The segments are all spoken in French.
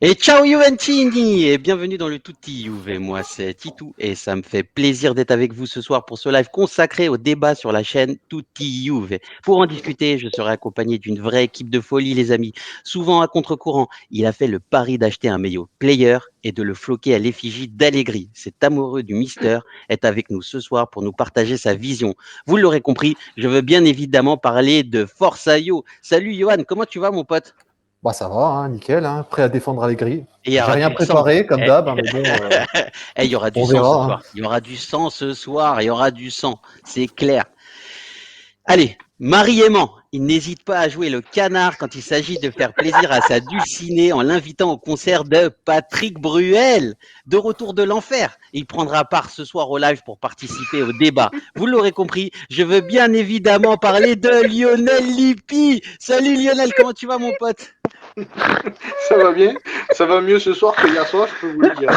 Et ciao Juventini et bienvenue dans le Tutti Juve. Moi c'est Titou et ça me fait plaisir d'être avec vous ce soir pour ce live consacré au débat sur la chaîne Tutti Juve. Pour en discuter, je serai accompagné d'une vraie équipe de folie les amis. Souvent à contre-courant, il a fait le pari d'acheter un maillot player et de le floquer à l'effigie d'Allegri. Cet amoureux du Mister est avec nous ce soir pour nous partager sa vision. Vous l'aurez compris, je veux bien évidemment parler de Forza Yo. Salut Johan, comment tu vas mon pote? Bah ça va, hein, nickel, hein, prêt à défendre Allegri. Et il y J'ai aura rien du sang. préparé comme Eh, d'hab, hein, mais bon, eh, il y aura du on sang ce verra. soir. Hein. Il y aura du sang ce soir. Il y aura du sang. C'est clair. Allez, Marie aimant, il n'hésite pas à jouer le canard quand il s'agit de faire plaisir à sa dulcinée en l'invitant au concert de Patrick Bruel. De retour de l'enfer, il prendra part ce soir au live pour participer au débat. Vous l'aurez compris, je veux bien évidemment parler de Lionel Lippi. Salut Lionel, comment tu vas mon pote? Ça va bien, ça va mieux ce soir que hier soir, je peux vous le dire.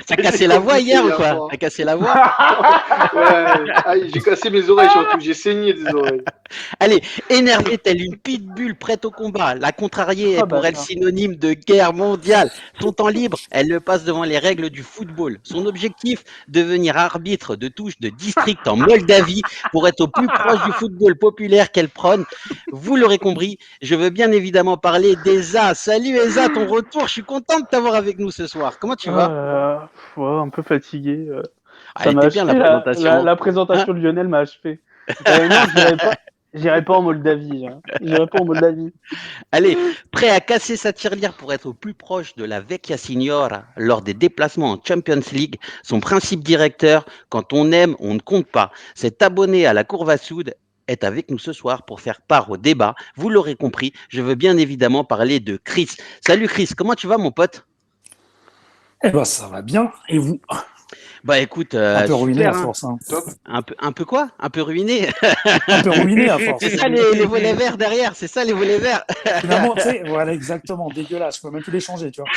T'as cassé la voix hier ou quoi? T'as cassé la voix? Ouais, j'ai cassé mes oreilles surtout, j'ai saigné des oreilles. Allez, énervée telle une pitbull prête au combat, la contrariée est pour elle synonyme de guerre mondiale. Son temps libre, elle le passe devant les règles du football. Son objectif, devenir arbitre de touche de district en Moldavie pour être au plus proche du football populaire qu'elle prône. Vous l'aurez compris, je veux bien évidemment parler d'Eza. Salut Eza, ton retour, je suis content de t'avoir avec nous ce soir. Comment tu vas? Ouais, un peu fatigué. Ah, Ça elle m'a était bien achevé, la présentation. la présentation de Lionel m'a achevé. Non, j'irai pas en Moldavie. J'irai pas en Moldavie. Allez, prêt à casser sa tirelire pour être au plus proche de la Vecchia Signora lors des déplacements en Champions League, son principe directeur, quand on aime, on ne compte pas. Cet abonné à la Courva Sud est avec nous ce soir pour faire part au débat. Vous l'aurez compris, je veux bien évidemment parler de Chris. Salut Chris, comment tu vas mon pote? Eh ben ça va bien. Et vous? Bah écoute, un peu ruiné super, à force. Hein. Un peu quoi? Un peu ruiné. Un peu ruiné à force. C'est ça les volets verts derrière, c'est ça les volets verts. Finalement, tu sais, voilà, exactement, dégueulasse. Je peux même plus les changer, tu vois.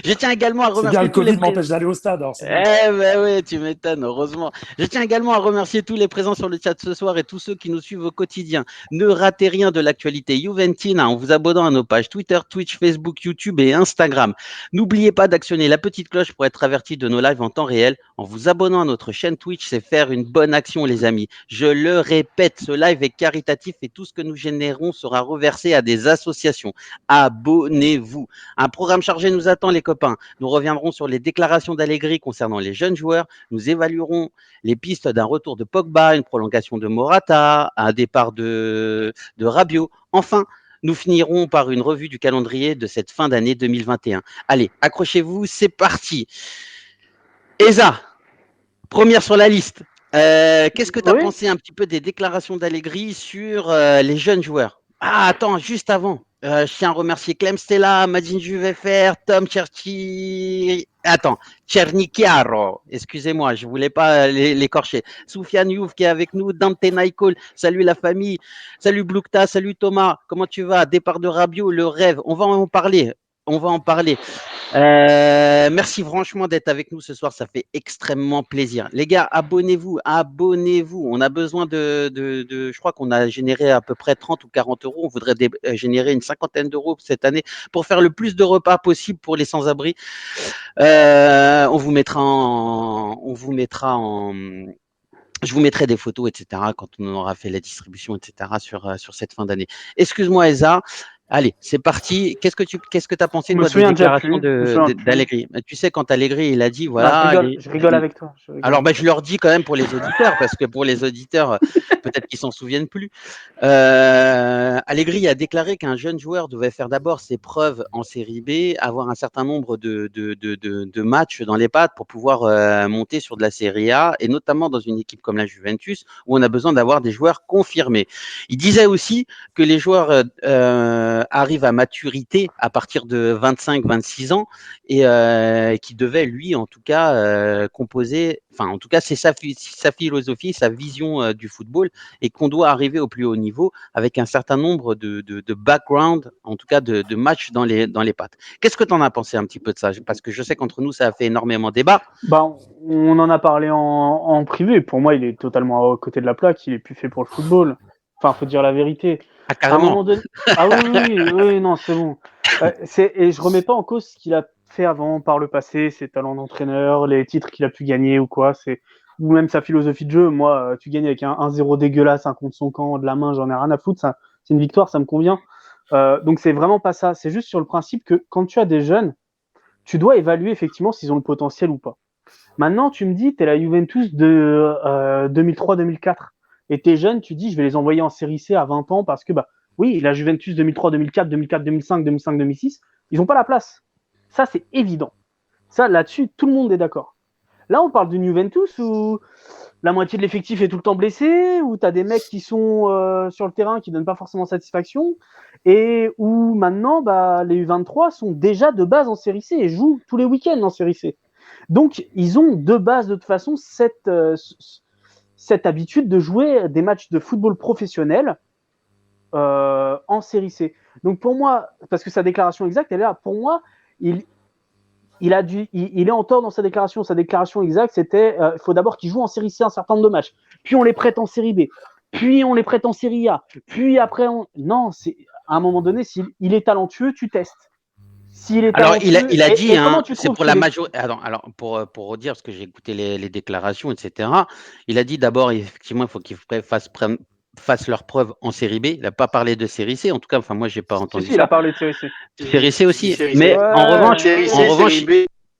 Je tiens également à remercier. C'est bien, le Covid m'empêche d'aller au stade. Alors ben oui, tu m'étonnes, heureusement. Je tiens également à remercier tous les présents sur le chat ce soir et tous ceux qui nous suivent au quotidien. Ne ratez rien de l'actualité Juventina en vous abonnant à nos pages Twitter, Twitch, Facebook, YouTube et Instagram. N'oubliez pas d'actionner la petite cloche pour être averti de nos lives en temps réel. En vous abonnant à notre chaîne Twitch, c'est faire une bonne action, les amis. Je le répète, ce live est caritatif et tout ce que nous générons sera reversé à des associations. Abonnez-vous. Un programme chargé nous attend, les copains. Nous reviendrons sur les déclarations d'Allegri concernant les jeunes joueurs. Nous évaluerons les pistes d'un retour de Pogba, une prolongation de Morata, un départ de Rabiot. Enfin, nous finirons par une revue du calendrier de cette fin d'année 2021. Allez, accrochez-vous, c'est parti. Eza, première sur la liste. Qu'est-ce que tu as pensé un petit peu des déclarations d'Allegri sur les jeunes joueurs? Ah, attends, juste avant. Je tiens à remercier Clem Stella, Madine Juvefr, Tom Chernichiaro. Excusez-moi, je voulais pas l'écorcher. Soufiane Youf qui est avec nous, Dante Naikol. Salut la famille. Salut Blukta, salut Thomas. Comment tu vas? Départ de Rabiot, le rêve. On va en parler. Merci franchement d'être avec nous ce soir, ça fait extrêmement plaisir. Les gars, abonnez-vous. On a besoin je crois qu'on a généré à peu près 30 ou 40 euros. On voudrait générer une cinquantaine d'euros cette année pour faire le plus de repas possible pour les sans-abri. On vous mettra en, je vous mettrai des photos, etc., quand on aura fait la distribution, etc., sur cette fin d'année. Excuse-moi, Eza. Allez, c'est parti. Qu'est-ce que tu as pensé toi, des déclarations d'Allegri? Tu sais, quand Allegri il a dit voilà. Je rigole avec toi. Alors, je leur dis quand même pour les auditeurs, parce que pour les auditeurs, peut-être qu'ils s'en souviennent plus. Allegri a déclaré qu'un jeune joueur devait faire d'abord ses preuves en Série B, avoir un certain nombre de matchs dans les pattes pour pouvoir monter sur de la Série A, et notamment dans une équipe comme la Juventus, où on a besoin d'avoir des joueurs confirmés. Il disait aussi que les joueurs arrivent à maturité à partir de 25-26 ans et qui devait, lui, en tout cas, composer, enfin, en tout cas, c'est sa philosophie, sa vision du football, et qu'on doit arriver au plus haut niveau avec un certain nombre de background, en tout cas de matchs dans les pattes. Qu'est-ce que tu en as pensé un petit peu de ça? Parce que je sais qu'entre nous, ça a fait énormément débat. On en a parlé en privé. Pour moi, il est totalement à côté de la plaque. Il est plus fait pour le football. Enfin, faut dire la vérité. Ah, À un carrément. moment donné. Ah oui, non, c'est bon. Et je remets pas en cause ce qu'il a fait avant par le passé, ses talents d'entraîneur, les titres qu'il a pu gagner ou quoi. Ou même sa philosophie de jeu. Moi, tu gagnes avec un 1-0 dégueulasse, un contre son camp, de la main, j'en ai rien à foutre. Ça, c'est une victoire, ça me convient. Donc c'est vraiment pas ça. C'est juste sur le principe que quand tu as des jeunes, tu dois évaluer effectivement s'ils ont le potentiel ou pas. Maintenant, tu me dis, tu es la Juventus de 2003-2004 et t'es jeune, tu dis, je vais les envoyer en série C à 20 ans parce que, bah, oui, la Juventus 2003-2004, 2004-2005, 2005-2006, ils n'ont pas la place. Ça, c'est évident. Ça, là-dessus, tout le monde est d'accord. Là, on parle d'une Juventus où la moitié de l'effectif est tout le temps blessé, où tu as des mecs qui sont sur le terrain qui ne donnent pas forcément satisfaction, et où maintenant, bah, les U23 sont déjà de base en série C et jouent tous les week-ends en série C. Donc, ils ont de base, de toute façon, cette habitude de jouer des matchs de football professionnel en série C. Donc, pour moi, parce que sa déclaration exacte, elle est là. Pour moi, il est en tort dans sa déclaration. Sa déclaration exacte, c'était il faut d'abord qu'il joue en série C un certain nombre de matchs. Puis, on les prête en série B. Puis, on les prête en série A. Puis, après, non, à un moment donné, s'il est talentueux, tu testes. S'il est Alors, talentueux, il a dit, c'est pour la majorité. Alors, pour redire, parce que j'ai écouté les déclarations, etc., il a dit d'abord, effectivement, il faut qu'ils fassent leurs preuves en série B. Il n'a pas parlé de série C. En tout cas, enfin, moi, je n'ai pas entendu Il a ça. parlé de série C. Série C aussi. Série Mais C. en revanche, Série C, série B,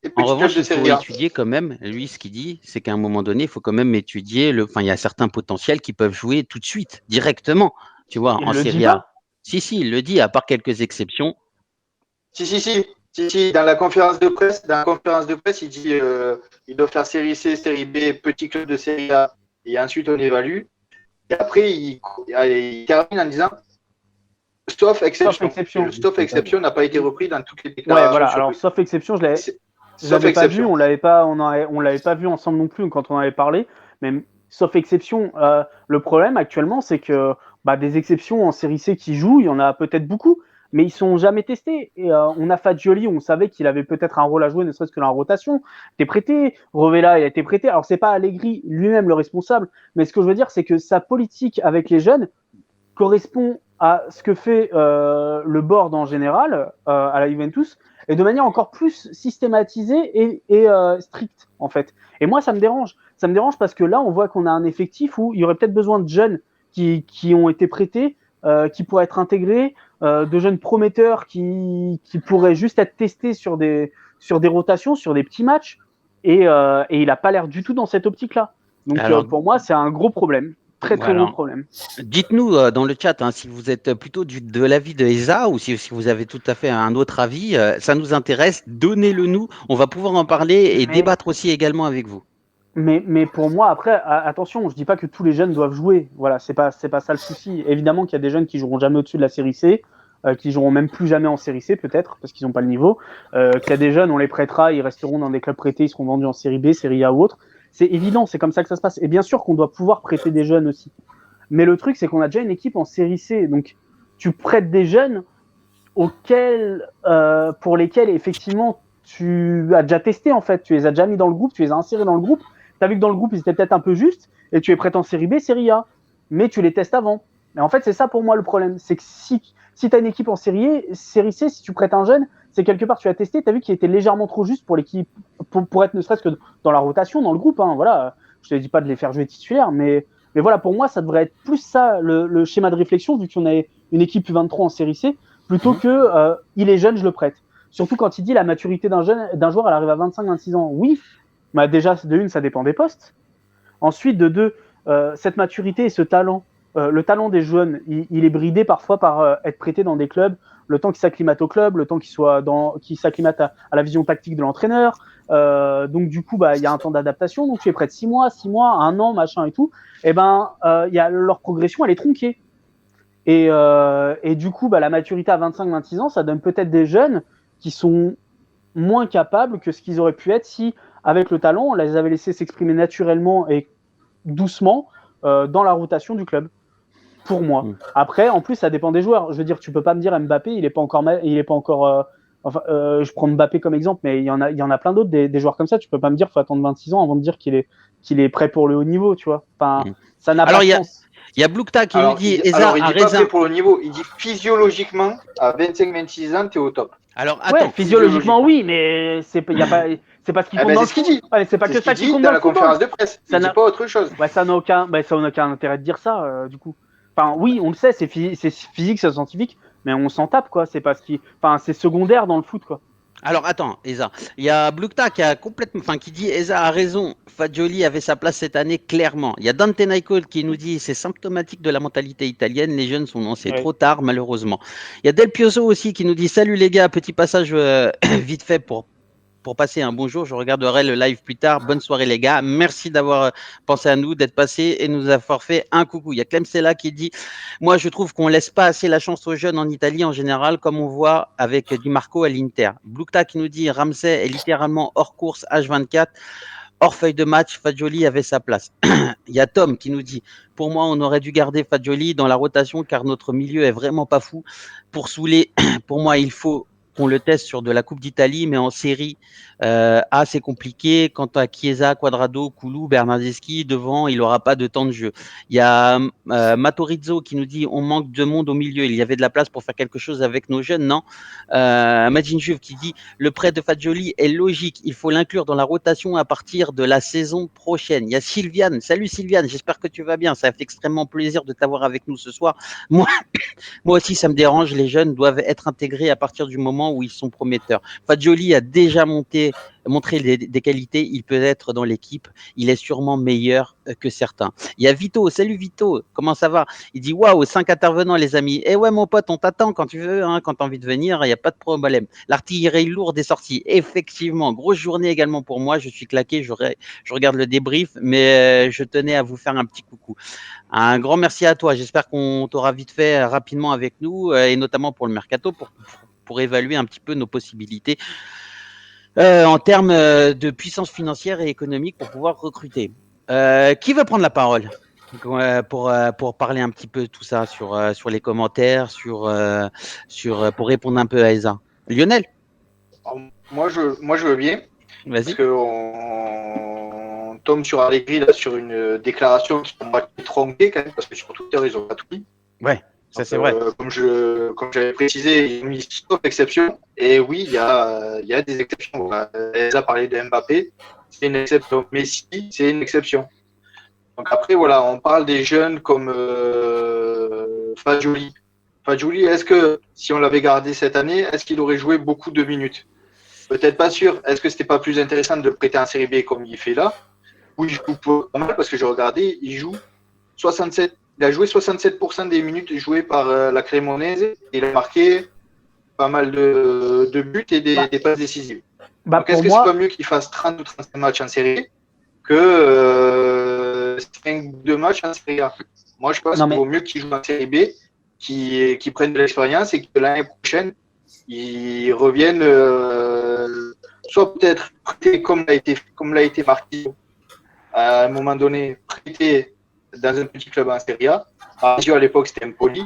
et petit club de il faut série A. étudier quand même. Lui, ce qu'il dit, c'est qu'à un moment donné, il faut quand même étudier. Enfin, il y a certains potentiels qui peuvent jouer tout de suite, directement, tu vois, Il en le dit série A. pas. Si, il le dit, à part quelques exceptions. Si, dans la conférence de presse, il dit il doit faire série C, série B, petit club de série A, et ensuite on évalue. Et après, il termine en disant sauf exception. Le sauf exception n'a pas été repris dans toutes les déclarations. Ouais, voilà. Alors, sauf exception, je l'avais pas vu, on l'avait pas vu ensemble non plus quand on avait parlé. Mais sauf exception, le problème actuellement, c'est que des exceptions en série C qui jouent, il y en a peut-être beaucoup, mais ils sont jamais testés. Et on a Fagioli, on savait qu'il avait peut-être un rôle à jouer, ne serait-ce que dans la rotation. T'es prêté, Rovella, il a été prêté. Alors c'est pas Allegri lui-même le responsable, mais ce que je veux dire, c'est que sa politique avec les jeunes correspond à ce que fait le board en général à la Juventus et de manière encore plus systématisée et stricte en fait. Et moi ça me dérange. Ça me dérange parce que là on voit qu'on a un effectif où il y aurait peut-être besoin de jeunes qui ont été prêtés, qui pourraient être intégrés, de jeunes prometteurs qui pourraient juste être testés sur des rotations, sur des petits matchs. Et il n'a pas l'air du tout dans cette optique-là. Donc pour moi c'est un gros problème. Très gros problème. Dites-nous dans le chat si vous êtes plutôt de l'avis de ESA ou si vous avez tout à fait un autre avis. Ça nous intéresse. Donnez-le nous. On va pouvoir en parler et débattre aussi également avec vous. Mais pour moi, après, attention, je dis pas que tous les jeunes doivent jouer. Voilà, c'est pas ça le souci. Évidemment qu'il y a des jeunes qui joueront jamais au-dessus de la série C, qui joueront même plus jamais en série C peut-être parce qu'ils n'ont pas le niveau. Qu'il y a des jeunes, on les prêtera, ils resteront dans des clubs prêtés, ils seront vendus en série B, série A ou autre. C'est évident, c'est comme ça que ça se passe. Et bien sûr qu'on doit pouvoir prêter des jeunes aussi. Mais le truc, c'est qu'on a déjà une équipe en série C. Donc, tu prêtes des jeunes pour lesquels, effectivement, tu as déjà testé, en fait. Tu les as déjà mis dans le groupe, tu les as insérés dans le groupe. Tu as vu que dans le groupe, ils étaient peut-être un peu justes et tu les prêtes en série B, série A. Mais tu les testes avant. Et en fait, c'est ça pour moi le problème. C'est que si tu as une équipe en série C, si tu prêtes un jeune, c'est quelque part, tu as testé, tu as vu qu'il était légèrement trop juste pour l'équipe, pour être ne serait-ce que dans la rotation, dans le groupe. Hein, voilà. Je ne te dis pas de les faire jouer titulaires, mais voilà, pour moi, ça devrait être plus ça le schéma de réflexion, vu qu'on a une équipe U23 en série C, plutôt que il est jeune, je le prête. Surtout quand il dit la maturité d'un joueur, elle arrive à 25-26 ans. Oui, bah déjà, de une, ça dépend des postes. Ensuite, de deux, cette maturité et ce talent, le talent des jeunes, il est bridé parfois par être prêté dans des clubs, le temps qu'ils s'acclimatent au club, le temps qu'ils s'acclimatent à la vision tactique de l'entraîneur. Donc du coup, il y a un temps d'adaptation. Donc tu es prêt de 6 mois, 1 an, machin et tout. Et leur progression, elle est tronquée. Et du coup, la maturité à 25-26 ans, ça donne peut-être des jeunes qui sont moins capables que ce qu'ils auraient pu être si, avec le talent, on les avait laissés s'exprimer naturellement et doucement dans la rotation du club. Pour moi. Après, en plus, ça dépend des joueurs. Je veux dire, tu peux pas me dire Mbappé, il est pas encore. Je prends Mbappé comme exemple, mais il y en a plein d'autres des joueurs comme ça. Tu peux pas me dire, faut attendre 26 ans avant de dire qu'il est prêt pour le haut niveau, tu vois. Enfin, ça n'a pas de sens. Il y a Blukta qui nous Alors, dit il Eza dit a pas prêt raison. pour le niveau, il dit physiologiquement, à 25-26 ans, t'es au top. Alors, Ouais, attends. physiologiquement, oui, mais c'est pas ce qui compte dans le c'est ce qu'il foot. dit. Ouais, c'est pas que C'est ce ça qu'il qui dit compte dans dans la le football. conférence de presse. Ça Il dit n'a- pas autre chose. Ouais, ça n'a aucun intérêt de dire ça, du coup. Enfin, oui, on le sait, c'est physique, c'est scientifique, mais on s'en tape, quoi. C'est pas ce qui, enfin, c'est secondaire dans le foot, quoi. Alors, attends, Eza. Il y a Blukta qui dit Eza a raison. Fagioli avait sa place cette année, clairement. Il y a Dante Naicol qui nous dit c'est symptomatique de la mentalité italienne. Les jeunes sont lancés Ouais. trop tard, malheureusement. Il y a Del Pioso aussi qui nous dit salut les gars, petit passage vite fait pour passer un bonjour. Je regarderai le live plus tard. Bonne soirée les gars. Merci d'avoir pensé à nous, d'être passé et nous avoir fait un coucou. Il y a Clem Sella qui dit moi je trouve qu'on laisse pas assez la chance aux jeunes en Italie en général, comme on voit avec Di Marco à l'Inter. Blukta qui nous dit Ramsey est littéralement hors course H24. Hors feuille de match, Fagioli avait sa place. Il y a Tom qui nous dit pour moi, on aurait dû garder Fagioli dans la rotation car notre milieu est vraiment pas fou. Pour Soulé, pour moi, il faut qu'on le teste sur de la Coupe d'Italie, mais en série A, c'est compliqué. Quant à Chiesa, Quadrado, Koulou, Bernardeschi, devant, il n'aura pas de temps de jeu. Il y a Matorizzo qui nous dit on manque de monde au milieu. Il y avait de la place pour faire quelque chose avec nos jeunes, non Majin Juve qui dit le prêt de Fagioli est logique. Il faut l'inclure dans la rotation à partir de la saison prochaine. Il y a Sylviane. Salut Sylviane, j'espère que tu vas bien. Ça fait extrêmement plaisir de t'avoir avec nous ce soir. Moi aussi, ça me dérange. Les jeunes doivent être intégrés à partir du moment où ils sont prometteurs. Fagioli a déjà montré des qualités. Il peut être dans l'équipe. Il est sûrement meilleur que certains. Il y a Vito. Salut Vito. Comment ça va? Il dit waouh, 5 intervenants, les amis. Eh ouais, mon pote, on t'attend quand tu veux, hein, quand tu as envie de venir. Il n'y a pas de problème. L'artillerie lourde est sortie. Effectivement, grosse journée également pour moi. Je suis claqué. Je regarde le débrief, mais je tenais à vous faire un petit coucou. Un grand merci à toi. J'espère qu'on t'aura vite fait rapidement avec nous et notamment pour le mercato pour évaluer un petit peu nos possibilités en termes de puissance financière et économique pour pouvoir recruter. Qui veut prendre la parole pour parler un petit peu de tout ça sur les commentaires, pour répondre un peu à Eza? Lionel? Alors, moi, je veux bien. Parce Vas-y. qu'on tombe sur Allegri là, sur une déclaration qui m'a tronqué quand même, parce que sur Twitter, ils ont pas tout dit. Ouais, ça c'est vrai. Comme j'avais précisé, ils ont mis sauf exception. Et oui, il y a des exceptions. Elle a parlé de Mbappé, c'est une exception. Messi, c'est une exception. Donc après, voilà, on parle des jeunes comme Fagioli. Fagioli, est-ce que si on l'avait gardé cette année, est-ce qu'il aurait joué beaucoup de minutes? Peut-être pas sûr. Est-ce que c'était pas plus intéressant de le prêter en série B comme il fait là? Où il joue pas mal parce que j'ai regardé, il joue 67. Il a joué 67% des minutes jouées par la Cremonese. Il a marqué pas mal de buts et des passes décisives. Donc est-ce que c'est pas mieux qu'il fasse 30 ou 35 matchs en série B que 5-2 matchs en série A? Moi, je pense qu'il vaut mieux qu'il joue en série B, qu'il prenne de l'expérience et que l'année prochaine, ils reviennent soit peut-être prêté comme l'a été Marquinhos à un moment donné, prêté dans un petit club en Serie A. Marquinhos à l'époque c'était Empoli.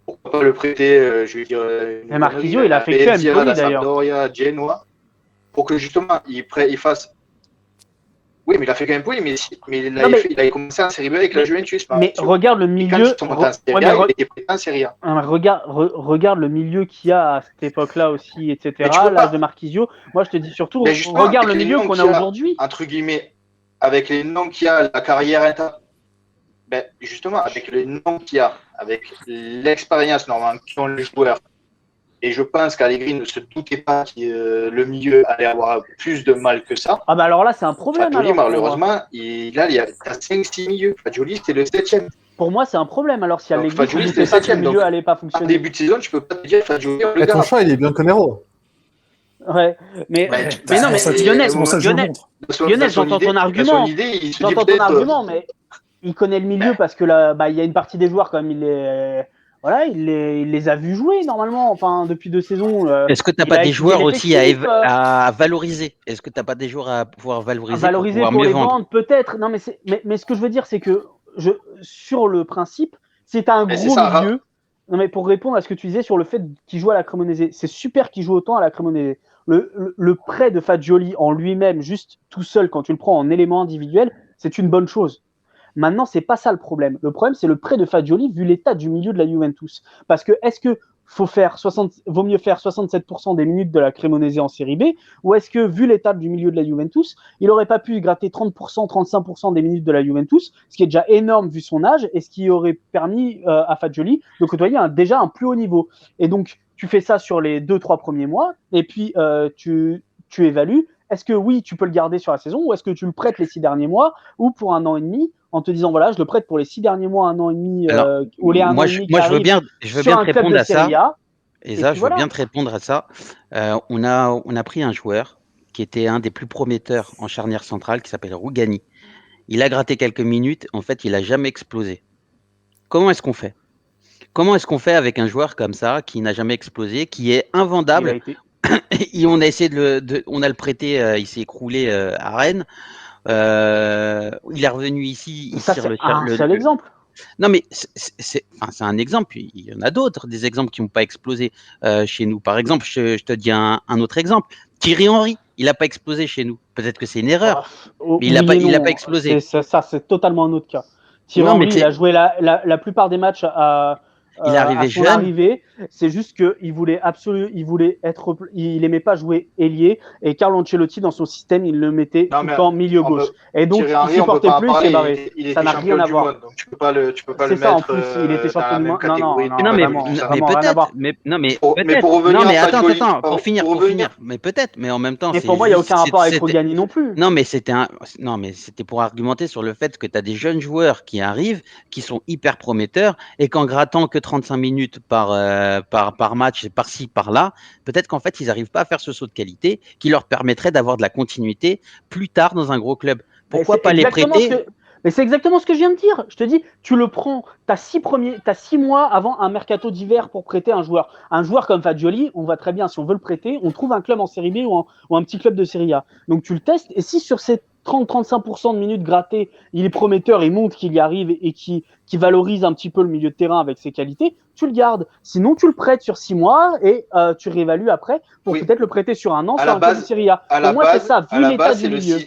Pourquoi pas le prêter, je veux dire. Mais Marquinhos, il a fait que Empoli d'ailleurs. Sampdoria, Genoa, pour que justement il fasse. Oui, mais il a fait quand même Empoli, mais il avait commencé en Serie B avec la Juventus. Mais regarde le milieu. Il était prêté en Serie A. Regarde le milieu qu'il y a à cette époque-là aussi, etc. L'âge de Marquinhos. Moi, je te dis surtout, regarde le milieu qu'on a aujourd'hui. Entre guillemets, avec les noms qu'il y a, la carrière interne. Ben, justement, avec les noms qu'il y a, avec l'expérience normalement qu'ont les joueurs, et je pense qu'Allegri ne se doutait pas que le milieu allait avoir plus de mal que ça. Ah bah alors là, c'est un problème. Fagioli, malheureusement, il y a 5-6 milieux. Fagioli, c'était le 7e. Pour moi, c'est un problème. Alors, si Allegri Fagioli, ne doutait pas que le milieu allait pas fonctionner. En début de saison, tu peux pas te dire Fagioli, on le ton choix, il est bien Conero. Ouais, mais non, mais Lionel, j'entends ton argument. J'entends ton argument, mais il connaît le milieu parce que là, il y a une partie des joueurs quand même, il les a vus jouer normalement. Enfin, depuis 2 saisons. Est-ce que tu n'as pas des joueurs aussi à valoriser? Est-ce que tu n'as pas des joueurs à pouvoir valoriser? À valoriser pour les vendre, peut-être. Non, mais ce que je veux dire, c'est que sur le principe, c'est un gros milieu. Non, mais pour répondre à ce que tu disais sur le fait qu'il joue à la Cremonese, c'est super qu'il joue autant à la Cremonese. Le prêt de Fagioli en lui-même, juste tout seul, quand tu le prends en élément individuel, c'est une bonne chose. Maintenant, c'est pas ça le problème. Le problème, c'est le prêt de Fagioli vu l'état du milieu de la Juventus. Parce que est-ce que vaut mieux faire 67% des minutes de la Cremonese en Série B, ou est-ce que, vu l'état du milieu de la Juventus, il n'aurait pas pu gratter 30%, 35% des minutes de la Juventus, ce qui est déjà énorme vu son âge, et ce qui aurait permis à Fagioli de côtoyer déjà un plus haut niveau. Et donc, tu fais ça sur les 2-3 premiers mois, et puis tu évalues, est-ce que oui, tu peux le garder sur la saison, ou est-ce que tu le prêtes les 6 derniers mois, ou pour 1 an et demi, en te disant, voilà, je le prête pour les 6 derniers mois, 1 an et demi, Alors, ou les 1 an moi, et je demi moi, qui je veux bien sur un te club répondre de à ça. Serie A. Et Et ça, puis je veux voilà. bien te répondre à ça. On a pris un joueur qui était un des plus prometteurs en charnière centrale, qui s'appelle Rougani. Il a gratté quelques minutes. En fait, il n'a jamais explosé. Comment est-ce qu'on fait? Comment est-ce qu'on fait avec un joueur comme ça, qui n'a jamais explosé, qui est Il a invendable? été. Et on a essayé on a le prêté, il s'est écroulé à Rennes. Il est revenu ici, il Ça, tire c'est le, un seul exemple. Non, mais c'est un exemple. Il y en a d'autres, des exemples qui n'ont pas explosé chez nous. Par exemple, je te dis un autre exemple. Thierry Henry, il n'a pas explosé chez nous. Peut-être que c'est une erreur, mais Oui et il a pas non. explosé. C'est totalement un autre cas. Thierry Non, mais Henry, il a joué la plupart des matchs il est à arrivé son jeune. arrivée. C'est juste qu'il voulait il aimait pas jouer ailier. Et Carlo Ancelotti, dans son système, il le mettait Non, tout mais le temps milieu gauche. Et donc, Thierry il Henry, on peut supportait pas en plus, il s'est parler. barré. Il Ça était n'a rien champion à du voir. monde, donc tu peux pas le C'est ça, en mettre plus, il était dans champion la du même monde. catégorie. Non, Non, mais, vraiment, tout ça. mais vraiment rien à peut-être. voir. Mais Mais pour revenir non, mais à Fagioli, attends, pour finir. Mais peut-être. Mais en même temps, Mais c'est pour moi, il n'y a juste. aucun rapport avec Rougani non plus. Non, mais non, mais c'était pour argumenter sur le fait que tu as des jeunes joueurs qui arrivent, qui sont hyper prometteurs, et qu'en grattant que 35 minutes par match, par-ci, par-là, peut-être qu'en fait, ils n'arrivent pas à faire ce saut de qualité qui leur permettrait d'avoir de la continuité plus tard dans un gros club. Pourquoi pas les prêter? Mais c'est exactement ce que je viens de dire. Je te dis, tu le prends, tu as 6 mois avant un mercato d'hiver pour prêter un joueur. Un joueur comme Fagioli, on va très bien, si on veut le prêter, on trouve un club en Série B ou un petit club de Série A. Donc tu le testes, et si sur ces 30-35% de minutes grattées, il est prometteur, il montre qu'il y arrive et qui valorise un petit peu le milieu de terrain avec ses qualités, tu le gardes. Sinon, tu le prêtes sur 6 mois et tu réévalues après pour peut-être le prêter sur 1 an sur un club de Série A. Pour moi, c'est ça, vu l'état du milieu.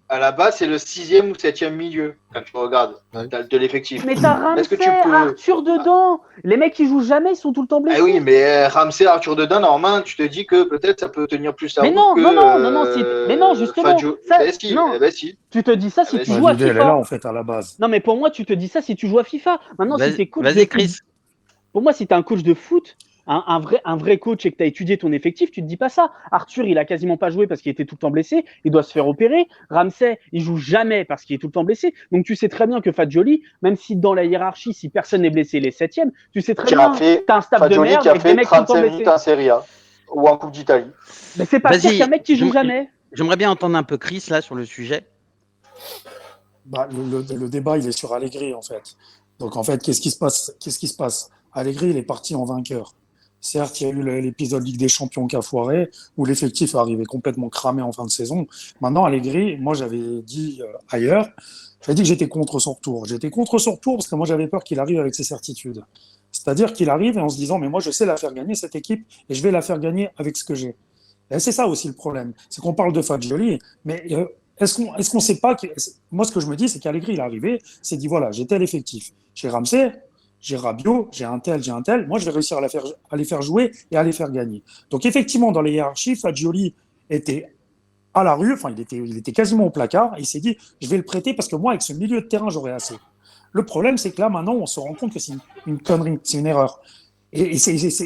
À la base, c'est le 6e ou 7e milieu, quand tu regardes de l'effectif. Mais t'as Ramsey, Arthur dedans. Les mecs qui jouent jamais, ils sont tout le temps blessés. Ah oui, mais Ramsey, Arthur dedans, normalement, tu te dis que peut-être ça peut tenir plus la route mais non, justement. Si. Tu te dis ça si tu joues à FIFA. Elle est là, en fait, à la base. Non, mais pour moi, tu te dis ça si tu joues à FIFA. Maintenant, si t'es coach de Chris. foot, pour moi, si t'es un coach de foot, un vrai coach et que tu as étudié ton effectif, tu te dis pas ça. Arthur, il a quasiment pas joué parce qu'il était tout le temps blessé, il doit se faire opérer. Ramsey, il joue jamais parce qu'il est tout le temps blessé. Donc tu sais très bien que Fagioli, même si dans la hiérarchie, si personne n'est blessé, il est 7e, tu sais très bien que tu as un staff de merde avec des mecs tout le temps blessés. En Serie A ou en Coupe d'Italie. Mais c'est pas pire qu'un mec qui joue jamais. J'aimerais bien entendre un peu Chris là sur le sujet. Le débat, il est sur Allegri, en fait. Donc en fait, qu'est-ce qui se passe? Allegri, il est parti en vainqueur. Certes, il y a eu l'épisode Ligue des Champions qui a foiré, où l'effectif est arrivé complètement cramé en fin de saison. Maintenant, Allegri, moi, j'avais dit ailleurs, j'avais dit que j'étais contre son retour. J'étais contre son retour parce que moi, j'avais peur qu'il arrive avec ses certitudes. C'est-à-dire qu'il arrive et en se disant, mais moi, je sais la faire gagner, cette équipe, et je vais la faire gagner avec ce que j'ai. Et c'est ça aussi le problème. C'est qu'on parle de Fagioli, mais est-ce qu'on sait pas que... Moi, ce que je me dis, c'est qu'Allegri, il est arrivé, s'est dit, voilà, j'ai tel effectif. J'ai Ramsey, j'ai Rabiot, j'ai un tel. Moi, je vais réussir à les faire jouer et à les faire gagner. Donc, effectivement, dans les hiérarchies, Fagioli était à la rue, enfin, il était quasiment au placard, et il s'est dit, je vais le prêter parce que moi, avec ce milieu de terrain, j'aurai assez. Le problème, c'est que là, maintenant, on se rend compte que c'est une connerie, c'est une erreur. Et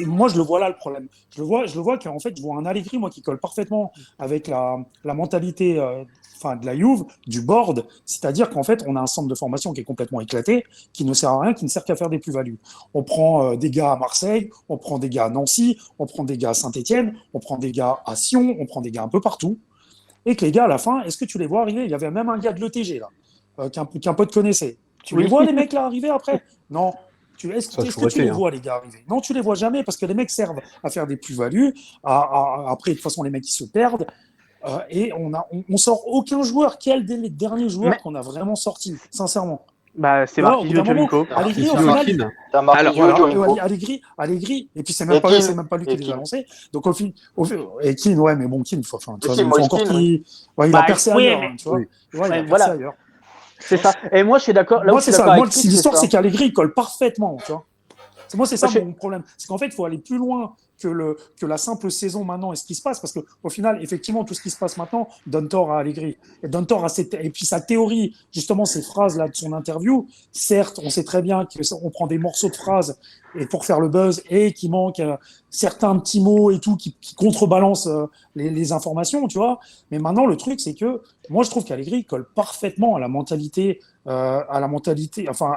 moi, je le vois là, le problème. Je le vois qu'en fait, je vois un Allegri, moi, qui colle parfaitement avec la mentalité de la Juve, du board, c'est-à-dire qu'en fait, on a un centre de formation qui est complètement éclaté, qui ne sert à rien, qui ne sert qu'à faire des plus-values. On prend des gars à Marseille, on prend des gars à Nancy, on prend des gars à Saint-Etienne, on prend des gars à Sion, on prend des gars un peu partout, et que les gars, à la fin, est-ce que tu les vois arriver? Il y avait même un gars de l'ETG, là, qu'un pote connaissait. Tu les vois, les mecs, là, arriver après? Non. Est-ce que tu les vois, les gars, arriver? Non, tu les vois jamais, parce que les mecs servent à faire des plus-values. Après, de toute façon, les mecs, ils se perdent. Et on sort aucun joueur. Quel des derniers joueurs qu'on a vraiment sortis, sincèrement? Bah, c'est Marquinhos Jovico. Allegri, au final. Allegri, et puis c'est même pas lui qui les a lancés. Donc et Keane, ouais, mais bon, Keane, il faut encore qu'il. Ouais, il a percé ailleurs, tu vois. Il a percé ailleurs. C'est ça. Et moi, je suis d'accord. Là où Moi, je suis c'est ça. d'accord Moi, avec Chris, l'histoire, c'est c'est ça. qu'Allegri, il colle parfaitement, tu vois. Moi, c'est ça Moi, je- mon problème. C'est qu'en fait, il faut aller plus loin que la simple saison maintenant et ce qui se passe. Parce qu'au final, effectivement, tout ce qui se passe maintenant donne tort à Allegri. Et donne tort à et puis sa théorie, justement, ces phrases-là de son interview. Certes, on sait très bien qu'on prend des morceaux de phrases et pour faire le buzz et qu'il manque certains petits mots et tout qui contrebalancent les informations, tu vois. Mais maintenant, le truc, c'est que moi, je trouve qu'Allegri colle parfaitement enfin,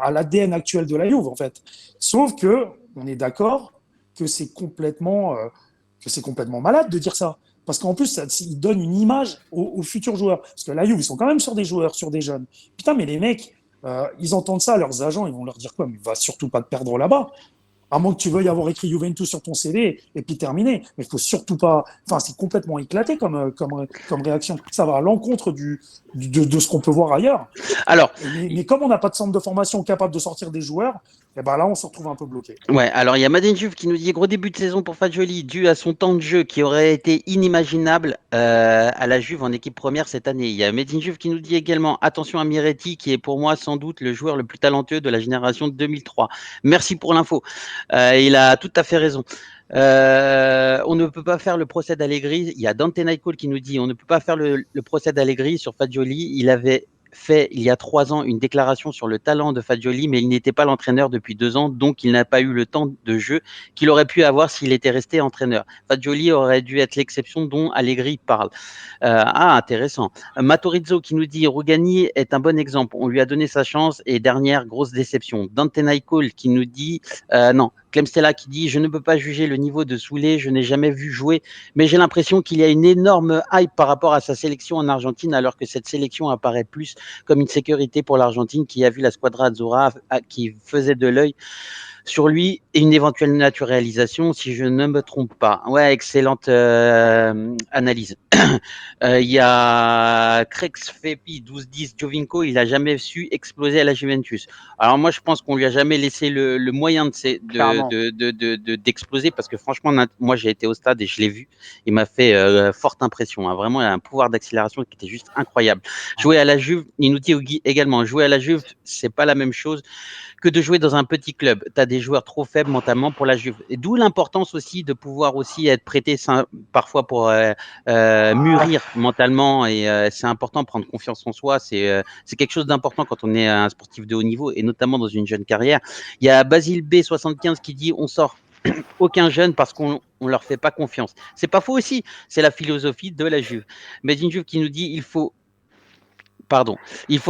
à l'ADN actuel de la Juve, en fait. Sauf que, on est d'accord que c'est complètement malade de dire ça. Parce qu'en plus, il donne une image aux futurs joueurs. Parce que la Juve, ils sont quand même sur des joueurs, sur des jeunes. Putain, mais les mecs, ils entendent ça, leurs agents, ils vont leur dire quoi? Mais va surtout pas te perdre là-bas. À moins que tu veuilles avoir écrit Juventus sur ton CV et puis terminer. Mais il faut surtout pas. Enfin, c'est complètement éclaté comme réaction. Ça va à l'encontre de ce qu'on peut voir ailleurs. Alors, Mais comme on n'a pas de centre de formation capable de sortir des joueurs, eh ben là, on se retrouve un peu bloqué. ouais, alors il y a Madden Juve qui nous dit gros début de saison pour Fagioli, dû à son temps de jeu qui aurait été inimaginable à la Juve en équipe première cette année. Il y a Madden Juve qui nous dit également attention à Miretti, qui est pour moi sans doute le joueur le plus talentueux de la génération de 2003. Merci pour l'info. Il a tout à fait raison. On ne peut pas faire le procès d'Allegri. Il y a Dante Nightcall qui nous dit on ne peut pas faire le procès d'Allegri sur Fagioli. Il avait fait il y a 3 ans une déclaration sur le talent de Fagioli, mais il n'était pas l'entraîneur depuis 2 ans, donc il n'a pas eu le temps de jeu qu'il aurait pu avoir s'il était resté entraîneur. Fagioli aurait dû être l'exception dont Allegri parle. Intéressant. Matorizzo qui nous dit Rugani est un bon exemple. On lui a donné sa chance et dernière grosse déception. Dante Nightcall qui nous dit non. Clem Stella qui dit je ne peux pas juger le niveau de Soulé, je n'ai jamais vu jouer, mais j'ai l'impression qu'il y a une énorme hype par rapport à sa sélection en Argentine, alors que cette sélection apparaît plus comme une sécurité pour l'Argentine qui a vu la Squadra Azzurra qui faisait de l'œil sur lui et une éventuelle naturalisation, si je ne me trompe pas. Ouais, excellente analyse. Il y a Crex Fepi 12-10 Jovinko, il n'a jamais su exploser à la Juventus. Alors moi, je pense qu'on lui a jamais laissé le moyen Clairement. d'exploser parce que franchement, moi j'ai été au stade et je l'ai vu. Il m'a fait forte impression. Hein. Vraiment, il a un pouvoir d'accélération qui était juste incroyable. Jouer à la Juve, il nous dit également, jouer à la Juve, c'est pas la même chose que de jouer dans un petit club. Tu as des joueurs trop faibles mentalement pour la Juve. Et d'où l'importance aussi de pouvoir aussi être prêté parfois pour mûrir mentalement. Et c'est important de prendre confiance en soi. C'est quelque chose d'important quand on est un sportif de haut niveau et notamment dans une jeune carrière. Il y a Basile B75 qui dit on sort aucun jeune parce qu'on leur fait pas confiance. C'est pas faux aussi. C'est la philosophie de la Juve. Mais une Juve qui nous dit il faut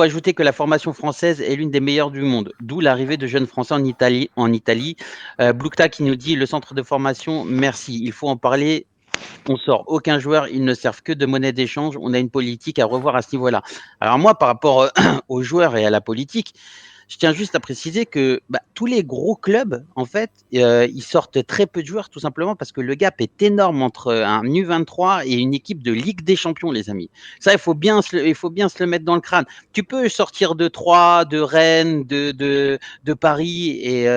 ajouter que la formation française est l'une des meilleures du monde, d'où l'arrivée de jeunes Français en Italie. Blukta qui nous dit le centre de formation, merci, il faut en parler. On sort aucun joueur, ils ne servent que de monnaie d'échange. On a une politique à revoir à ce niveau-là. Alors moi, par rapport aux joueurs et à la politique, je tiens juste à préciser que tous les gros clubs, en fait, ils sortent très peu de joueurs, tout simplement parce que le gap est énorme entre un U23 et une équipe de Ligue des Champions, les amis. Ça, il faut bien se le mettre dans le crâne. Tu peux sortir de Troyes, de Rennes, de Paris, et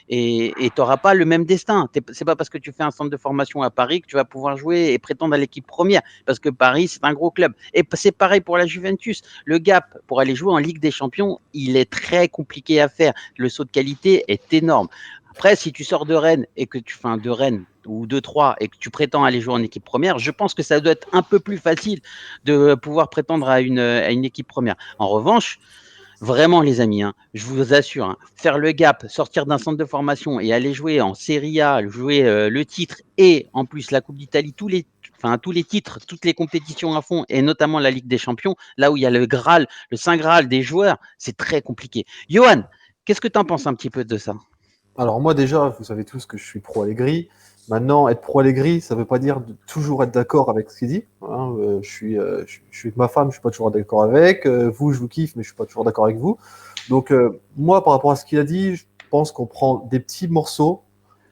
et t'auras pas le même destin. C'est pas parce que tu fais un centre de formation à Paris que tu vas pouvoir jouer et prétendre à l'équipe première, parce que Paris, c'est un gros club. Et c'est pareil pour la Juventus. Le gap pour aller jouer en Ligue des Champions, il est très compliqué à faire. Le saut de qualité est énorme. Après, si tu sors de Rennes et que tu fais de Rennes ou de Troyes et que tu prétends aller jouer en équipe première, je pense que ça doit être un peu plus facile de pouvoir prétendre à une équipe première. En revanche, vraiment, les amis, hein, je vous assure, hein, faire le gap, sortir d'un centre de formation et aller jouer en Serie A, jouer le titre et en plus la Coupe d'Italie, tous les titres, toutes les compétitions à fond et notamment la Ligue des Champions, là où il y a le Graal, le Saint Graal des joueurs, c'est très compliqué. Johan, qu'est-ce que tu en penses un petit peu de ça? Alors moi déjà, vous savez tous que je suis pro Allegri. Maintenant, être pro Allegri, ça ne veut pas dire de toujours être d'accord avec ce qu'il dit. Hein. Je suis avec ma femme, je suis pas toujours d'accord avec. Vous, je vous kiffe, mais je suis pas toujours d'accord avec vous. Donc moi, par rapport à ce qu'il a dit, je pense qu'on prend des petits morceaux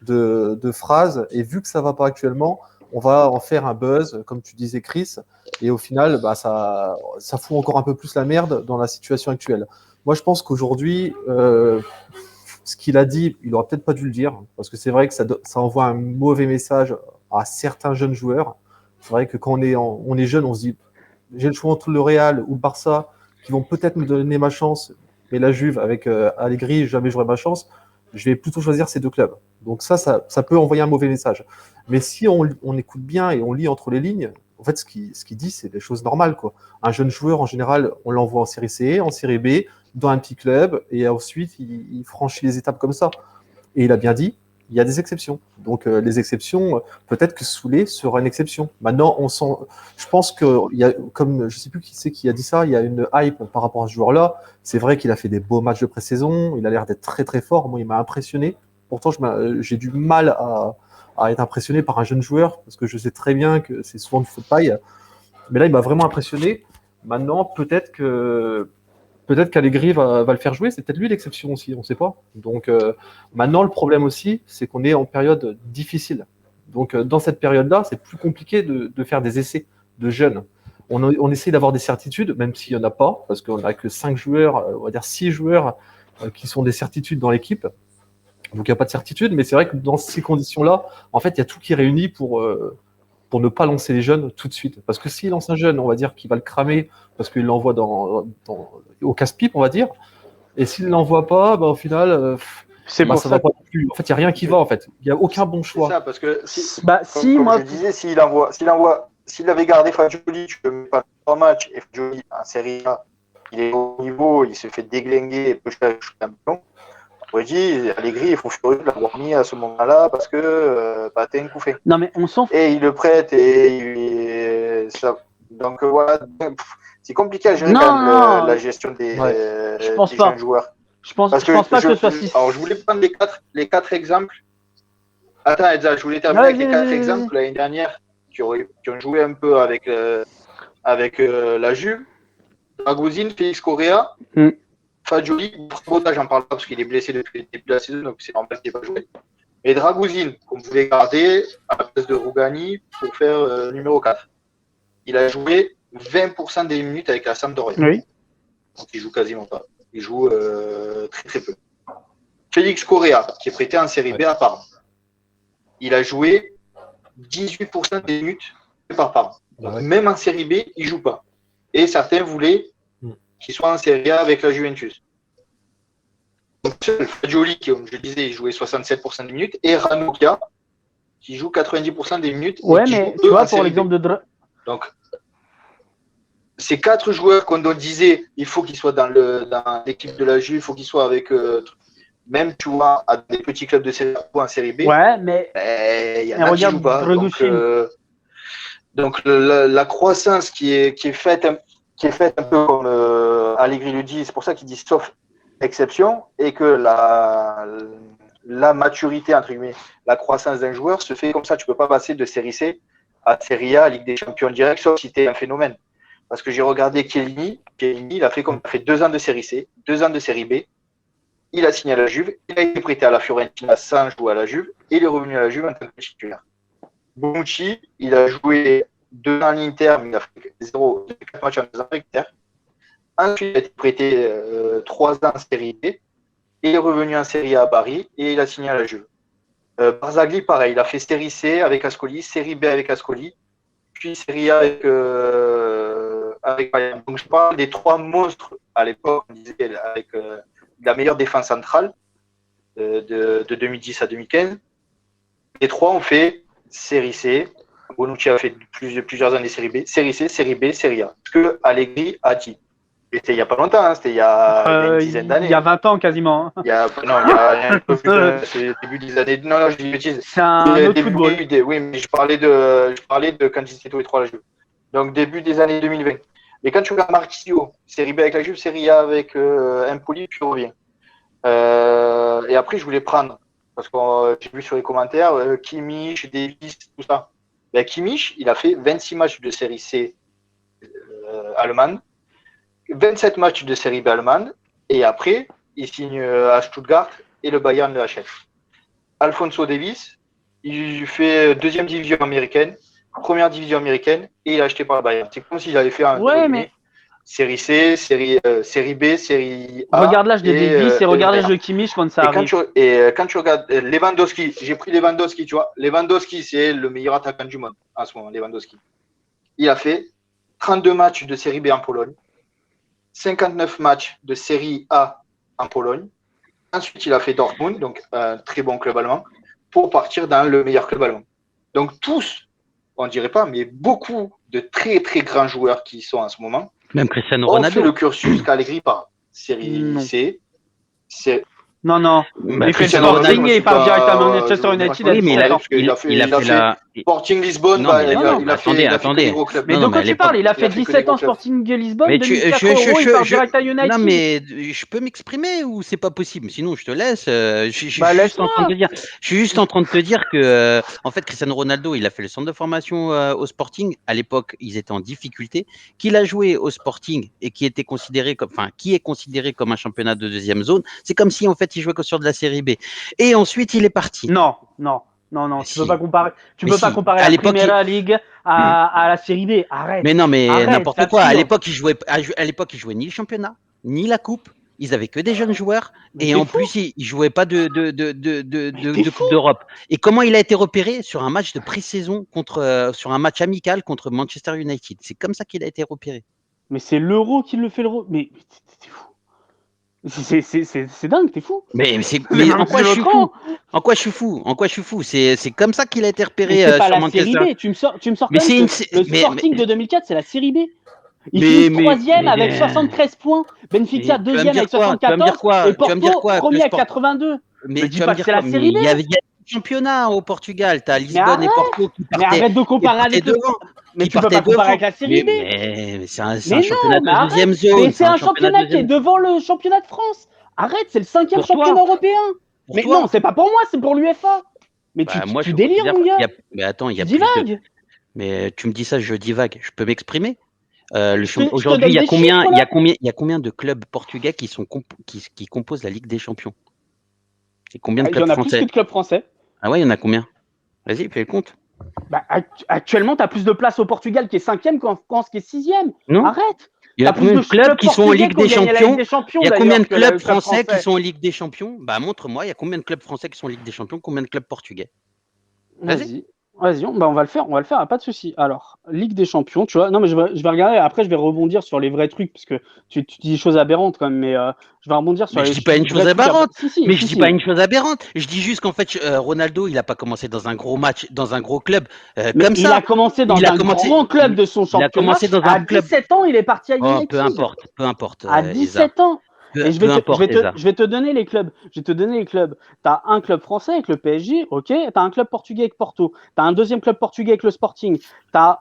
de phrases et vu que ça va pas actuellement, on va en faire un buzz, comme tu disais, Chris. Et au final, ça fout encore un peu plus la merde dans la situation actuelle. Moi, je pense qu'aujourd'hui, ce qu'il a dit, il aurait peut-être pas dû le dire, parce que c'est vrai que ça envoie un mauvais message à certains jeunes joueurs. C'est vrai que quand on est jeune, on se dit, j'ai le choix entre le Real ou le Barça, qui vont peut-être me donner ma chance, mais la Juve avec Allegri, jamais j'aurai ma chance, je vais plutôt choisir ces deux clubs. Donc ça peut envoyer un mauvais message. Mais si on écoute bien et on lit entre les lignes, en fait, ce qu'il dit, c'est des choses normales, quoi. Un jeune joueur, en général, on l'envoie en série C, en série B, dans un petit club, et ensuite, il franchit les étapes comme ça. Et il a bien dit, il y a des exceptions. Donc, les exceptions, peut-être que Soulé sera une exception. Maintenant, je pense que, comme je ne sais plus qui c'est qui a dit ça, il y a une hype par rapport à ce joueur-là. C'est vrai qu'il a fait des beaux matchs de pré-saison, il a l'air d'être très très fort. Moi, il m'a impressionné. Pourtant, j'ai du mal à être impressionné par un jeune joueur, parce que je sais très bien que c'est souvent du feu de paille. Mais là, il m'a vraiment impressionné. Maintenant, peut-être qu'Allegri va le faire jouer. C'est peut-être lui l'exception aussi, on ne sait pas. Donc maintenant, le problème aussi, c'est qu'on est en période difficile. Donc dans cette période-là, c'est plus compliqué de faire des essais de jeunes. On essaie d'avoir des certitudes, même s'il n'y en a pas, parce qu'on n'a que 5 joueurs, on va dire 6 joueurs qui sont des certitudes dans l'équipe. Donc il n'y a pas de certitude, mais c'est vrai que dans ces conditions-là, en fait, il y a tout qui est réuni pour ne pas lancer les jeunes tout de suite. Parce que s'il lance un jeune, on va dire qu'il va le cramer parce qu'il l'envoie au casse-pipe, on va dire. Et s'il ne l'envoie pas, au final, C'est pour ça va pas non plus. En fait, il n'y a rien qui va, en fait. Il n'y a aucun bon choix. C'est ça, parce que moi, je disais, s'il avait gardé Fagioli, tu ne le mets pas 3 matchs, et Fagioli, en Serie A, il est au niveau, il se fait déglinguer et peut faire champion. On aurait dit, Allegri, il faut furieux de l'avoir mis à ce moment-là parce que t'es un coup fait. Non, mais on s'en fout. Et il le prête et ça. Donc voilà, c'est compliqué à gérer quand même la gestion des jeunes joueurs. Je pense pas que ce soit si. Alors je voulais prendre les quatre exemples. Attends, Elsa, je voulais terminer avec les 4 exemples l'année dernière qui ont joué un peu avec la Juve. Dragousine, Félix Correa. Fagioli, Bota, j'en parle pas parce qu'il est blessé depuis le début de la saison, donc c'est normal qu'il n'ait pas joué. Et Dragousine, qu'on voulait garder à la place de Rougani pour faire numéro 4. Il a joué 20% des minutes avec la Sampdoria. Oui. Donc il joue quasiment pas. Il joue très très peu. Félix Correa, qui est prêté en série B à Parme. Il a joué 18% des minutes par Parme. Donc même en série B, il joue pas. Et certains voulaient qu'il soit en Serie A avec la Juventus. Donc, Fagioli, qui, comme je le disais, il jouait 67% des minutes, et Ranocchia, qui joue 90% des minutes. Ouais, mais tu vois, pour l'exemple de Donc, ces 4 joueurs qu'on disait, il faut qu'ils soient dans l'équipe de la Juve, il faut qu'ils soient avec, même, tu vois, à des petits clubs de Serie A ou en Série B. Ouais, mais il y en a qui jouent pas. Donc, la croissance qui est faite un peu comme Allegri le dit, c'est pour ça qu'il dit sauf exception, et que la maturité, entre guillemets, la croissance d'un joueur se fait comme ça. Tu ne peux pas passer de série C à série A, Ligue des Champions direct, sauf si tu es un phénomène. Parce que j'ai regardé Chiellini, il a fait 2 ans de série C, 2 ans de série B, il a signé à la Juve, il a été prêté à la Fiorentina sans jouer à la Juve, et il est revenu à la Juve en tant que titulaire. Bonucci, il a joué 2 ans à l'Inter, mais il a fait 4 matchs en 2 ans avec l'Inter. Ensuite, il a été prêté 3 ans en Série B. Il est revenu en Série A à Bari et il a signé à la Juve. Barzagli, pareil, il a fait Série C avec Ascoli, Série B avec Ascoli, puis Série A avec Bayern. Donc je parle des 3 monstres à l'époque, on disait, avec la meilleure défense centrale de 2010 à 2015. Les 3 ont fait Série C. Bonucci a fait plusieurs années Série B, Série C, Série B, Série A. Ce que Allegri a dit. C'était il n'y a pas longtemps, hein, c'était il y a une dizaine d'années. Il y a 20 ans quasiment. Il y a un peu plus c'est début des années. Non, je dis une bêtise. C'est un autre football. Oui, mais je parlais de quand ils étaient tous les 3 à la Juve. Donc début des années 2020. Mais quand tu regardes Marquisio, Série B avec la Juve, Série A avec Empoli, puis revient. Et après, je voulais prendre, parce que j'ai vu sur les commentaires, Kimmich, Davis, tout ça. Ben, Kimmich, il a fait 26 matchs de série C allemande, 27 matchs de série B allemande, et après, il signe à Stuttgart et le Bayern le achète. Alphonso Davies, il fait 2e division américaine, 1re division américaine, et il est acheté par le Bayern. C'est comme s'il avait fait un série C, série B, série A. Regarde l'âge de Davies et regarde l'âge de Kimmich quand ça arrive. Quand tu regardes Lewandowski, j'ai pris Lewandowski, tu vois. Lewandowski, c'est le meilleur attaquant du monde en ce moment, Lewandowski. Il a fait 32 matchs de série B en Pologne, 59 matchs de Série A en Pologne. Ensuite, il a fait Dortmund, donc un très bon club allemand, pour partir dans le meilleur club allemand. Donc tous, on ne dirait pas, mais beaucoup de très très grands joueurs qui y sont en ce moment Même Cristiano ont fait Ronaldo. le cursus Allegri par Série Non. C. Non, non. Bah, Il fait le Cristiano Sporting Ronaldo, et il part pas- directement à Manchester je- United. Oui, mais il a fait Sporting Lisbonne, Non, bah, mais il non, a fait que attendez. des gros clubs. Mais Non, de non, quoi mais à tu parles? Il a il fait a fait que 17 des ans gros clubs. Sporting Lisbonne, Mais 2004 euros, il part direct à United. non, mais je peux m'exprimer ou c'est pas possible? Sinon, je te laisse. Je suis Bah, juste en train de laisse-moi. te dire. Je suis juste en train de te dire que, en fait, Cristiano Ronaldo, il a fait le centre de formation au Sporting. À l'époque, ils étaient en difficulté. Qu'il a joué au Sporting et qui était considéré comme, enfin, qui est considéré comme un championnat de deuxième zone. C'est comme si, en fait, il jouait que sur de la série B. Et ensuite, il est parti. Non, non, non, non. Mais Tu si. peux pas comparer. Tu Mais peux pas si. comparer À la l'époque, Primera League à la Série B. Arrête. Mais non, mais Arrête, n'importe ça quoi. À tire. l'époque, ils jouaient ni le championnat, ni la coupe. Ils avaient que des jeunes joueurs. Mais Et t'es en fou. plus, ils jouaient pas t'es de fou. Coupe d'Europe. Et comment il a été repéré? Sur un match de pré-saison sur un match amical contre Manchester United. C'est comme ça qu'il a été repéré. Mais c'est l'Euro qui le fait l'Euro. Mais t'es fou. C'est dingue, t'es fou. Mais Mais en quoi c'est je suis autrement. fou? En quoi je suis fou? En quoi je suis fou? C'est comme ça qu'il a été Mais repéré c'est pas sur la Série Manchester. B. Tu me sors Mais quand même c'est que le Sporting de 2004, c'est la Série B. Ils Mais- finissent mais- troisième mais- avec 73 points. Benfica Mais tu vas me deuxième dire avec quoi? Tu vas me dire 74 quoi? et Tu vas me dire Porto quoi? Que premier le avec sport- 82. Mais Me tu dis vas pas me que dire c'est la quoi? Série Mais B. il y avait des championnats au Portugal. Tu as Lisbonne arrête. et Porto qui Mais partaient, arrête de comparer partaient avec le. devant. Mais Qui tu peux partaient pas comparer devant. avec la Série B. Mais c'est un Mais championnat non, mais de arrête. deuxième Mais zone. c'est un championnat championnat de qui est deuxième devant le championnat de France. Arrête, c'est le 5e Pour toi. championnat européen. Pour Mais toi. non, c'est pas pour moi, c'est pour l'UEFA. Mais Bah, tu, moi, tu je délires, considère mon qu'il y gars. a- Mais attends, il y Tu a plus de. divagues. Mais tu me dis ça, je divague. Je peux m'exprimer. Je te Aujourd'hui, donne il y a des combien, chiffres, il y là. a combien, il y a combien de clubs portugais qui composent la Ligue des Champions? Et combien de Il y clubs en a plus que français? de clubs français. Ah ouais, il y en a combien? Vas-y, fais le compte. Bah, actuellement, tu as plus de place au Portugal qui est 5e qu'en France qui est 6e. Non? Arrête. Il y a T'as combien de plus clubs qui sont en Portugais Ligue qui ont des gagné la Champions? Ligue des Champions, Il y a combien de d'ailleurs, que le clubs club français qui français. sont en Ligue des Champions? Bah, montre-moi, il y a combien de clubs français qui sont en Ligue des Champions? Combien de clubs portugais? Vas-y. Vas-y, on va le faire, pas de souci. Alors, Ligue des Champions, tu vois. Non, mais je vais regarder. Après, je vais rebondir sur les vrais trucs parce que tu dis des choses aberrantes quand même. Mais je vais rebondir sur Mais les. je dis pas une chose vrais trucs aberrante. Si, Mais je si, dis si. pas une chose aberrante. Je dis juste qu'en fait, Ronaldo, il a pas commencé dans un gros match, dans un gros club Mais comme il ça. a commencé dans un grand club de son il a championnat. commencé dans À un club. 17 ans, il est parti à Oh, United. peu importe. À Eza. 17 ans. Et je Eza. vais te donner les clubs. Je vais te donner les clubs. Tu as un club français avec le PSG, ok. Tu as un club portugais avec Porto. Tu as un deuxième club portugais avec le Sporting. Tu as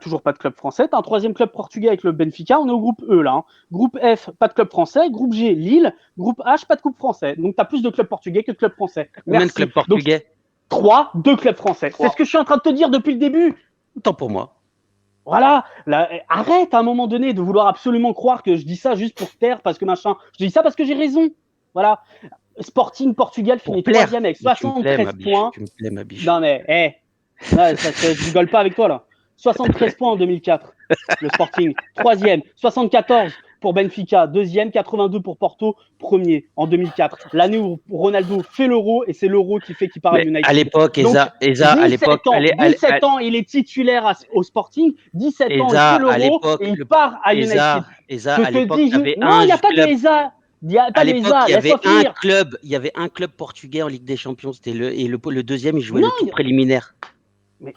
toujours pas de club français. Tu as un troisième club portugais avec le Benfica. On est au groupe E là. Hein. Groupe F, pas de club français. Groupe G, Lille. Groupe H, pas de coupe français. Donc tu as plus de clubs portugais que de clubs français. Combien Merci. de clubs portugais? 3, 2 clubs français. 3. C'est ce que je suis en train de te dire depuis le début. Tant pour moi. Voilà, là, arrête à un moment donné de vouloir absolument croire que je dis ça juste pour taire parce que machin. Je dis ça parce que j'ai raison. Voilà. Sporting Portugal finit troisième avec 73 points. Tu me plais, ma biche. Non mais, je rigole pas avec toi là. 73 points en 2004, le Sporting. Troisième, 74 pour Benfica, deuxième, 82 pour Porto, premier en 2004. L'année où Ronaldo fait l'Euro et c'est l'Euro qui fait qu'il part à United. À l'époque, Eza, à l'époque, 17 ans, il est titulaire au Sporting. 17 ans, il fait l'Euro et il part à United. Eza, à l'époque, il y avait non, il n'y a pas de Eza. Il y a pas à de l'époque, Eza. il y avait un club portugais en Ligue des Champions. C'était le deuxième, il jouait le tour préliminaire. Mais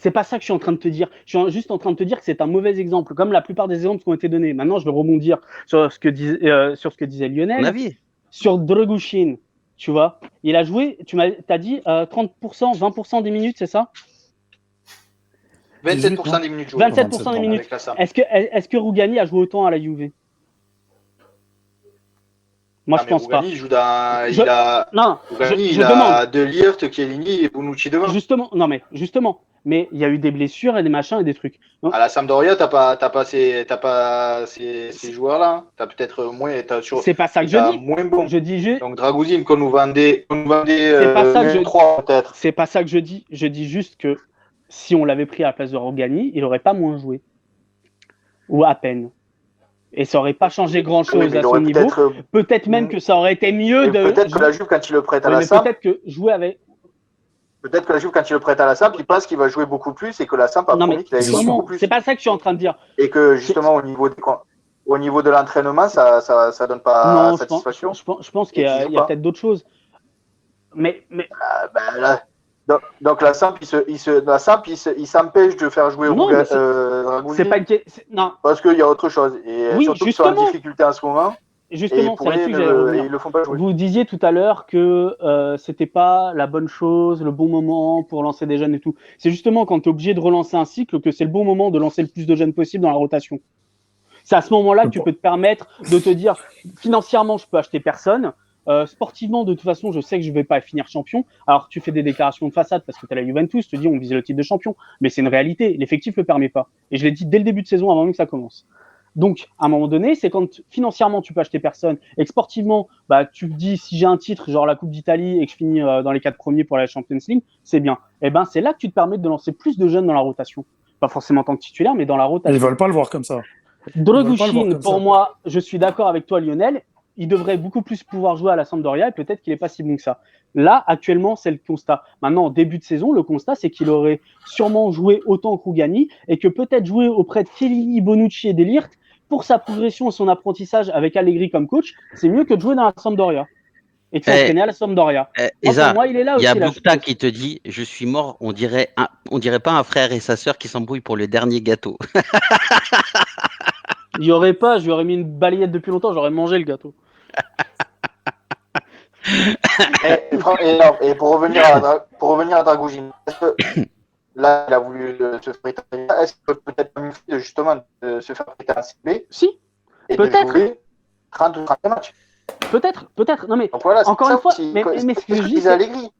c'est pas ça que je suis en train de te dire. Je suis juste en train de te dire que c'est un mauvais exemple, comme la plupart des exemples qui ont été donnés. Maintenant, je vais rebondir sur ce que disait Lionel. Mon avis. Sur Dragushin, tu vois, il a joué, t'as dit 30%, 20% des minutes, c'est ça? 27% des minutes jouées. 27% des minutes. Est-ce que Rougani a joué autant à la Juve? Moi, je pense Rougani, pas. Il joue dans. Rougani, il a De Ligt, Chiellini et Bonucci devant. Justement. Mais il y a eu des blessures et des machins et des trucs. Non. À la Sampdoria, t'as pas ces joueurs-là. T'as peut-être moins. C'est pas ça que je dis. Moins bon. Je dis juste. Donc Dragouzine, qu'on nous vendait. C'est pas ça que je 3 peut-être. C'est pas ça que je dis. Je dis juste que si on l'avait pris à la place de Rougani, il aurait pas moins joué. Ou à peine. Et ça aurait pas changé grand-chose à son niveau. Peut-être même que ça aurait été mieux de. Peut-être que la Juve, quand il le prête à la Samp. Peut-être que jouer avec. Peut-être que la Juve, quand il le prête à la Samp, il pense qu'il va jouer beaucoup plus et que la Samp a promis qu'il allait jouer beaucoup plus. C'est pas ça que je suis en train de dire. Et que justement, au niveau des. au niveau de l'entraînement, ça donne pas satisfaction. Je pense qu'il y a peut-être d'autres choses. Mais... Là, donc la Samp, il s'empêche de faire jouer Dragouzi. C'est pas une non. Parce qu'il y a autre chose. Et oui, surtout qu'ils sont en difficulté en ce moment. Justement, c'est là-dessus que j'allais revenir. Ils le font pas jouer. Vous disiez tout à l'heure que c'était pas la bonne chose, le bon moment pour lancer des jeunes et tout. C'est justement quand tu es obligé de relancer un cycle que c'est le bon moment de lancer le plus de jeunes possible dans la rotation. C'est à ce moment-là que tu peux te permettre de te dire financièrement, je peux acheter personne. Sportivement, de toute façon, je sais que je vais pas finir champion. Alors, tu fais des déclarations de façade parce que tu as la Juventus, tu te dis on visait le titre de champion. Mais c'est une réalité. L'effectif le permet pas. Et je l'ai dit dès le début de saison avant même que ça commence. Donc, à un moment donné, c'est quand financièrement tu peux acheter personne et que sportivement, tu te dis si j'ai un titre, genre la Coupe d'Italie et que je finis dans les 4 premiers pour la Champions League, c'est bien. Et c'est là que tu te permets de lancer plus de jeunes dans la rotation. Pas forcément en tant que titulaire, mais dans la rotation. Ils veulent pas le voir comme ça. Dragusin, pour moi, je suis d'accord avec toi, Lionel. Il devrait beaucoup plus pouvoir jouer à la Sampdoria et peut-être qu'il n'est pas si bon que ça. Là, actuellement, c'est le constat. Maintenant, en début de saison, le constat, c'est qu'il aurait sûrement joué autant que Rougani et que peut-être jouer auprès de Chiellini, Bonucci et Delirte pour sa progression et son apprentissage avec Allegri comme coach, c'est mieux que de jouer dans la Sampdoria et de s'entraîner à la Sampdoria. Pour moi, il est là aussi. Il y a Boukta qui te dit « Je suis mort, on dirait pas un frère et sa sœur qui s'embrouillent pour le dernier gâteau. » Il n'y aurait pas, je lui aurais mis une balayette depuis longtemps, j'aurais mangé le gâteau. Et pour revenir à Dragoujin, est-ce que là, il a voulu se faire prêter, est-ce que peut-être pas mieux fait justement de se faire prêter un CB? Si, et peut-être. De jouer 30 ou 30 matchs. Peut-être. Non mais, voilà, encore une fois, mais ce que je dis, c'est... Allegri,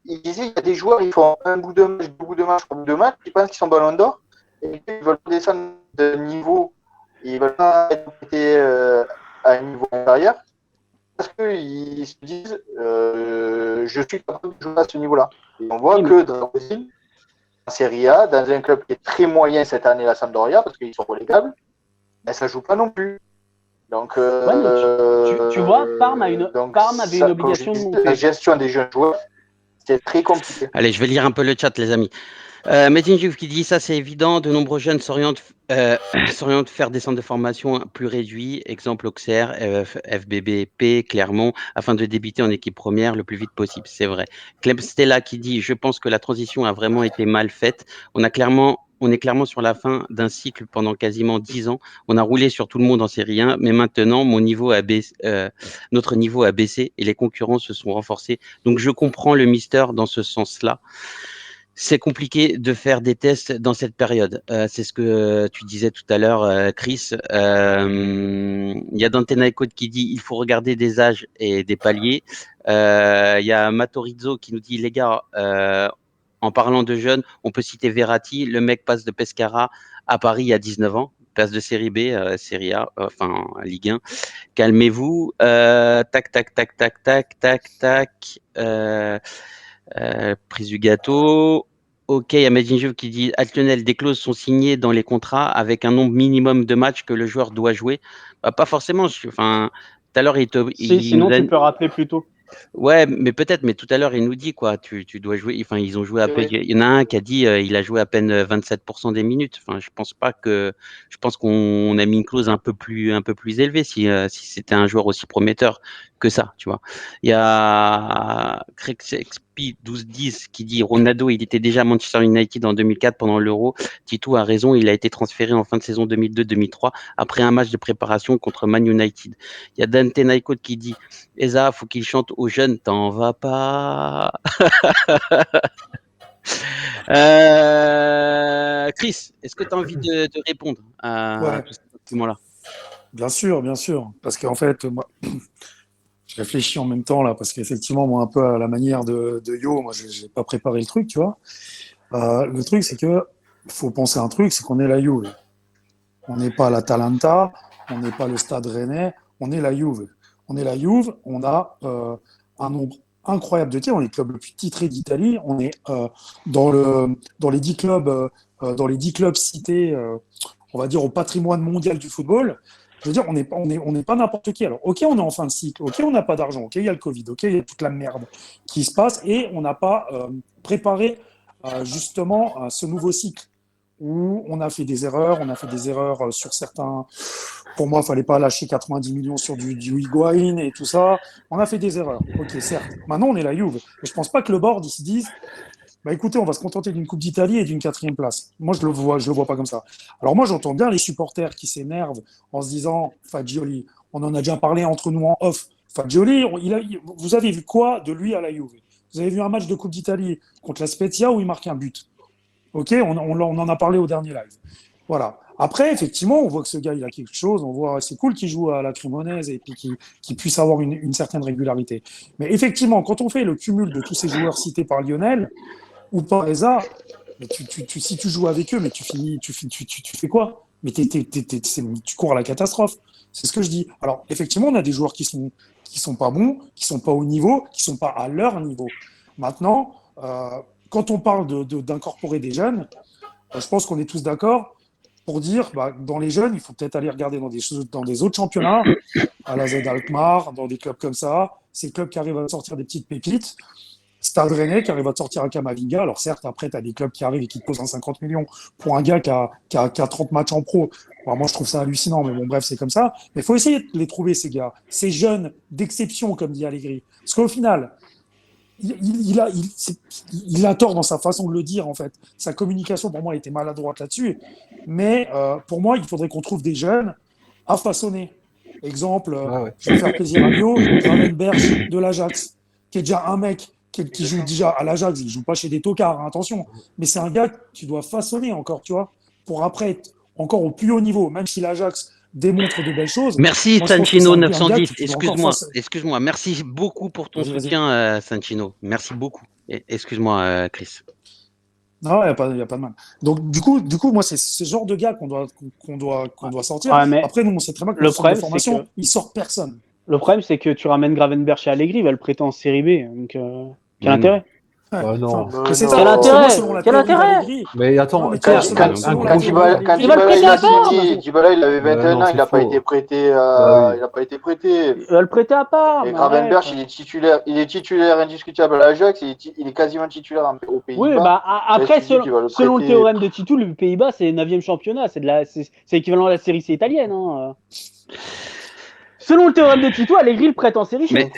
il disait, il y a des joueurs, ils font un bout de match, deux bouts de match, trois bouts de match, ils pensent qu'ils sont ballon d'or, et ils veulent descendre de niveau, ils veulent pas être à un niveau inférieur, parce qu'ils se disent, je suis capable de jouer à ce niveau-là. Et on voit que Dragosin, en Serie A, dans un club qui est très moyen cette année, la Sampdoria, parce qu'ils sont relégables, ça ne joue pas non plus. Donc, tu vois, Parme avait une obligation de monter. La gestion des jeunes joueurs, c'est très compliqué. Allez, je vais lire un peu le chat, les amis. Medinjuv qui dit ça, c'est évident. De nombreux jeunes s'orientent faire des centres de formation plus réduits, exemple Auxerre, FBBP, Clermont, afin de débuter en équipe première le plus vite possible. C'est vrai. Clem Stella qui dit je pense que la transition a vraiment été mal faite. On est clairement sur la fin d'un cycle pendant quasiment 10 ans. On a roulé sur tout le monde en Série 1, mais maintenant, notre niveau a baissé et les concurrents se sont renforcés. Donc, je comprends le mister dans ce sens-là. C'est compliqué de faire des tests dans cette période. C'est ce que tu disais tout à l'heure, Chris. Il y a Dante Naikot qui dit il faut regarder des âges et des paliers. Il y a Matorizzo qui nous dit les gars, en parlant de jeunes, on peut citer Verratti. Le mec passe de Pescara à Paris à 19 ans. Passe de Série B, Série A, enfin Ligue 1. Calmez-vous. Tac. Prise du gâteau. Ok, il y a Medinjev qui dit Lionel, des clauses sont signées dans les contrats avec un nombre minimum de matchs que le joueur doit jouer. Pas forcément. Enfin, tout à l'heure, sinon, tu peux rappeler plus tôt. Ouais, mais peut-être, mais tout à l'heure, il nous dit quoi, tu dois jouer, enfin, ils ont joué à peine, il y en a un qui a dit, il a joué à peine 27% des minutes. Enfin, je pense qu'on a mis une clause un peu plus élevée si c'était un joueur aussi prometteur que ça, tu vois. Il y a Crexp 1210 qui dit Ronaldo, il était déjà à Manchester United en 2004 pendant l'Euro. Tito a raison, il a été transféré en fin de saison 2002-2003 après un match de préparation contre Man United. Il y a Dante Naikot qui dit Eza, faut qu'il chante aux jeunes, t'en vas pas. Chris, est-ce que tu as envie de répondre à tous ces documents-là? Bien sûr, parce qu'en fait, moi, je réfléchis en même temps là, parce qu'effectivement, moi, un peu à la manière de Yo, moi, j'ai pas préparé le truc, tu vois. Le truc, c'est que faut penser à un truc, c'est qu'on est la Juve. On n'est pas l'Atalanta, on n'est pas le Stade Rennais, on est la Juve. On est la Juve, on a un nombre incroyable de titres, on est le club le plus titré d'Italie, on est dans les 10 clubs cités, on va dire au patrimoine mondial du football. Je veux dire, on n'est pas n'importe qui. Alors, ok, on est en fin de cycle, ok, on n'a pas d'argent, ok, il y a le Covid, ok, il y a toute la merde qui se passe et on n'a pas préparé justement ce nouveau cycle. où on a fait des erreurs. On a fait des erreurs sur certains. Pour moi, il fallait pas lâcher 90 millions sur du Higuaín et tout ça. On a fait des erreurs. Ok, certes. Maintenant, on est la Juve. Et je pense pas que le board, ils se disent, bah écoutez, on va se contenter d'une Coupe d'Italie et d'une 4e place. Moi, je le vois pas comme ça. Alors moi, j'entends bien les supporters qui s'énervent en se disant, Fagioli, on en a déjà parlé entre nous en off. Fagioli, vous avez vu quoi de lui à la Juve? Vous avez vu un match de Coupe d'Italie contre la Spezia où il marque un but. Ok, on en a parlé au dernier live. Voilà. Après, effectivement, on voit que ce gars, il a quelque chose. On voit, c'est cool qu'il joue à la Cremonese et puis qu'il puisse avoir une certaine régularité. Mais effectivement, quand on fait le cumul de tous ces joueurs cités par Lionel ou par Eza, mais si tu joues avec eux, mais tu fais quoi? Mais tu cours à la catastrophe. C'est ce que je dis. Alors, effectivement, on a des joueurs qui sont pas bons, qui sont pas au niveau, qui sont pas à leur niveau. Maintenant, quand on parle d'incorporer des jeunes, je pense qu'on est tous d'accord pour dire, dans les jeunes, il faut peut-être aller regarder dans des autres championnats, à la Z Alkmaar, dans des clubs comme ça, ces clubs qui arrivent à sortir des petites pépites. Stade Rennais qui arrive à te sortir un Kamavinga. Alors certes, après, tu as des clubs qui arrivent et qui te posent un 50 millions pour un gars qui a 30 matchs en pro. Alors, moi, je trouve ça hallucinant, mais bon, bref, c'est comme ça. Mais il faut essayer de les trouver, ces gars. Ces jeunes d'exception, comme dit Allegri. Parce qu'au final, il a tort dans sa façon de le dire, en fait. Sa communication, pour moi, était maladroite là-dessus. Mais pour moi, il faudrait qu'on trouve des jeunes à façonner. Exemple, je vais faire plaisir à Bio, Gravenberch de l'Ajax, qui est déjà un mec qui joue déjà à l'Ajax. Il joue pas chez des tocards, hein, attention. Mais c'est un gars que tu dois façonner encore, tu vois, pour après être encore au plus haut niveau, même si l'Ajax démontre de belles choses. Merci Moi, Sanchino un 910. gars Excuse-moi. Merci beaucoup pour ton soutien, Sanchino. Merci beaucoup. Excuse-moi, Chris. Non, il n'y a pas de mal. Donc, du coup, moi, c'est ce genre de gars qu'on doit sortir. Ouais, mais après, nous, on sait très bien que le le centre de problème, formation, il sort personne. Le problème, c'est que tu ramènes Gravenberch et Allegri, il va le prêter en série B. Donc, quel intérêt? Non. C'est Quel ça, intérêt? selon la Quel théorie intérêt? d'Allegri. Mais attends, Non, mais Quand selon la théorie Dybala d'Allegri. Il va le prêter à part. Dybala, il avait 21 non, ans, c'est il n'a pas faux. été prêté. Bah oui. Il n'a pas été prêté. Il va le prêter à part. Et mais Gravenberch, arrête. il est titulaire indiscutable à l'Ajax, il est quasiment titulaire aux Oui, Pays-Bas. après, tu dis qu'il va le selon le prêter. théorème de Titou, le Pays-Bas, c'est 9e championnat. C'est l'équivalent de la série C italienne. Hein. Selon le théorème de Titou, Allegri le prête en série C. Mais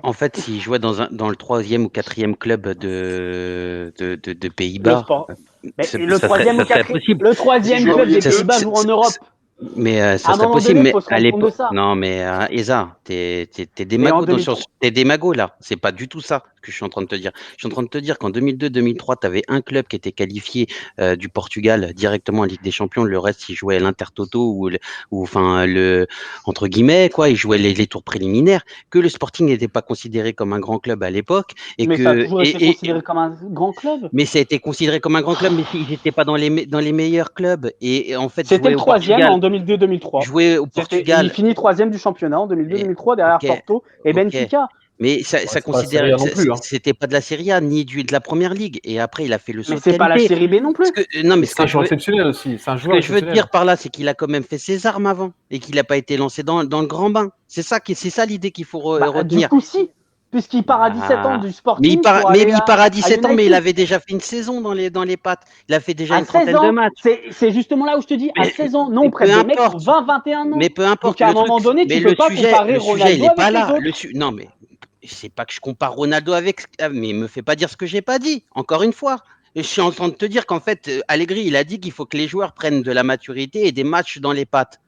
en fait, s'il jouait dans le 3e ou 4e club de Le Pays-Bas, sport. Mais ça le serait 3e ou possible. 4e, le 3e club des Pays-Bas joue en Europe. Mais À ça un serait moment possible. donné, Mais faut se à rendre compte de l'époque, ça. non, mais Eza, t'es Mais en démago 2003. t'es démago là. C'est pas du tout ça que je suis en train de te dire. Je suis en train de te dire qu'en 2002-2003, tu avais un club qui était qualifié du Portugal directement en Ligue des Champions. Le reste, il jouait l'Intertoto ou enfin le entre guillemets quoi. Il jouait les tours préliminaires. Que le Sporting n'était pas considéré comme un grand club à l'époque et Mais ça a que toujours été considéré comme un grand club. mais ça a été considéré comme un grand club, mais ils n'étaient pas dans les meilleurs clubs. Et en fait, C'était jouer le au 3e Portugal, en 2002-2003. jouer au Il Portugal, finit 3e du championnat en 2002-2003 derrière ok, Porto et ok. Benfica. Mais ça c'est pas la considère, Serie A non plus, hein. c'était pas de la Serie A ni de la Première Ligue. Et après, il a fait le saut Mais de c'est pas la qualité. série B non plus. Non, mais C'est un joueur exceptionnel aussi. C'est un ce joueur que je veux te exceptionnel. dire par là, c'est qu'il a quand même fait ses armes avant et qu'il n'a pas été lancé dans le grand bain. C'est ça l'idée qu'il faut Du retenir. coup, si. Puisqu'il part à 17 ans du Mais Sporting il part, pour mais aller il part à 17 ans, mais il United. avait déjà fait une saison dans les pattes. Il a fait déjà À une 16 trentaine de ans, matchs. c'est justement là où je te dis, à Mais- 16 ans, non, mais on prête peu des mecs importe. pour 20-21 ans. Mais peu importe. Donc à un le truc, moment donné, mais tu peux pas comparer le sujet, il Ronaldo n'est pas avec les là. autres. Non, mais c'est pas que je compare Ronaldo avec. Mais me fais pas dire ce que j'ai pas dit. Encore une fois. Et je suis en train de te dire qu'en fait, Allegri, il a dit qu'il faut que les joueurs prennent de la maturité et des matchs dans les pattes.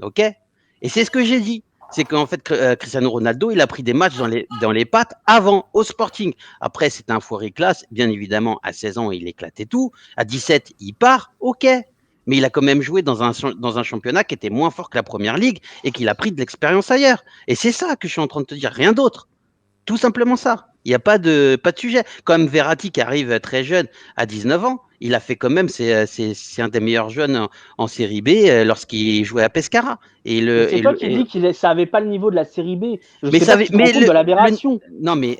Ok? Et c'est ce que j'ai dit. C'est qu'en fait, Cristiano Ronaldo, il a pris des matchs dans les pattes avant au Sporting. Après, c'était un foiré classe. Bien évidemment, à 16 ans, il éclatait tout. À 17, il part. Ok. Mais il a quand même joué dans un championnat qui était moins fort que la Première Ligue et qu'il a pris de l'expérience ailleurs. Et c'est ça que je suis en train de te dire, rien d'autre. Tout simplement ça. Il n'y a pas de sujet. Comme Verratti qui arrive très jeune, à 19 ans, il a fait quand même, c'est un des meilleurs jeunes en série B lorsqu'il jouait à Pescara. Mais c'est toi qui dis qu'il ça avait pas le niveau de la série B. Je sais pas si tu te rends compte de l'aberration. Non, mais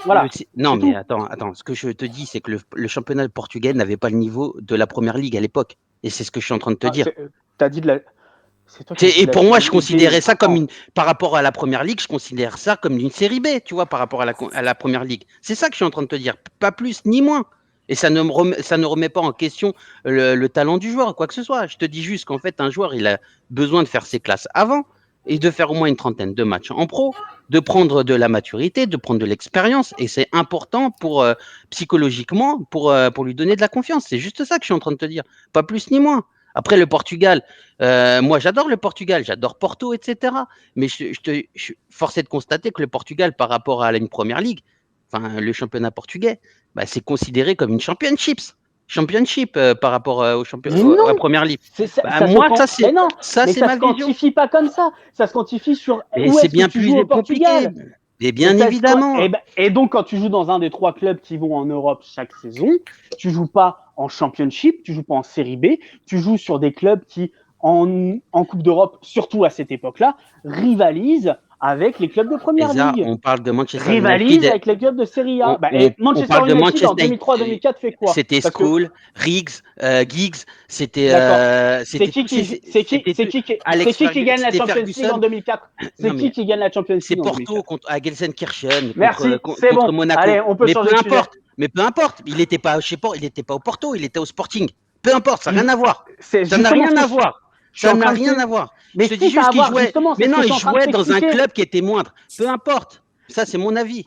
voilà. Non, mais attends. Ce que je te dis, c'est que le championnat portugais n'avait pas le niveau de la Première Ligue à l'époque. Et c'est ce que je suis en train de te dire. T'as dit de la. Et pour moi, je considérais ça comme par rapport à la Première Ligue, je considère ça comme une série B, tu vois, par rapport à la Première Ligue. C'est ça que je suis en train de te dire, pas plus ni moins. Et ça ne remet pas en question le talent du joueur, quoi que ce soit. Je te dis juste qu'en fait, un joueur, il a besoin de faire ses classes avant et de faire au moins une trentaine de matchs en pro, de prendre de la maturité, de prendre de l'expérience. Et c'est important pour psychologiquement, pour lui donner de la confiance. C'est juste ça que je suis en train de te dire. Pas plus ni moins. Après, le Portugal, moi, j'adore le Portugal, j'adore Porto, etc. Mais je suis forcé de constater que le Portugal, par rapport à une première ligue, enfin, le championnat portugais, bah, c'est considéré comme une championship par rapport Mais à la non, première ligue. Bah, ça se moi, mais non, ça, mais c'est ça ma se vision. quantifie pas comme ça. Ça se quantifie sur Mais où c'est est-ce que bien tu joues plus au compliqué. Portugal. Et bien Mais évidemment. et donc, quand tu joues dans un des 3 clubs qui vont en Europe chaque saison, tu joues pas en Championship, tu joues pas en Série B, tu joues sur des clubs qui, en Coupe d'Europe, surtout à cette époque-là, rivalisent avec les clubs de Première Eza, Ligue. on parle de Manchester Rivalisent United. avec les clubs de Serie A. On Et Manchester parle de United en Manchester 2003-2004 fait quoi? C'était Parce que School, Riggs, Giggs, c'était d'accord. C'est c'était qui tous ces qui c'est qui c'était c'est tout- qui qui Alex c'est qui gagne la c'était Champions League en Ferguson. 2004? Non C'est mais qui gagne la Champions c'est League en Porto 2004? contre à Gelsenkirchen Merci, c'est contre bon. Monaco. Allez, on peut changer de sujet. Mais peu importe, il n'était pas, je sais pas, il n'était pas au Porto, il était au Sporting. Peu importe, ça n'a rien à voir. C'est Ça n'a justement ce rien que à voir. je suis Ça en n'a train de rien te. à voir. Mais Je te si dis ça a juste à qu'il voir, jouait. justement, c'est Mais ce que non, je il suis en train de jouait dans un t'expliquer. club qui était moindre. Peu importe. Ça, c'est mon avis.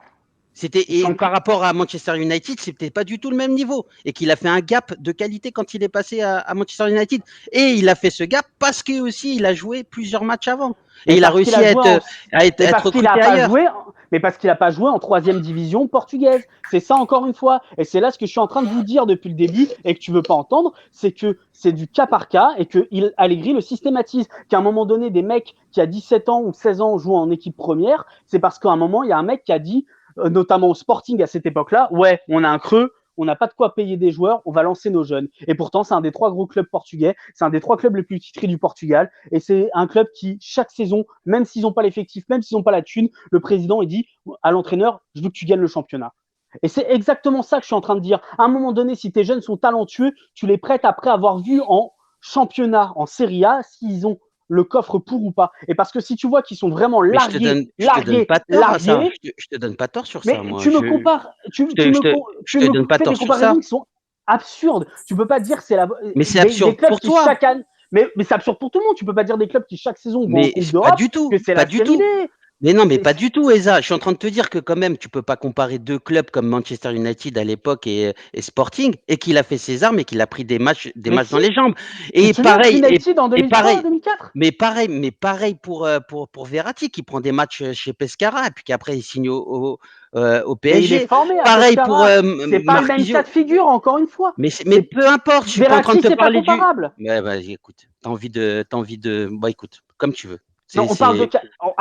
Et par rapport à Manchester United, c'était pas du tout le même niveau. Et qu'il a fait un gap de qualité quand il est passé à Manchester United. Et il a fait ce gap parce que aussi il a joué plusieurs matchs avant. Et Mais il a parce qu'il réussi a à joué mais être parce qu'il a recruté pas ailleurs. joué, mais parce qu'il a pas joué en 3e division portugaise. C'est ça encore une fois. Et c'est là ce que je suis en train de vous dire depuis le début et que tu veux pas entendre, c'est que c'est du cas par cas et que Allegri le systématise. Qu'à un moment donné, des mecs qui a 17 ans ou 16 ans jouent en équipe première, c'est parce qu'à un moment, il y a un mec qui a dit, notamment au Sporting à cette époque-là, ouais, on a un creux, on n'a pas de quoi payer des joueurs, on va lancer nos jeunes. Et pourtant, c'est un des 3 gros clubs portugais, c'est un des 3 clubs les plus titrés du Portugal, et c'est un club qui, chaque saison, même s'ils n'ont pas l'effectif, même s'ils n'ont pas la thune, le président, il dit à l'entraîneur, je veux que tu gagnes le championnat. Et c'est exactement ça que je suis en train de dire. À un moment donné, si tes jeunes sont talentueux, tu les prêtes après avoir vu en championnat, en Serie A, s'ils ont le coffre pour ou pas. Et parce que si tu vois qu'ils sont vraiment Mais largués, je te donne pas tort à ça. Je te donne pas tort sur ça, mais moi. tu me compares, tu Je te me donne pas fais des tort sur comparaisons ça. qui sont absurdes. Tu peux pas dire que c'est Mais c'est des absurde clubs pour qui toi. chaque année, mais c'est absurde pour tout le monde. Tu peux pas dire des clubs qui chaque saison vont en Mais Coupe pas d'Europe du tout. que c'est Pas la du série B. tout. Mais non, mais C'est- pas du tout, Eza. Je suis en train de te dire que quand même, tu peux pas comparer 2 clubs comme Manchester United à l'époque et Sporting, et qu'il a fait ses armes et qu'il a pris des Mais matchs dans si, les jambes. tu te Et souviens de pareil, United en et pareil, 2003-2004? mais pareil pour Verratti qui prend des matchs chez Pescara et puis qu'après il signe au Mais il est PSG. formé à Pareil pour Pescara. C'est pas le même cas Marquisio. de figure, encore une fois. Mais peu importe, je suis pas en train de Verratti, te c'est pas parler du. comparable. Ouais, vas-y, écoute. T'as envie de. Bah, écoute, comme tu veux. Non, on parle de.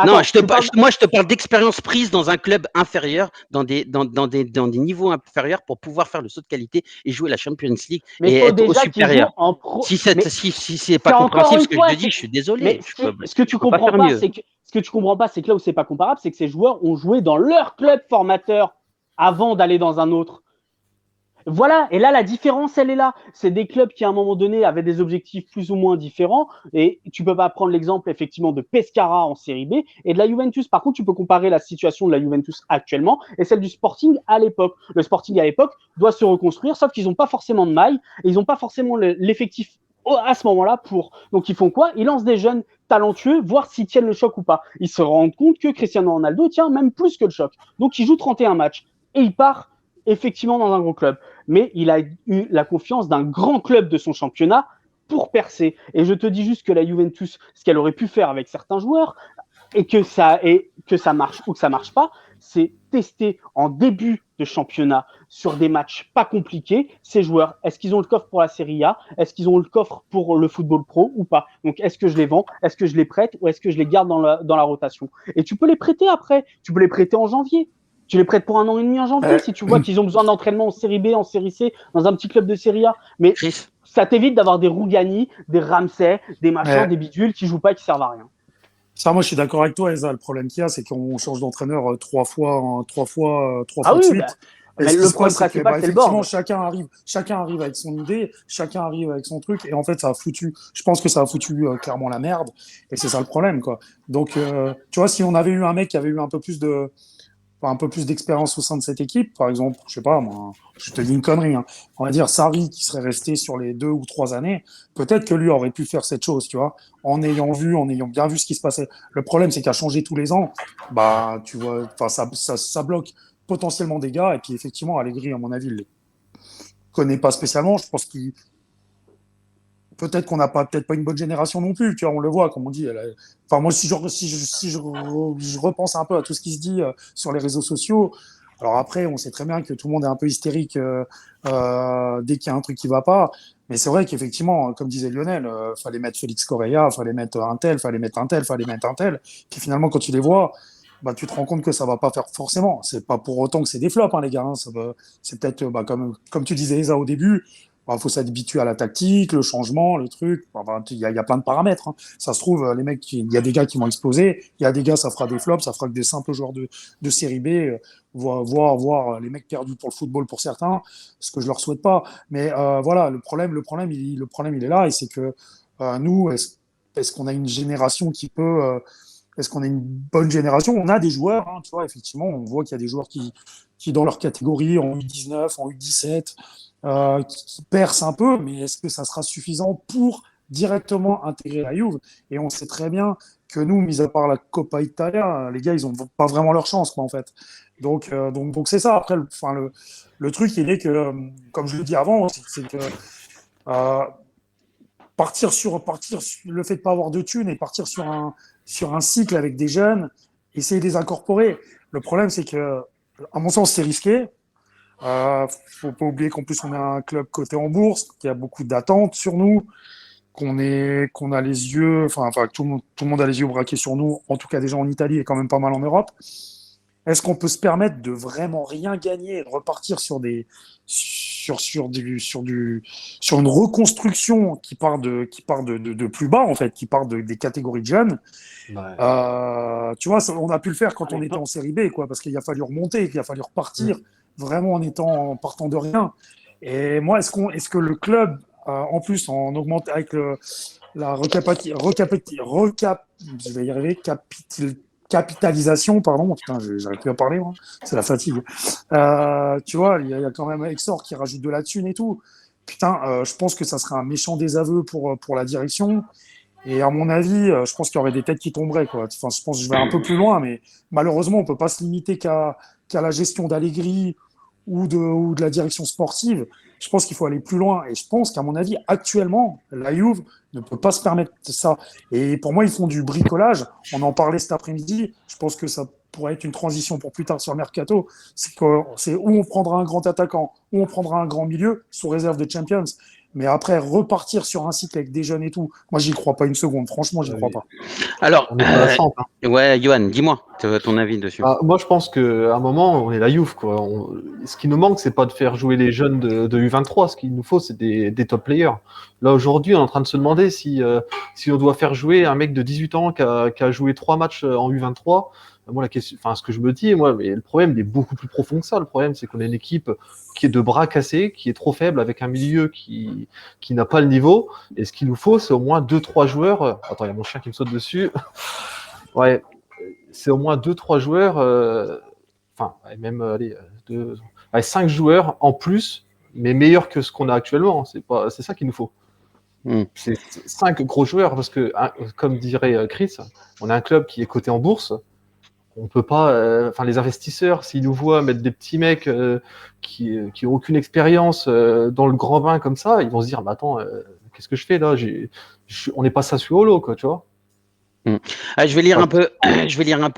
Non, Attends, tu parles. moi, je te parle d'expérience prise dans un club inférieur, dans des niveaux inférieurs pour pouvoir faire le saut de qualité et jouer la Champions League Mais il et faut être au déjà qu'ils jouent supérieur. en pro. Si Mais c'est pas c'est encore compréhensible une ce que je fois, te dis, je suis mais désolé. ce que tu Je peux pas comprends faire pas, mieux. ce que tu comprends pas, c'est que là où c'est pas comparable, c'est que ces joueurs ont joué dans leur club formateur avant d'aller dans un autre. Voilà, et là la différence elle est là. C'est des clubs qui à un moment donné avaient des objectifs plus ou moins différents, et tu peux pas prendre l'exemple effectivement de Pescara en Série B et de la Juventus. Par contre, tu peux comparer la situation de la Juventus actuellement et celle du Sporting à l'époque. Le Sporting à l'époque doit se reconstruire, sauf qu'ils n'ont pas forcément de maille et ils n'ont pas forcément l'effectif à ce moment-là pour. Donc ils font quoi? Ils lancent des jeunes talentueux, voir s'ils tiennent le choc ou pas. Ils se rendent compte que Cristiano Ronaldo tient même plus que le choc. Donc il joue 31 matchs et il part effectivement dans un gros club. Mais il a eu la confiance d'un grand club de son championnat pour percer. Et je te dis juste que la Juventus, ce qu'elle aurait pu faire avec certains joueurs, et que ça marche ou que ça marche pas, c'est tester en début de championnat sur des matchs pas compliqués ces joueurs. Est-ce qu'ils ont le coffre pour la Serie A? Est-ce qu'ils ont le coffre pour le football pro ou pas? Donc est-ce que je les vends? Est-ce que je les prête? Ou est-ce que je les garde dans la rotation? Et tu peux les prêter après. Tu peux les prêter en janvier. Tu les prêtes pour 1 an et demi en janvier si tu vois qu'ils ont besoin d'entraînement en Série B, en Série C, dans un petit club de Série A. Mais Chris, ça t'évite d'avoir des Rougani, des Ramsey, des machins, des bidules qui jouent pas et qui servent à rien. Ça, moi, je suis d'accord avec toi, Eza. Le problème qu'il y a, c'est qu'on change d'entraîneur 3 fois Ah de oui, suite. bah, Et mais ce qui le se problème passe, c'est que, principal, c'est le effectivement, board. chacun arrive avec son idée, chacun arrive avec son truc, et en fait, je pense que ça a foutu clairement la merde, et c'est ça le problème, quoi. Donc, tu vois, si on avait eu un mec qui avait eu un peu plus un peu plus d'expérience au sein de cette équipe. Par exemple, je sais pas, moi, je te dis une connerie, hein. On va dire Sarri qui serait resté sur les 2 ou 3 années. Peut-être que lui aurait pu faire cette chose, tu vois, en ayant bien vu ce qui se passait. Le problème, c'est qu'à changer tous les ans, bah, tu vois, enfin, ça bloque potentiellement des gars. Et puis, effectivement, Allegri, à mon avis, il les connaît pas spécialement. Je pense qu'il peut-être qu'on n'a pas peut-être pas une bonne génération non plus, tu vois, on le voit, comme on dit. Enfin, moi, si je repense un peu à tout ce qui se dit sur les réseaux sociaux, alors après, on sait très bien que tout le monde est un peu hystérique dès qu'il y a un truc qui va pas. Mais c'est vrai qu'effectivement, comme disait Lionel, fallait mettre Félix Correa, fallait mettre un tel, fallait mettre un tel, fallait mettre un tel. Puis finalement, quand tu les vois, bah, tu te rends compte que ça va pas faire forcément. C'est pas pour autant que c'est des flops, hein, les gars. Hein. C'est peut-être, bah, comme tu disais, Esa, au début, il faut s'habituer à la tactique, le changement, le truc. Enfin, il y a plein de paramètres. Hein. Ça se trouve, les mecs, il y a des gars qui vont exploser. Il y a des gars, ça fera des flops, ça fera que des simples joueurs de série B, voir les mecs perdus pour le football pour certains, ce que je leur souhaite pas. Mais voilà, le problème, il est là, et c'est que nous, est-ce qu'on a une génération qui peut est-ce qu'on a une bonne génération? On a des joueurs, hein, tu vois, effectivement, on voit qu'il y a des joueurs qui dans leur catégorie, en U19, en U17, qui percent un peu, mais est-ce que ça sera suffisant pour directement intégrer la Juve? Et on sait très bien que nous, mis à part la Coppa Italia, les gars, ils n'ont pas vraiment leur chance, quoi, en fait. Donc c'est ça. Après, le truc, il est que, comme je le dis avant, c'est que euh, partir sur le fait de pas avoir de thunes et partir sur un cycle avec des jeunes, essayer de les incorporer. Le problème, c'est que, à mon sens, c'est risqué. Faut pas oublier qu'en plus on a un club coté en bourse, qui a beaucoup d'attentes sur nous, qu'on a les yeux, enfin que tout le monde a les yeux braqués sur nous, en tout cas déjà en Italie et quand même pas mal en Europe. Est-ce qu'on peut se permettre de vraiment rien gagner et de repartir sur une reconstruction qui part de plus bas, en fait, qui part des catégories de jeunes? Ouais. Tu vois, on a pu le faire quand on était en série B, quoi, parce qu'il a fallu remonter, qu'il a fallu repartir vraiment en partant de rien. Et moi, est-ce que le club, en plus, en augmentant avec la je vais y arriver, capitalisation, pardon, putain, j'arrive plus à parler, moi. C'est la fatigue. Tu vois, il y a quand même Exor qui rajoute de la thune et tout. Putain, je pense que ça serait un méchant désaveu pour la direction. Et à mon avis, je pense qu'il y aurait des têtes qui tomberaient, quoi. Enfin, je pense que je vais un peu plus loin, mais malheureusement, on peut pas se limiter qu'à la gestion d'Allegri ou de la direction sportive. Je pense qu'il faut aller plus loin. Et je pense qu'à mon avis, actuellement, la Juve ne peut pas se permettre ça. Et pour moi, ils font du bricolage. On en parlait cet après-midi. Je pense que ça pourrait être une transition pour plus tard sur le mercato. C'est où on prendra un grand attaquant, où on prendra un grand milieu, sous réserve de Champions. Mais après, repartir sur un cycle avec des jeunes et tout, moi, j'y crois pas une seconde. Franchement, j'y crois pas. Alors, On n'est pas à 100. Hein. ouais, Johan, dis-moi ton avis dessus. Moi, je pense qu'à un moment, on est la Juve, quoi. Ce qui nous manque, c'est pas de faire jouer les jeunes de U23. Ce qu'il nous faut, c'est des top players. Là, aujourd'hui, on est en train de se demander si on doit faire jouer un mec de 18 ans qui a joué 3 matchs en U23. Moi, ce que je me dis, moi, mais le problème, il est beaucoup plus profond que ça. Le problème, c'est qu'on a une équipe qui est de bras cassés, qui est trop faible, avec un milieu qui n'a pas le niveau. Et ce qu'il nous faut, c'est au moins 2-3 joueurs. Attends, il y a mon chien qui me saute dessus. Ouais, c'est au moins 2-3 joueurs, même 5 joueurs en plus, mais meilleurs que ce qu'on a actuellement. C'est ça qu'il nous faut. C'est 5 gros joueurs, parce que, comme dirait Chris, on a un club qui est coté en bourse. On peut pas, les investisseurs, s'ils nous voient mettre des petits mecs qui ont aucune expérience dans le grand bain comme ça, ils vont se dire, bah attends, qu'est-ce que je fais là? On n'est pas Sassuolo, quoi, tu vois. Je vais lire un peu,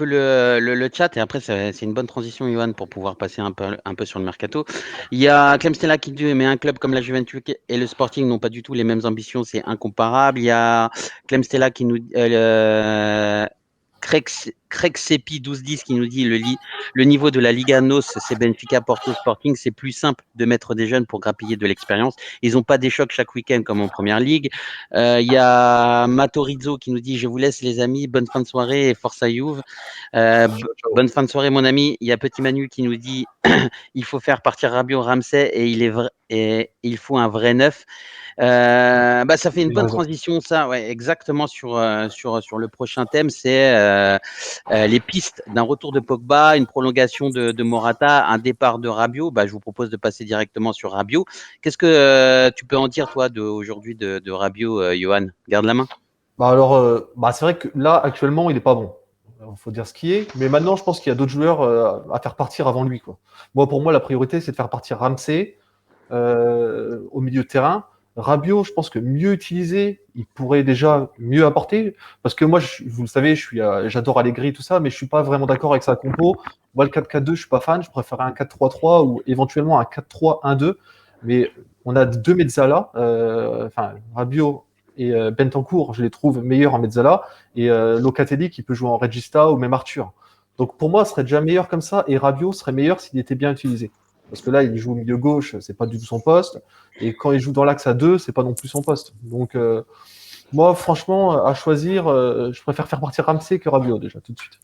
le chat, et après c'est une bonne transition, Johan, pour pouvoir passer un peu sur le mercato. Il y a Clem Stella qui dit, mais un club comme la Juventus et le Sporting n'ont pas du tout les mêmes ambitions, c'est incomparable. Il y a Clem Stella qui nous Craig Sepi 1210 qui nous dit le niveau de la Liga NOS, c'est Benfica, Porto, Sporting, c'est plus simple de mettre des jeunes pour grappiller de l'expérience. Ils n'ont pas des chocs chaque week-end comme en première ligue. Il y a Matorizzo qui nous dit je vous laisse les amis, bonne fin de soirée et force à Juve. Bonne fin de soirée mon ami. Il y a Petit Manu qui nous dit il faut faire partir Rabiot, Ramsey et il faut un vrai neuf. Ça fait une bonne transition, ça, ouais, exactement sur le prochain thème, c'est les pistes d'un retour de Pogba, une prolongation de Morata, un départ de Rabiot. Je vous propose de passer directement sur Rabiot. Qu'est-ce que tu peux en dire, toi, aujourd'hui de Rabiot, Johan? Garde la main. C'est vrai que là, actuellement, il n'est pas bon. Il faut dire ce qui est. Mais maintenant, je pense qu'il y a d'autres joueurs à faire partir avant lui, quoi. Pour moi, la priorité, c'est de faire partir Ramsey au milieu de terrain. Rabiot, je pense que mieux utilisé, il pourrait déjà mieux apporter. Parce que moi, vous le savez, j'adore Allegri et tout ça, mais je suis pas vraiment d'accord avec sa compo. Moi, le 4-4-2, je suis pas fan. Je préfère un 4-3-3 ou éventuellement un 4-3-1-2. Mais on a deux mezzala, Rabiot et Bentancur, je les trouve meilleurs en mezzala. Et Locatelli qui peut jouer en regista ou même Arthur. Donc pour moi, ce serait déjà meilleur comme ça. Et Rabiot serait meilleur s'il était bien utilisé. Parce que là, il joue au milieu gauche, c'est pas du tout son poste. Et quand il joue dans l'axe à 2, c'est pas non plus son poste. Donc, moi, franchement, à choisir, je préfère faire partir Ramsey que Rabiot, déjà, tout de suite.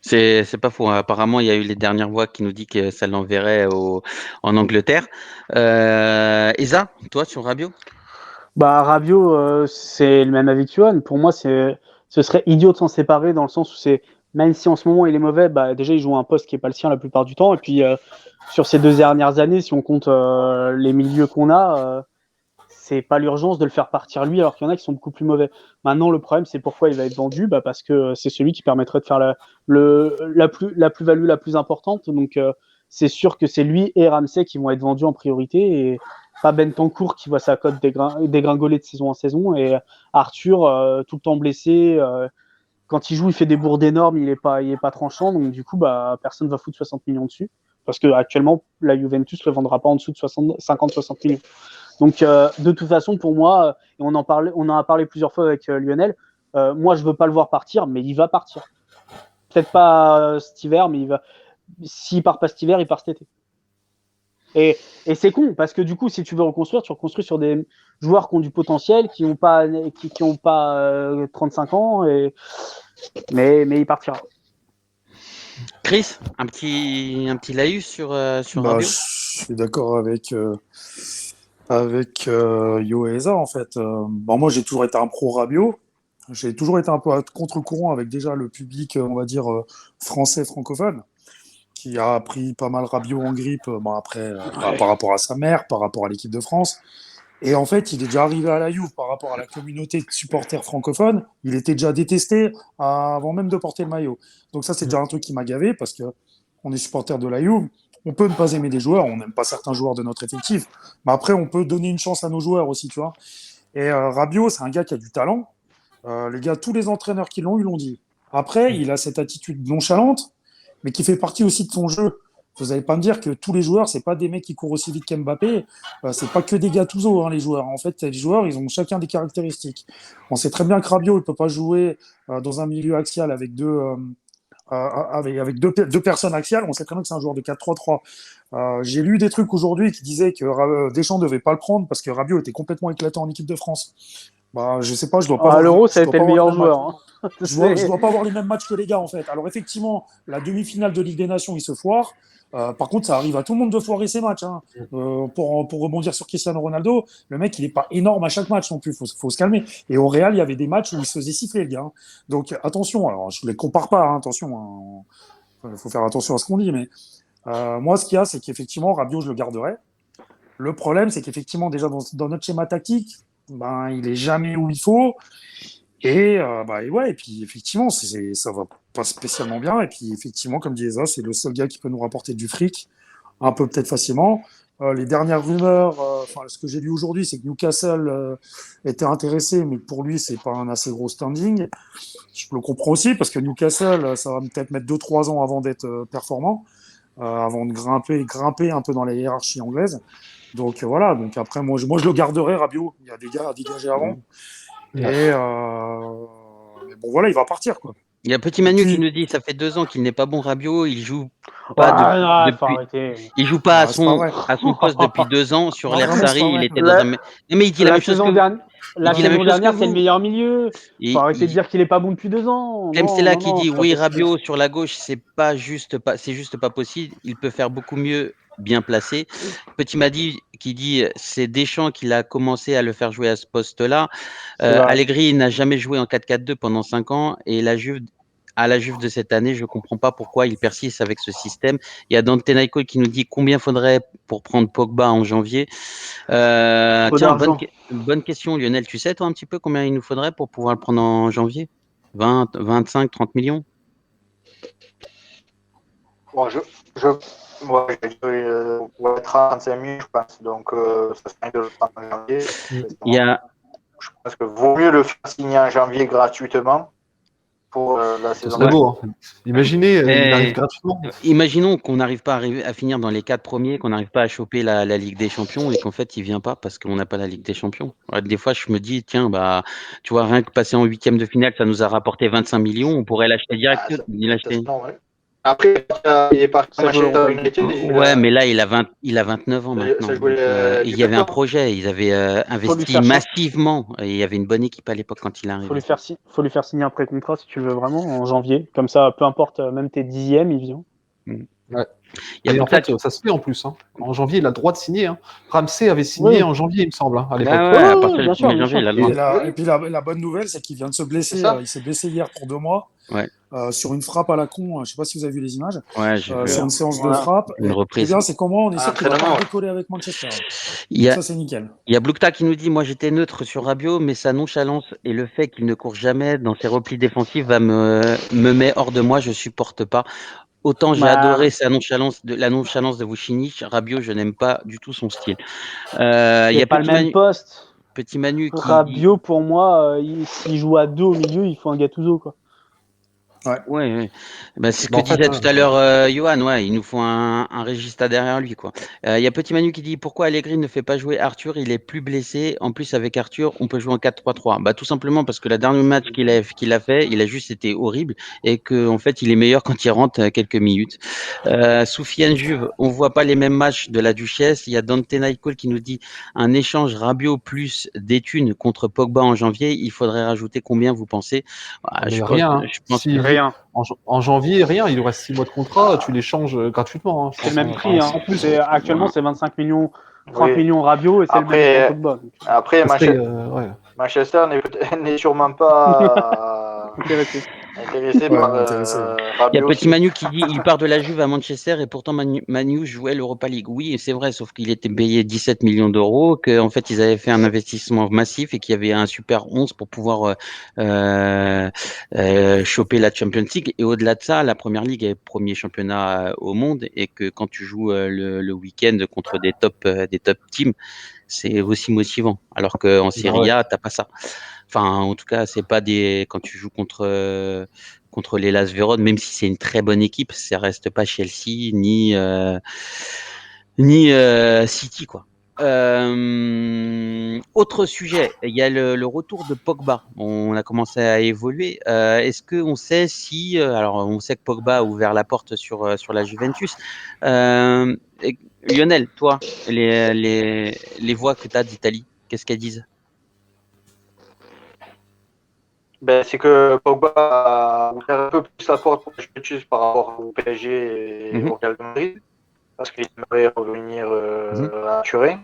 C'est pas faux. Apparemment, il y a eu les dernières voix qui nous disent que ça l'enverrait en Angleterre. Isa, toi, sur Rabiot? Rabiot, c'est le même avis que Johan. Pour moi, ce serait idiot de s'en séparer dans le sens où même si en ce moment il est mauvais, déjà il joue un poste qui est pas le sien la plupart du temps. Et puis sur ces 2 dernières années, si on compte les milieux qu'on a, c'est pas l'urgence de le faire partir lui, alors qu'il y en a qui sont beaucoup plus mauvais. Maintenant, le problème, c'est pourquoi il va être vendu, parce que c'est celui qui permettrait de faire la plus-value la plus importante. Donc c'est sûr que c'est lui et Ramsey qui vont être vendus en priorité, et pas Bentancur qui voit sa cote dégringoler de saison en saison, et Arthur tout le temps blessé. Quand il joue, il fait des bourdes énormes, il est pas tranchant, donc du coup, personne va foutre 60 millions dessus, parce que actuellement, la Juventus le vendra pas en dessous de 50-60 millions. Donc, de toute façon, pour moi, et on en a parlé plusieurs fois avec Lionel, moi, je veux pas le voir partir, mais il va partir. Peut-être pas cet hiver, mais s'il part pas cet hiver, il part cet été. Et c'est con, parce que du coup, si tu veux reconstruire, tu reconstruis sur des joueurs qui ont du potentiel, qui n'ont pas 35 ans, mais il partira. Chris, un petit laïus sur Rabiot? Je suis d'accord avec Yo et Eza, en fait. Moi, j'ai toujours été un pro Rabiot. J'ai toujours été un peu à contre-courant avec déjà le public, on va dire, français francophone, qui a pris pas mal Rabiot en grippe, par rapport à sa mère, par rapport à l'équipe de France. Et en fait, il est déjà arrivé à la Juve par rapport à la communauté de supporters francophones. Il était déjà détesté avant même de porter le maillot. Donc ça, c'est déjà un truc qui m'a gavé, parce que on est supporter de la Juve. On peut ne pas aimer des joueurs, on n'aime pas certains joueurs de notre effectif, mais après, on peut donner une chance à nos joueurs aussi, tu vois. Et Rabiot, c'est un gars qui a du talent. Les gars, tous les entraîneurs qui l'ont eu l'ont dit. Après, il a cette attitude nonchalante, mais qui fait partie aussi de son jeu. Vous n'allez pas me dire que tous les joueurs, c'est pas des mecs qui courent aussi vite qu'Mbappé. C'est pas que des Gattuso, les joueurs. En fait, les joueurs, ils ont chacun des caractéristiques. On sait très bien que Rabiot, il peut pas jouer dans un milieu axial avec deux personnes axiales. On sait très bien que c'est un joueur de 4-3-3. J'ai lu des trucs aujourd'hui qui disaient que Deschamps devait pas le prendre parce que Rabiot était complètement éclatant en équipe de France. Je sais pas, je dois pas. À l'Euro, ça a été le meilleur joueur. Je dois pas avoir les mêmes matchs que les gars, en fait. Alors effectivement, la demi-finale de Ligue des Nations, il se foire. Par contre, ça arrive à tout le monde de foirer ses matchs. Pour rebondir sur Cristiano Ronaldo, le mec, il est pas énorme à chaque match non plus. Faut se calmer. Et au Real, il y avait des matchs où il se faisait siffler, le gars. Donc attention. Alors, je les compare pas. Attention. Il faut faire attention à ce qu'on dit. Mais moi, ce qu'il y a, c'est qu'effectivement, Rabiot, je le garderai. Le problème, c'est qu'effectivement, déjà dans notre schéma tactique, il est jamais où il faut. Et puis effectivement, ça va pas spécialement bien. Et puis effectivement, comme disait Eza, c'est le seul gars qui peut nous rapporter du fric, un peu peut-être facilement. Les dernières rumeurs, ce que j'ai lu aujourd'hui, c'est que Newcastle était intéressé, mais pour lui, c'est pas un assez gros standing. Je le comprends aussi, parce que Newcastle, ça va peut-être mettre 2-3 ans avant d'être performant, avant de grimper un peu dans la hiérarchie anglaise. Donc voilà. Donc après, moi je le garderai, Rabiot. Il y a des gars à dégager avant. Mais bon, voilà, il va partir, quoi. Il y a Petit Manu qui nous dit ça fait 2 ans qu'il n'est pas bon, Rabiot. Il joue pas il joue pas à son poste depuis 2 ans. Sur l'Air Sarri, il était dans un. Mais il dit la même chose que vous. La saison dernière, c'est le meilleur milieu. Faut arrêter de dire qu'il est pas bon depuis 2 ans. C'est là qui dit oui, Rabiot sur la gauche, c'est juste pas possible. Il peut faire beaucoup mieux bien placé. Petit Madi qui dit c'est Deschamps qui l'a commencé à le faire jouer à ce poste-là. C'est vrai. Allegri n'a jamais joué en 4-4-2 pendant 5 ans et à la Juve de cette année, je ne comprends pas pourquoi il persiste avec ce système. Il y a Dante Naiko qui nous dit combien faudrait pour prendre Pogba en janvier. Trop Tiens, d'argent. bonne question, Lionel. Tu sais, toi, un petit peu combien il nous faudrait pour pouvoir le prendre en janvier? 20, 25, 30 millions? Bon, moi, je dirais ouais, 35 000, je pense. Donc, ça serait de le prendre en janvier. Il y a, Je pense que vaut mieux le faire signer en janvier gratuitement pour la Ce saison. serait beau. Hein. Imaginez, il Eh, arrive gratuitement. imaginons qu'on n'arrive pas à finir dans les 4 premiers, qu'on n'arrive pas à choper la Ligue des Champions et qu'en fait, il vient pas parce qu'on n'a pas la Ligue des Champions. Ouais, des fois, je me dis, tiens, bah, tu vois, rien que passer en huitième de finale, ça nous a rapporté 25 millions. On pourrait l'acheter direct. Ah, ça, L'acheter. non, ouais. Après, il est parti à Ça joue le Manchester Europa League. United. Ouais, mais là, il a 29 ans maintenant. Ça jouait Donc, et il y avait un 19 ans. projet. Ils avaient Faut lui investi faire massivement. Et il y avait une bonne équipe à l'époque quand il est arrivé. Faut lui faire signer un pré-contrat si tu le veux vraiment en janvier. Comme ça, peu importe, même tes 10e, il vient. Ouais. Il y a Et en Boukta fait, ça se fait en plus. Hein. En janvier, il a le droit de signer. Hein. Ramsey avait signé Oui. en janvier, il me semble, hein, à l'époque. Bah ouais, à partir du bien sûr, 1er bien janvier, sûr. il a le droit. Et puis la bonne nouvelle, c'est qu'il vient de se blesser. C'est ça. Il s'est blessé hier pour 2 mois Ouais. sur une frappe à la con. Je ne sais pas si vous avez vu les images. Ouais, j'ai vu Sur une séance de Voilà. frappe. une Et reprise. bien, c'est comment on est sûr qu'il va Entraînement, pas ouais. décoller avec Manchester. Il y a, Ça, c'est nickel. il y a Blukta qui nous dit, moi j'étais neutre sur Rabiot, mais sa nonchalance et le fait qu'il ne court jamais dans ses replis défensifs me met hors de moi, je supporte pas. Autant j'ai Bah, adoré la nonchalance de Vucinic, Rabiot, je n'aime pas du tout son style. Il y c'est a pas le même poste. Petit Manu qui dit, Rabiot, pour moi, s'il joue à 2 au milieu, il faut un Gattuso, quoi. ouais. Bah, c'est ce Bah, que en fait, disait ouais. tout à l'heure Johan, ouais, il nous faut un Régista derrière lui, quoi. Il y a Petit Manu qui dit pourquoi Allegri ne fait pas jouer Arthur, il est plus blessé. En plus, avec Arthur, on peut jouer en 4-3-3. Bah, tout simplement parce que le dernier match qu'il a fait, il a juste été horrible et que en fait, il est meilleur quand il rentre quelques minutes. Soufiane Juve, on voit pas les mêmes matchs de la Duchesse. Il y a Dante Naikol qui nous dit un échange Rabiot plus des thunes contre Pogba en janvier. Il faudrait rajouter combien vous pensez? Ah, Je mais pense, rien. Hein. je pense Si, Rien. en janvier, rien. Il lui reste 6 mois de contrat. Tu l'échanges gratuitement. Hein, je C'est le pense, même hein. prix. Enfin, Hein. sans plus. Actuellement, c'est 25 millions, 30 Oui. millions Rabiot et c'est le même pour Pogba. Après Ça serait, Manchester n'est sûrement pas Intéressé. intéressé Ouais, par intéressé. Il y a Rabiot Petit aussi. Manu qui dit il part de la Juve à Manchester et pourtant Manu jouait l'Europa League. Oui, c'est vrai, sauf qu'il était payé 17 millions d'euros, qu'en fait ils avaient fait un investissement massif et qu'il y avait un super 11 pour pouvoir choper la Champions League. Et au-delà de ça, la Première Ligue est le premier championnat au monde et que quand tu joues le week-end contre des top teams, c'est aussi motivant. Alors qu'en Serie A, t'as pas ça. Enfin, en tout cas, c'est pas quand tu joues contre l'Hellas Vérone, même si c'est une très bonne équipe, ça reste pas Chelsea ni City, quoi. Autre sujet, il y a le retour de Pogba. On a commencé à évoluer. Est-ce qu'on sait si, alors on sait que Pogba a ouvert la porte sur la Juventus. Lionel, toi, les voix que tu as d'Italie, qu'est-ce qu'elles disent? C'est que Pogba a ouvert un peu plus la porte pour la Juventus par rapport au PSG et au Real de Madrid, parce qu'il aimerait revenir à Turin.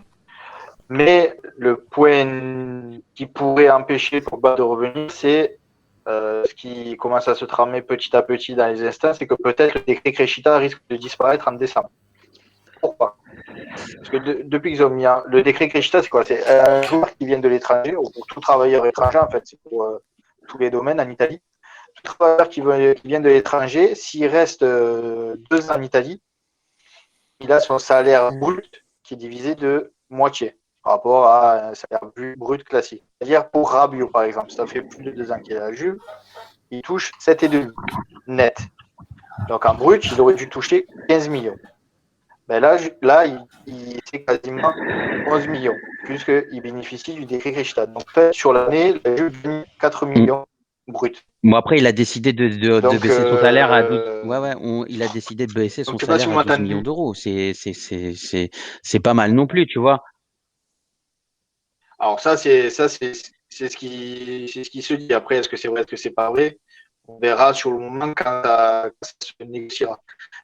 Mais le point qui pourrait empêcher Pogba de revenir, c'est ce qui commence à se tramer petit à petit dans les instants, c'est que peut-être le décret Crescita risque de disparaître en décembre. Pourquoi? Parce que depuis qu'ils ont mis le décret Crescita, c'est quoi? C'est un joueur qui vient de l'étranger, ou pour tout travailleur étranger, en fait, c'est pour tous les domaines en Italie. Tout travailleur qui vient de l'étranger, s'il reste 2 ans en Italie, il a son salaire brut qui est divisé de moitié par rapport à un salaire brut classique. C'est-à-dire pour Rabiot, par exemple, ça fait plus de 2 ans qu'il est à la Juve, il touche 7,5 net. Donc en brut, il aurait dû toucher 15 millions. Là, il c'est quasiment 11 millions, puisqu'il bénéficie du décret Crescita. Donc sur l'année, la Juve gagne 4 millions brut. Bon, après, il a décidé de baisser son salaire à 12. Ouais, il a décidé de baisser son salaire à 12 millions d'euros. C'est pas mal non plus, tu vois. Alors ça, c'est ce qui se dit. Après, est-ce que c'est vrai, est-ce que c'est pas vrai? On verra sur le moment quand ça se négociera.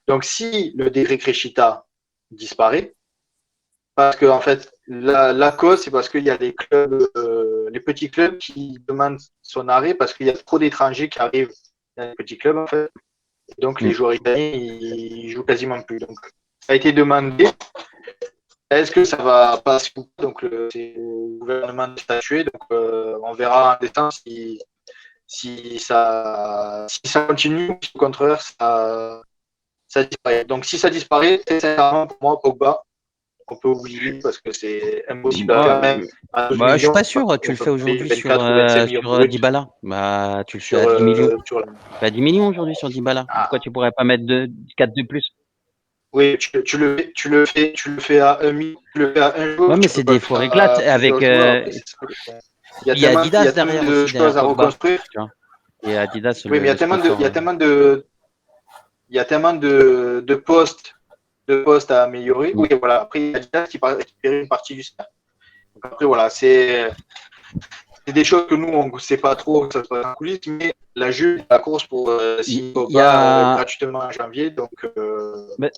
Donc, si le décret Crescita disparaît. Parce que, en fait, la cause, c'est parce qu'il y a les clubs, les petits clubs qui demandent son arrêt parce qu'il y a trop d'étrangers qui arrivent dans les petits clubs, en fait. Et donc, les joueurs italiens, ils jouent quasiment plus. Donc, ça a été demandé. Est-ce que ça va passer ou pas? Donc, c'est le gouvernement de statuer. Donc, on verra en décembre si ça continue ou si au contraire, ça disparaît. Donc, si ça disparaît, c'est sincèrement pour moi, Pogba, on peut oublier parce que c'est impossible à faire même à 12 je suis millions. pas sûr. Tu le fais aujourd'hui 24 sur, ou 25 millions sur bruts Dybala. Bah, tu le fais sur, à 10 millions. sur la- Tu le fais à 10 millions aujourd'hui sur Dybala. Ah. Pourquoi tu pourrais pas mettre 4 de plus? Oui, tu le fais à 1 million, tu le fais à un jour. Ouais, mais tu c'est peux pas des le faire forêts à glattes plusieurs avec. joueurs. Après, c'est ça le problème. Il y a il y Adidas a tellement derrière de aussi, derrière choses à Pogba. reconstruire. Tu vois. Et Adidas, Oui, mais il y a tellement de, sponsor, il y a tellement de postes à améliorer. Oui, voilà. Après, il y a Adidas qui va récupérer une partie du salaire. Donc après, voilà, c'est des choses que nous, on ne sait pas trop, que ça se passe en coulisses, mais la Juve, la course pour signer Pogba gratuitement en janvier. Donc, ouais.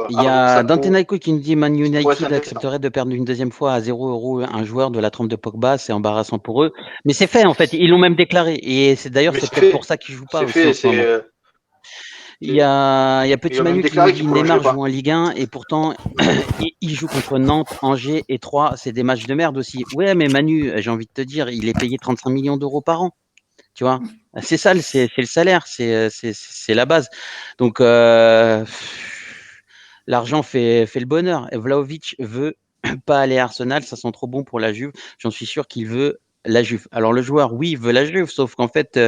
Il y a Dante Naiko Naiko qui nous dit Man United accepterait de perdre une deuxième fois à 0 € un joueur de la trempe de Pogba, c'est embarrassant pour eux. Mais c'est fait en fait, ils l'ont même déclaré. Et c'est d'ailleurs c'est peut-être pour ça qu'ils jouent pas aussi en ce moment. Il y a Petit Manu qui nous dit Neymar joue en Ligue 1 et pourtant il joue contre Nantes, Angers et Troyes, c'est des matchs de merde aussi. Ouais, mais Manu, j'ai envie de te dire, il est payé 35 millions d'euros par an. Tu vois, c'est ça, c'est le salaire, c'est la base. Donc l'argent fait le bonheur. Et Vlahovic veut pas aller à Arsenal, ça sent trop bon pour la Juve. J'en suis sûr qu'il veut la Juve. Alors le joueur, oui, il veut la Juve, sauf qu'en fait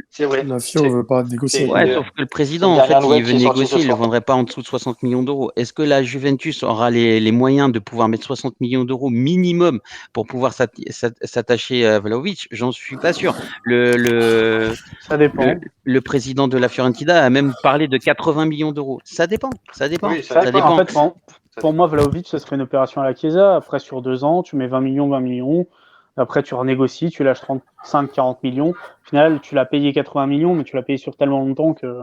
c'est vrai. La FIO ne veut pas négocier. Ouais, sauf que le président, en fait, il veut négocier, il ne le vendrait pas en dessous de 60 millions d'euros. Est-ce que la Juventus aura les moyens de pouvoir mettre 60 millions d'euros minimum pour pouvoir s'attacher à Vlahovic? J'en suis pas sûr. Ça dépend. Le président de la Fiorentina a même parlé de 80 millions d'euros. Ça dépend. Ça dépend. Oui, ça dépend. En fait, pour moi, Vlahovic, ce serait une opération à la Chiesa. Après, sur 2 ans, tu mets 20 millions. Après, tu renégocies, tu lâches 35-40 millions. Au final, tu l'as payé 80 millions, mais tu l'as payé sur tellement longtemps que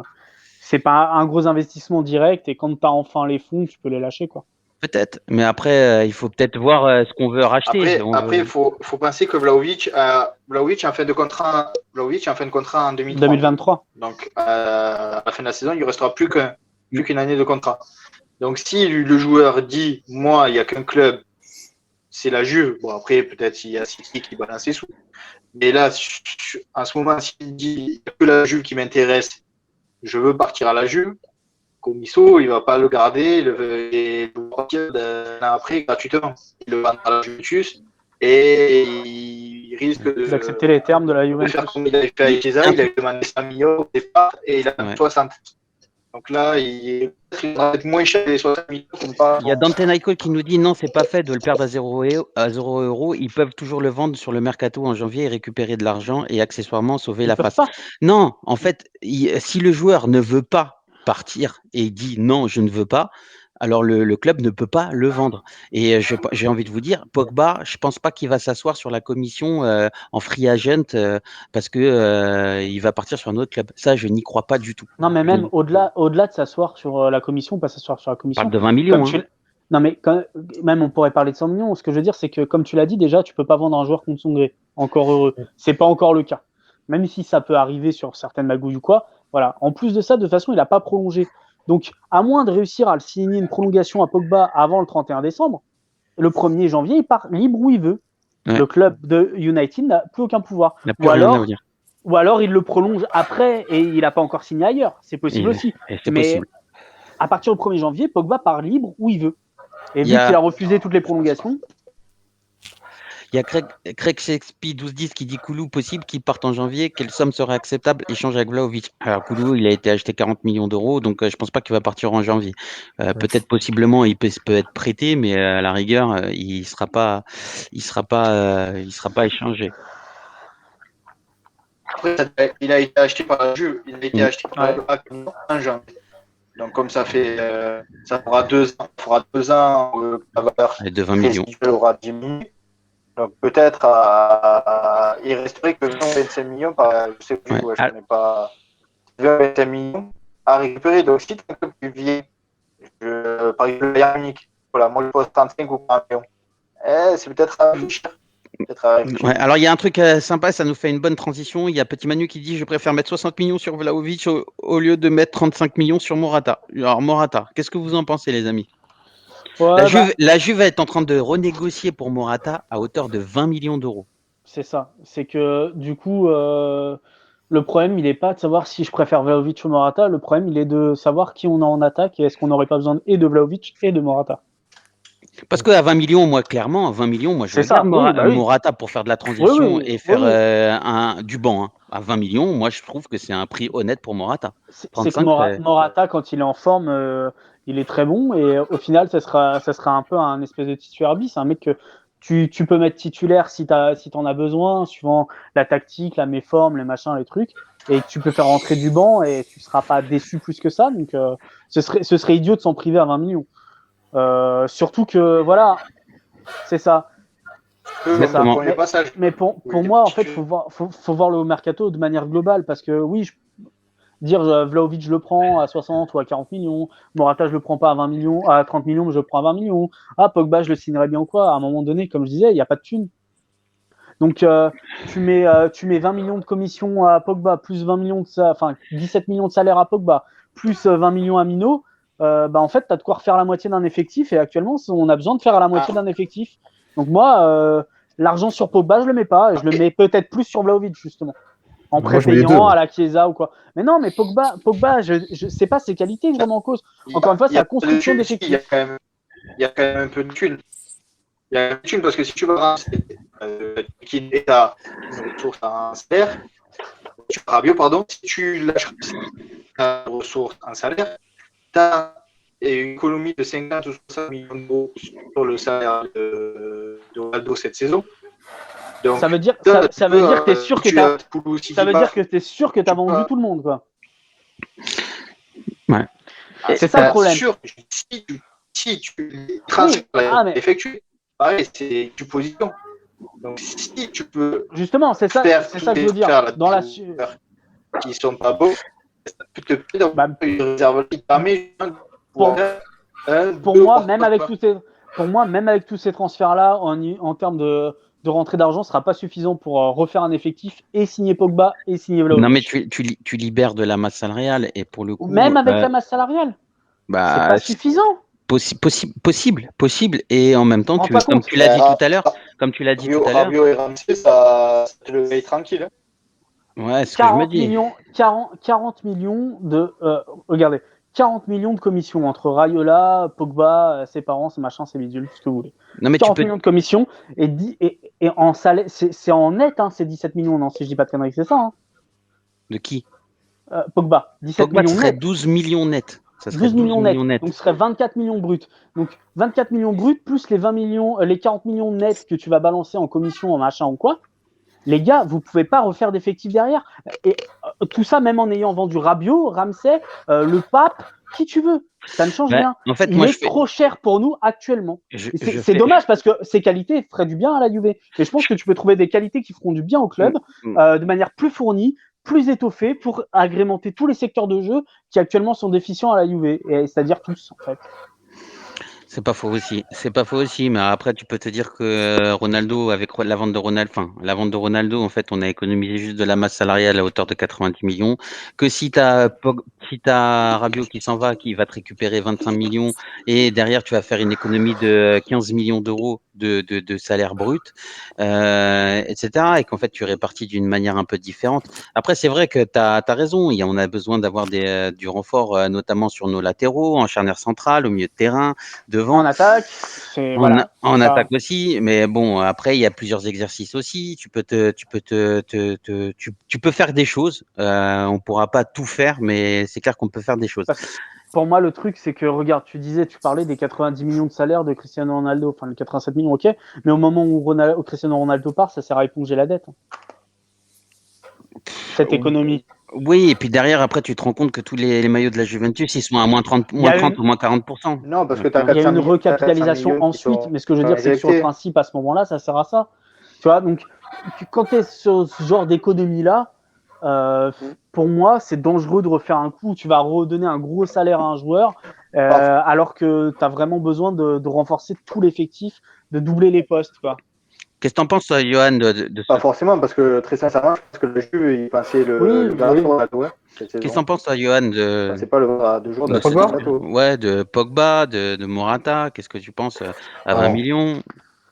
c'est pas un gros investissement direct. Et quand tu as enfin les fonds, tu peux les lâcher, quoi. Peut-être, mais après, il faut peut-être voir ce qu'on veut racheter. Après, il faut penser que Vlahovic est en fin de contrat en 2023. Donc, à la fin de la saison, il ne restera plus qu'une année de contrat. Donc, si le joueur dit, moi, il n'y a qu'un club, c'est la Juve. Bon, après, peut-être il y a City qui balance ses sous. Mais là, en ce moment, s'il dit, il n'y a que la Juve qui m'intéresse, je veux partir à la Juve, Comiso, il ne va pas le garder et le partir d'un an après gratuitement. Il le vend à la Juventus et il risque d'accepter les termes de la Juventus. De faire comme il avait fait avec Chiesa, il avait demandé 100 millions au départ et il a 60. Donc là, il va être moins cher les 60 millions. Il y a Dante Naiko qui nous dit non, c'est pas fait de le perdre à 0 €. Ils peuvent toujours le vendre sur le mercato en janvier et récupérer de l'argent et accessoirement sauver la face. Non, en fait, si le joueur ne veut pas partir et dit non, je ne veux pas, alors le club ne peut pas le vendre. Et j'ai envie de vous dire, Pogba, je pense pas qu'il va s'asseoir sur la commission en free agent parce que il va partir sur un autre club. Ça, je n'y crois pas du tout. Non, mais même au-delà de s'asseoir sur la commission, pas s'asseoir sur la commission. On parle de 20 millions. Non, mais même on pourrait parler de 100 millions. Ce que je veux dire, c'est que comme tu l'as dit déjà, tu peux pas vendre un joueur contre son gré. Encore heureux. C'est pas encore le cas. Même si ça peut arriver sur certaines magouilles ou quoi. Voilà. En plus de ça, de toute façon, il n'a pas prolongé. Donc, à moins de réussir à le signer une prolongation à Pogba avant le 31 décembre, le 1er janvier, il part libre où il veut. Ouais. Le club de United n'a plus aucun pouvoir. Ou alors, il le prolonge après et il n'a pas encore signé ailleurs. C'est possible aussi. Mais à partir du 1er janvier, Pogba part libre où il veut. Et vu qu'il a refusé toutes les prolongations. Il y a Craig Shakespeare 1210 qui dit Koulou possible qu'il parte en janvier. Quelle somme serait acceptable? Échange avec Vlahovic. Alors Koulou, il a été acheté 40 millions d'euros, donc je pense pas qu'il va partir en janvier. Peut-être possiblement, il peut être prêté, mais à la rigueur, il sera pas échangé. Après, il a été acheté par la Juve. Il a été acheté par en janvier. Donc comme ça fera 2 ans. Il fera 2 ans la valeur de 20 millions aura diminué. Donc peut-être il resterait que 25 millions. Je ne sais plus, je connais pas. 25 millions. à récupérer. Donc, si tu as un club qui vient, par exemple, le Bayern Munich, voilà, moi, je pose 35 ou 40 millions. C'est peut-être à réfléchir. Ouais, alors il y a un truc sympa, ça nous fait une bonne transition. Il y a Petit Manu qui dit je préfère mettre 60 millions sur Vlahovic au lieu de mettre 35 millions sur Morata. Alors Morata, qu'est-ce que vous en pensez les amis? Ouais, La Juve est en train de renégocier pour Morata à hauteur de 20 millions d'euros. c'est ça. C'est que du coup, le problème, il n'est pas de savoir si je préfère Vlahovic ou Morata. Le problème, il est de savoir qui on a en attaque et est-ce qu'on n'aurait pas besoin de Vlahovic et de Morata. Parce qu'à 20 millions, moi, clairement, à 20 millions, moi, je C'est ça, regarde oui, oui. Morata pour faire de la transition Oui, et faire oui. du banc. Hein. À 20 millions, moi, je trouve que c'est un prix honnête pour Morata. C'est que 35, Morata, quand il est en forme, il est très bon. Et au final, ça sera un peu un espèce de titulaire bis. C'est un mec que tu peux mettre titulaire si t'en as besoin, suivant la tactique, la méforme, les machins, les trucs. Et que tu peux faire rentrer du banc et tu seras pas déçu plus que ça. Donc, ce serait idiot de s'en priver à 20 millions. Surtout que, voilà, c'est ça. Exactement. Mais pour moi, en fait, faut voir le mercato de manière globale parce que oui, dire Vlahovic, je le prends à 60 ou à 40 millions, Morata, je le prends pas à 20 millions, à 30 millions, mais je le prends à 20 millions. Ah, Pogba, je le signerais bien ou quoi. À un moment donné, comme je disais, il n'y a pas de thune. Donc, tu mets 20 millions de commission à Pogba, plus 20 millions enfin 17 millions de salaire à Pogba, plus 20 millions à Mino. En fait, tu as de quoi refaire la moitié d'un effectif et actuellement, on a besoin de faire la moitié d'un effectif. Donc, moi, l'argent sur Pogba, je le mets pas et je le mets peut-être plus sur Vlahovic, justement. En prépayant à la Chiesa ou quoi. Mais non, mais Pogba, je sais pas ses qualités vraiment en cause. Encore une fois, c'est la construction d'effectifs. Il y a quand même un peu de thunes. Il y a un peu de thunes parce que si tu vas qui est à une ressource à un salaire, Rabiot, pardon, si tu lâches ta ressource à un salaire, tu as une économie de 50 ou 60 millions d'euros sur le salaire de Ronaldo cette saison. Donc, ça veut dire que tu es sûr que tu es sûr que tu as vendu tout le monde, quoi. Ouais. C'est ça le problème. Sûr, si tu transfères effectué, pareil, c'est du position. Donc si tu peux justement, c'est ça que je veux dire. Dans la qui sont pas beaux, ça peut te faire une réserve qui permet pour moi, même avec tous ces transferts-là, en termes de rentrée d'argent, sera pas suffisant pour refaire un effectif et signer Pogba et signer Vlahovic. Non, mais tu libères de la masse salariale et pour le coup. Même avec la masse salariale, c'est pas suffisant. Possible et en même temps, comme tu l'as dit tout à l'heure, Rabiot et Ramsey, ça te le paye tranquille. Ouais, c'est ce que je me dis. 40 millions de regardez, 40 millions de commissions entre Raiola, Pogba, ses parents, ses machins, ses bidules, tout ce que vous voulez. Non, mais 40 millions de commissions et en salaire, c'est en net, hein, c'est 17 millions, non, si je dis pas de conneries, c'est ça. Hein. De qui Pogba, 17 millions serait net. 12 millions net. Ça serait 12 millions net. Donc, ce serait 24 millions bruts. Donc, 24 millions bruts plus les 40 millions nets que tu vas balancer en commission, en machin ou quoi. Les gars, vous pouvez pas refaire d'effectifs derrière. Et tout ça, même en ayant vendu Rabiot, Ramsey, le Pape, qui tu veux. Ça ne change rien. En fait, il est trop cher pour nous actuellement. C'est dommage parce que ses qualités feraient du bien à la Juve. Et je pense que tu peux trouver des qualités qui feront du bien au club de manière plus fournie, plus étoffée pour agrémenter tous les secteurs de jeu qui actuellement sont déficients à la Juve. C'est-à-dire tous, en fait. C'est pas faux aussi, mais après tu peux te dire que Ronaldo, avec la vente de Ronaldo, en fait, on a économisé juste de la masse salariale à hauteur de 90 millions. Que si t'as Rabiot qui s'en va, qui va te récupérer 25 millions, et derrière tu vas faire une économie de 15 millions d'euros de salaire brut, etc. Et qu'en fait tu répartis d'une manière un peu différente. Après, c'est vrai que t'as raison, on a besoin d'avoir du renfort, notamment sur nos latéraux, en charnière centrale, au milieu de terrain. En attaque, en attaque aussi, mais bon, après il y a plusieurs exercices aussi. Tu peux faire des choses. On pourra pas tout faire, mais c'est clair qu'on peut faire des choses. Pour moi, le truc, c'est que regarde, tu parlais des 90 millions de salaire de Cristiano Ronaldo, enfin les 87 millions, ok, mais au moment où Cristiano Ronaldo part, ça sert à éponger la dette. Cette économie. Oui, et puis derrière, après, tu te rends compte que tous les maillots de la Juventus, ils sont à moins 30 ou moins 40%. Non, parce que il y a une recapitalisation ensuite, mais ce que je veux dire, c'est que sur le principe, à ce moment-là, ça sert à ça. Tu vois, donc, quand tu es sur ce genre d'économie-là, pour moi, c'est dangereux de refaire un coup où tu vas redonner un gros salaire à un joueur, alors que tu as vraiment besoin de renforcer tout l'effectif, de doubler les postes, quoi. Qu'est-ce que t'en penses, toi, Johan, de Pas ce... forcément, parce que très sincèrement, je pense que le jeu, il pensait le gardien Ronaldo cette Qu'est-ce que saison. t'en penses, toi, Johan, Il de... pensait pas le deux jours de de ce- Pogba Ouais, de Pogba, de Morata. Qu'est-ce que tu penses à 20 Alors, millions?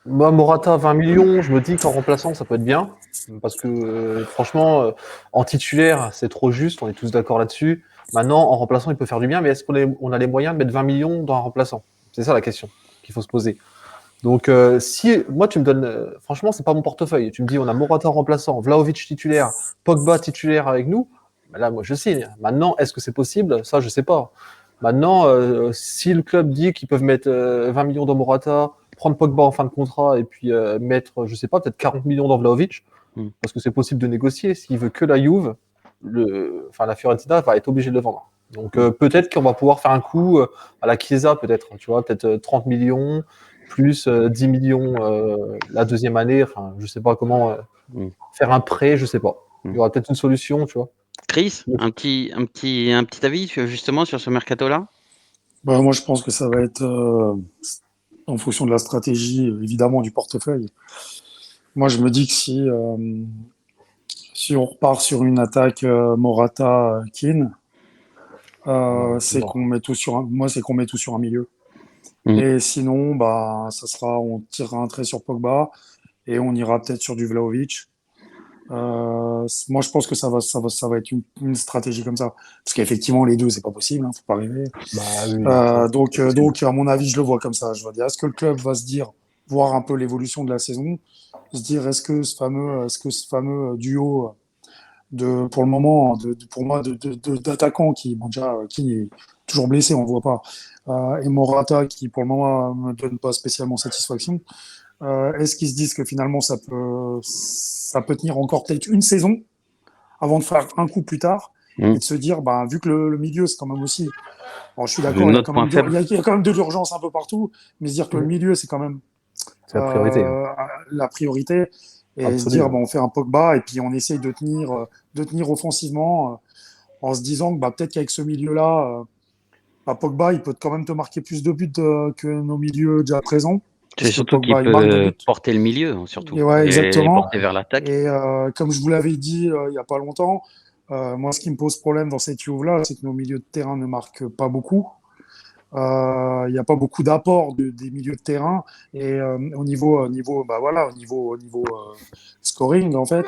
moi, Morata, 20 millions, je me dis qu'en remplaçant, ça peut être bien. Parce que, franchement, en titulaire, c'est trop juste, on est tous d'accord là-dessus. Maintenant, en remplaçant, il peut faire du bien, mais est-ce qu'on a les moyens de mettre 20 millions dans un remplaçant? C'est ça la question qu'il faut se poser. Donc, si moi, tu me donnes, franchement, c'est pas mon portefeuille. Tu me dis, on a Morata remplaçant, Vlahovic titulaire, Pogba titulaire avec nous. Ben là, moi, je signe. Maintenant, est-ce que c'est possible? Ça, je sais pas. Maintenant, si le club dit qu'ils peuvent mettre 20 millions dans Morata, prendre Pogba en fin de contrat et puis mettre, je sais pas, peut-être 40 millions dans Vlahovic, parce que c'est possible de négocier. S'il veut que la Juve, la Fiorentina va être obligée de le vendre. Donc, peut-être qu'on va pouvoir faire un coup à la Chiesa, peut-être, tu vois, peut-être 30 millions plus 10 millions la deuxième année. Enfin, je sais pas comment faire un prêt, je sais pas. Il y aura peut-être une solution, tu vois. Chris, un petit avis justement sur ce mercato-là? Bah, moi, je pense que ça va être en fonction de la stratégie, évidemment, du portefeuille. Moi, je me dis que si on repart sur une attaque Morata-Keane, c'est bon. qu'on met tout sur moi, c'est qu'on met tout sur un milieu. Mm. Et sinon, bah, on tirera un trait sur Pogba et on ira peut-être sur du Vlahovic. Moi, je pense que ça va être une stratégie comme ça. Parce qu'effectivement, les deux, c'est pas possible, hein, faut pas rêver. Bah oui. Donc, à mon avis, je le vois comme ça. Je veux dire, est-ce que le club va se dire, voir un peu l'évolution de la saison, se dire, est-ce que ce fameux duo pour le moment, pour moi, d'attaquants qui est toujours blessé, on le voit pas, et Morata, qui pour le moment me donne pas spécialement satisfaction, est-ce qu'ils se disent que finalement ça peut tenir encore peut-être une saison avant de faire un coup plus tard et de se dire, bah, vu que le milieu, c'est quand même aussi. Bon, je suis d'accord, Notre point faible. il y a quand même de l'urgence un peu partout, mais se dire que le milieu, c'est quand même C'est la priorité. la priorité. Et se dire, bon, on fait un Pogba et puis on essaye de tenir offensivement en se disant que bah, peut-être qu'avec ce milieu-là, bah, Pogba, il peut quand même te marquer plus de buts que nos milieux déjà présents. C'est Parce que surtout qu'il Pogba, il marque des peut buts. porter le milieu, surtout, Et ouais, et exactement. porter vers l'attaque. Et comme je vous l'avais dit il n'y a pas longtemps, moi, ce qui me pose problème dans cette Juve-là, c'est que nos milieux de terrain ne marquent pas beaucoup. Il n'y a pas beaucoup d'apport des milieux de terrain et au niveau scoring en fait.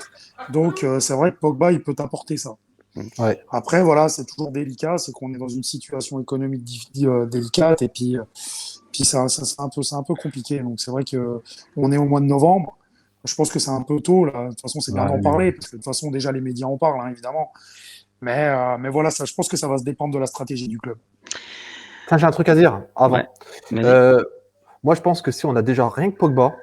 Donc c'est vrai que Pogba il peut t'apporter ça. Ouais. Après voilà, c'est toujours délicat, c'est qu'on est dans une situation économique délicate et puis c'est un peu compliqué. Donc c'est vrai que on est au mois de novembre. Je pense que c'est un peu tôt là. De toute façon, c'est bien d'en parler parce que de toute façon déjà les médias en parlent hein, évidemment. Mais voilà, ça, je pense que ça va se dépendre de la stratégie du club. J'ai un truc à dire avant. Ouais. Moi, je pense que si on a déjà rien que Pogba,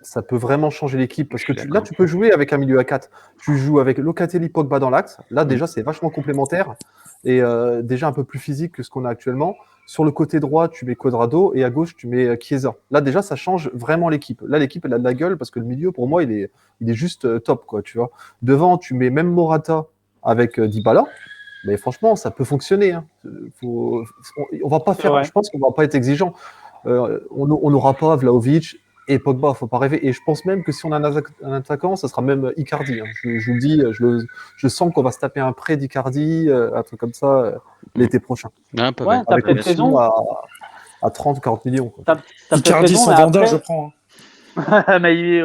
ça peut vraiment changer l'équipe. Parce que là, tu peux jouer avec un milieu à 4. Tu joues avec Locatelli, Pogba dans l'axe. Là, déjà, c'est vachement complémentaire et déjà un peu plus physique que ce qu'on a actuellement. Sur le côté droit, tu mets Cuadrado et à gauche, tu mets Chiesa. Là, déjà, ça change vraiment l'équipe. Là, l'équipe, elle a de la gueule parce que le milieu, pour moi, il est juste top, quoi, tu vois. Devant, tu mets même Morata avec Dybala. Mais franchement, ça peut fonctionner. Hein. On va pas faire. Je pense qu'on va pas être exigeant. On n'aura pas Vlahovic et Pogba, faut pas rêver. Et je pense même que si on a un attaquant, ça sera même Icardi. Hein. Je vous le dis, je sens qu'on va se taper un prêt d'Icardi, un truc comme ça, l'été prochain. Ouais, t'as peut-être raison. À 30 ou 40 millions. T'as Icardi raison, sans Vanda, je prends. Hein. Mais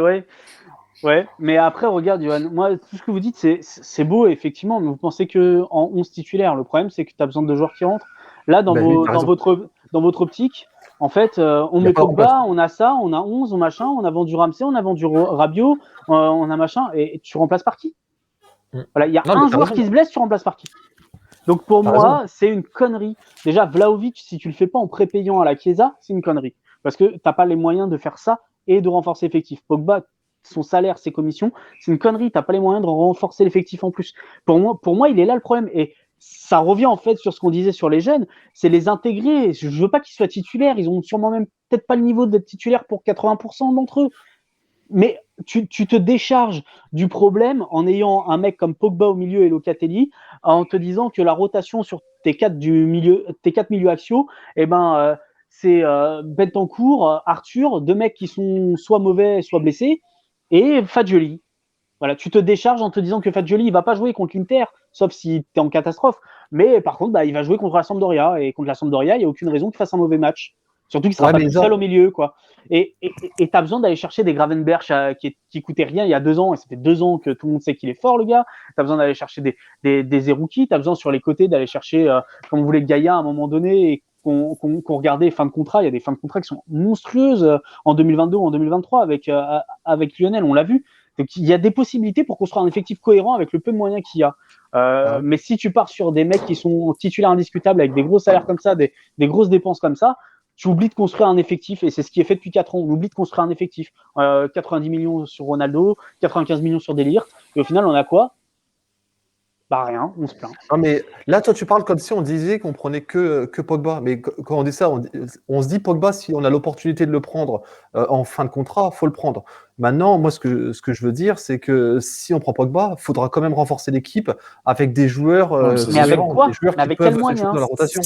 ouais, mais après, regarde, Johan, moi, tout ce que vous dites, c'est beau, effectivement, mais vous pensez que en 11 titulaires, le problème, c'est que tu as besoin de joueurs qui rentrent. Là, dans votre optique, en fait, on met Pogba, on a ça, on a 11, on machin, on a vendu Ramsey, on a vendu Rabiot, on a machin, et tu remplaces par qui? Voilà, il y a un joueur qui se blesse, tu remplaces par qui? Donc pour moi, c'est une connerie. Déjà, Vlahovic, si tu le fais pas en prépayant à la Chiesa, c'est une connerie. Parce que t'as pas les moyens de faire ça et de renforcer l'effectif. Pogba, son salaire, ses commissions, c'est une connerie. T'as pas les moyens de renforcer l'effectif en plus. Pour moi, il est là le problème. Et ça revient en fait sur ce qu'on disait sur les jeunes, c'est les intégrer. Je veux pas qu'ils soient titulaires. Ils ont sûrement même peut-être pas le niveau d'être titulaires pour 80% d'entre eux. mais tu te décharges du problème en ayant un mec comme Pogba au milieu et Locatelli, en te disant que la rotation sur tes quatre milieux axiaux, c'est Bentancur, Arthur, deux mecs qui sont soit mauvais, soit blessés, et Fagioli. Voilà, tu te décharges en te disant que Fagioli il va pas jouer contre l'Inter, sauf si tu es en catastrophe. Mais par contre, il va jouer contre la Sampdoria, et contre la Sampdoria, il n'y a aucune raison qu'il fasse un mauvais match. Surtout qu'il sera pas tout seul au milieu, quoi. Et tu as besoin d'aller chercher des Gravenberch qui coûtaient rien il y a 2 ans, et ça fait 2 ans que tout le monde sait qu'il est fort, le gars. Tu as besoin d'aller chercher des Zerouki, tu as besoin sur les côtés d'aller chercher, comme vous voulez, Gaïa à un moment donné, et qu'on regardait fin de contrat. Il y a des fins de contrat qui sont monstrueuses en 2022 ou en 2023 avec Lionel, on l'a vu. Donc il y a des possibilités pour construire un effectif cohérent avec le peu de moyens qu'il y a. Mais si tu pars sur des mecs qui sont titulaires indiscutables avec des gros salaires comme ça, des grosses dépenses comme ça, tu oublies de construire un effectif, et c'est ce qui est fait depuis 4 ans. On oublie de construire un effectif. 90 millions sur Ronaldo, 95 millions sur Delirte, et au final, on a quoi ? Bah rien, on se plaint. Non, mais là, toi, tu parles comme si on disait qu'on prenait que Pogba. Mais quand on dit ça, on se dit Pogba, si on a l'opportunité de le prendre en fin de contrat, faut le prendre. Maintenant, moi, ce que je veux dire, c'est que si on prend Pogba, il faudra quand même renforcer l'équipe avec des joueurs. Mais avec quoi ? Des joueurs mais qui avec peuvent quel moyen jouer dans la rotation.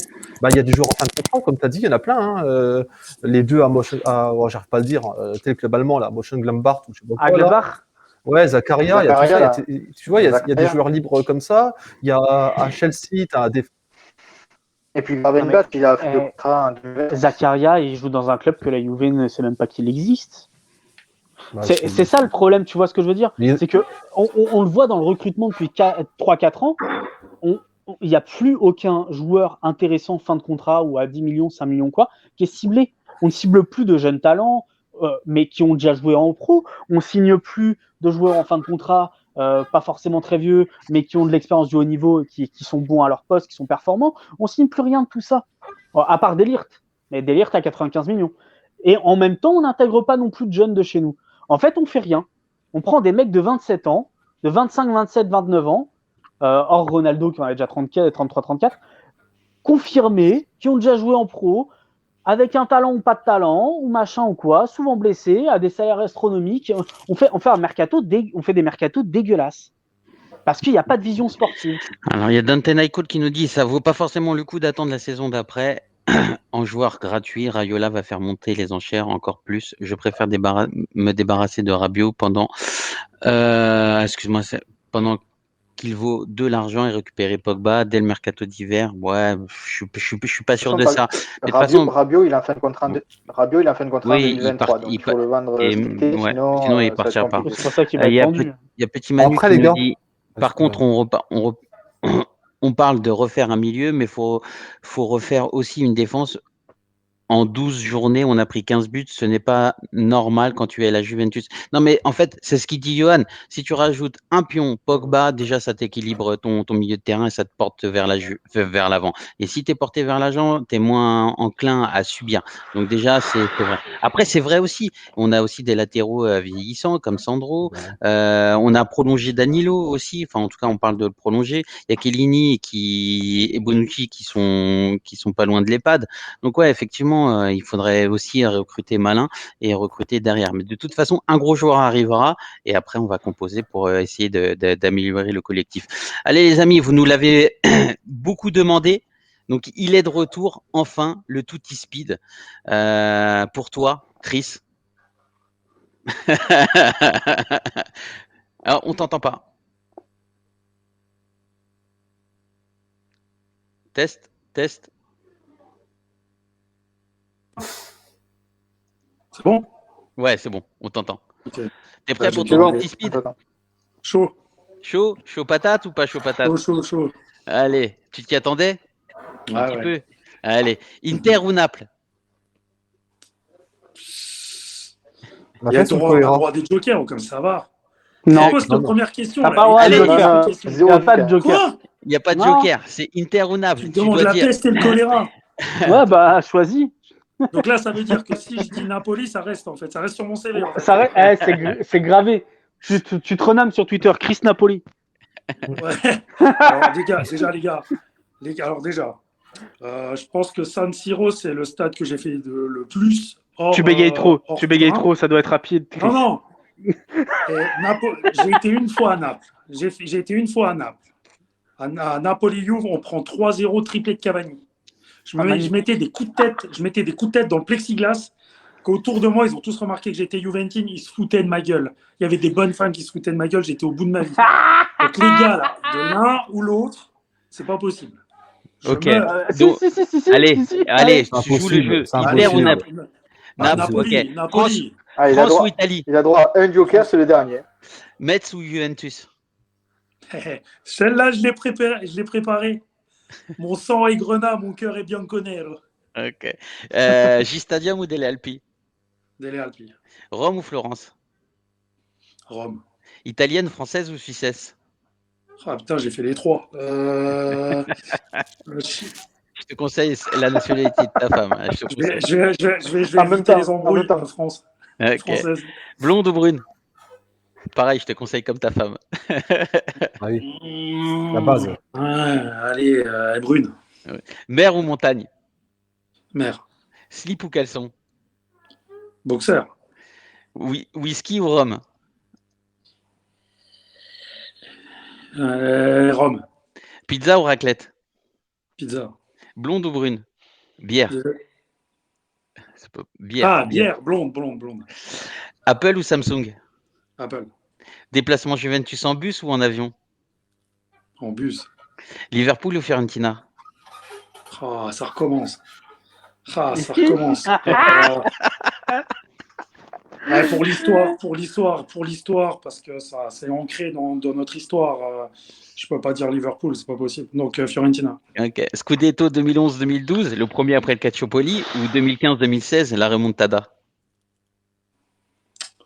Il y a des joueurs en fin de contrat, comme tu as dit, il y en a plein. Les deux j'arrive pas à le dire, tel club allemand, là, Mönchengladbach, ou je sais pas quoi. Gladbach. Ouais, Zakaria, il y a tout ça. Tu vois, il y a des Zakaria. joueurs libres comme ça. Il y a à Chelsea, tu as des. Et puis Gravenberch, il a fait le contrat. Zakaria, il joue dans un club que la Juve ne sait même pas qu'il existe. Bah, c'est ça le problème, tu vois ce que je veux dire ? C'est que on le voit dans le recrutement depuis 3-4 ans. Il n'y a plus aucun joueur intéressant fin de contrat ou à 10 millions, 5 millions, quoi, qui est ciblé. On ne cible plus de jeunes talents, mais qui ont déjà joué en pro. On signe plus de joueurs en fin de contrat, pas forcément très vieux, mais qui ont de l'expérience du haut niveau, qui sont bons à leur poste, qui sont performants. On signe plus rien de tout ça, à part Delirte. Mais Delirte à 95 millions. Et en même temps, on n'intègre pas non plus de jeunes de chez nous. En fait, on fait rien. On prend des mecs de 27 ans, de 25, 27, 29 ans, hors Ronaldo qui en a déjà 33, 34, confirmés, qui ont déjà joué en pro, avec un talent ou pas de talent, ou machin ou quoi, souvent blessés, à des salaires astronomiques. On fait des mercatos dégueulasses. Parce qu'il n'y a pas de vision sportive. Alors, il y a Dante Naikol qui nous dit ça vaut pas forcément le coup d'attendre la saison d'après. En joueur gratuit, Raiola va faire monter les enchères encore plus. Je préfère me débarrasser de Rabiot pendant qu'il vaut de l'argent et récupérer Pogba dès le mercato d'hiver. Ouais, je suis pas sûr de ça. Mais de toute façon, Rabiot, il a fait un contrat en 2023 en 2023, donc il faut le vendre cet été, sinon il partira pas. C'est pour ça qu'il va être vendu. Il y a Petit Manu Après, qui les nous gars, dit, par contre, on parle de refaire un milieu, mais faut refaire aussi une défense. En 12 journées, on a pris 15 buts. Ce n'est pas normal quand tu es à la Juventus. Non, mais en fait, c'est ce qu'il dit Johan. Si tu rajoutes un pion, Pogba, déjà, ça t'équilibre ton milieu de terrain et ça te porte vers l'avant. Et si tu es porté vers l'avant, tu es moins enclin à subir. Donc déjà, c'est vrai. Après, c'est vrai aussi. On a aussi des latéraux vieillissants comme Sandro. On a prolongé Danilo aussi. Enfin, en tout cas, on parle de le prolonger. Il y a Chiellini et Bonucci qui sont pas loin de l'EHPAD. Donc ouais, effectivement, il faudrait aussi recruter malin et recruter derrière. Mais de toute façon, un gros joueur arrivera et après, on va composer pour essayer d'améliorer le collectif. Allez les amis, vous nous l'avez beaucoup demandé. Donc, il est de retour, enfin, le Tutti Speed. Pour toi, Chris. Alors, on t'entend pas. Test. C'est bon ? Ouais, c'est bon, on t'entend. Okay. T'es prêt pour j'ai ton demandé. petit speed ? Chaud. Chaud patate ou pas chaud patate ? Chaud. Allez, tu t'y attendais ? Un petit ouais. peu. Allez, Inter ou Naples ? Il y a droit des jokers, comme ça va. Non. C'est quoi cette première question ? T'as pas Allez, il n'y a pas de joker. Quoi ? Il n'y a pas de Non. joker, c'est Inter ou Naples. Tu demandes la peste et le choléra. Ouais, bah, choisis. Donc là, ça veut dire que si je dis Napoli, ça reste en fait. Ça reste sur mon CV. En fait. Ça reste, c'est gravé. Tu te renommes sur Twitter Chris Napoli. Ouais. Alors, les gars. Alors déjà, je pense que San Siro, c'est le stade que j'ai fait le plus. Tu bégayes trop, ça doit être rapide. Non. J'ai été une fois à Naples. J'ai été une fois à Naples. À Napoli-Juve, on prend 3-0 triplé de Cavani. Je mettais des coups de tête dans le plexiglas. Qu'autour de moi, ils ont tous remarqué que j'étais Juventin, ils se foutaient de ma gueule. Il y avait des bonnes femmes qui se foutaient de ma gueule, j'étais au bout de ma vie. Donc les gars, là, de l'un ou l'autre, c'est pas possible. Ok. Si. Allez, C'est tu joues le jeu. impossible, c'est Inter ou impossible. Naples? Napoli, ok. Napoli. Ah, il a France droit, ou Italie? il a droit à un joker, c'est le dernier. Metz ou Juventus? Celle-là, je l'ai préparée. Mon sang est grenat, mon cœur est bianconero. Ok. J-Stadium ou Dele Alpi? Dele Alpi. Rome ou Florence? Rome. Italienne, française ou suissesse? Ah putain, j'ai fait les trois. Je te conseille la nationalité de ta femme. Je te conseille. Je vais En même éviter temps, les en embrouilles même temps. en France. Ok. Française. Blonde ou brune? Pareil, je te conseille comme ta femme. Ah oui, la base. Ouais, allez, brune. Mer ou montagne? Mère. Slip ou caleçon? Boxer. Oui, whisky ou rhum? Rome. Pizza ou raclette? Pizza. Blonde ou brune? Bière. Bière. Ah, bière. Blonde. Apple ou Samsung? Apple. Déplacement Juventus en bus ou en avion? En bus. Liverpool ou Fiorentina? Ah, ça recommence. Ah, ça Whisky. recommence. Ouais, pour l'histoire, parce que ça c'est ancré dans notre histoire. Je peux pas dire Liverpool, c'est pas possible. Donc Fiorentina. Ok. Scudetto 2011-2012, le premier après le Calciopoli, ou 2015-2016, la remontada?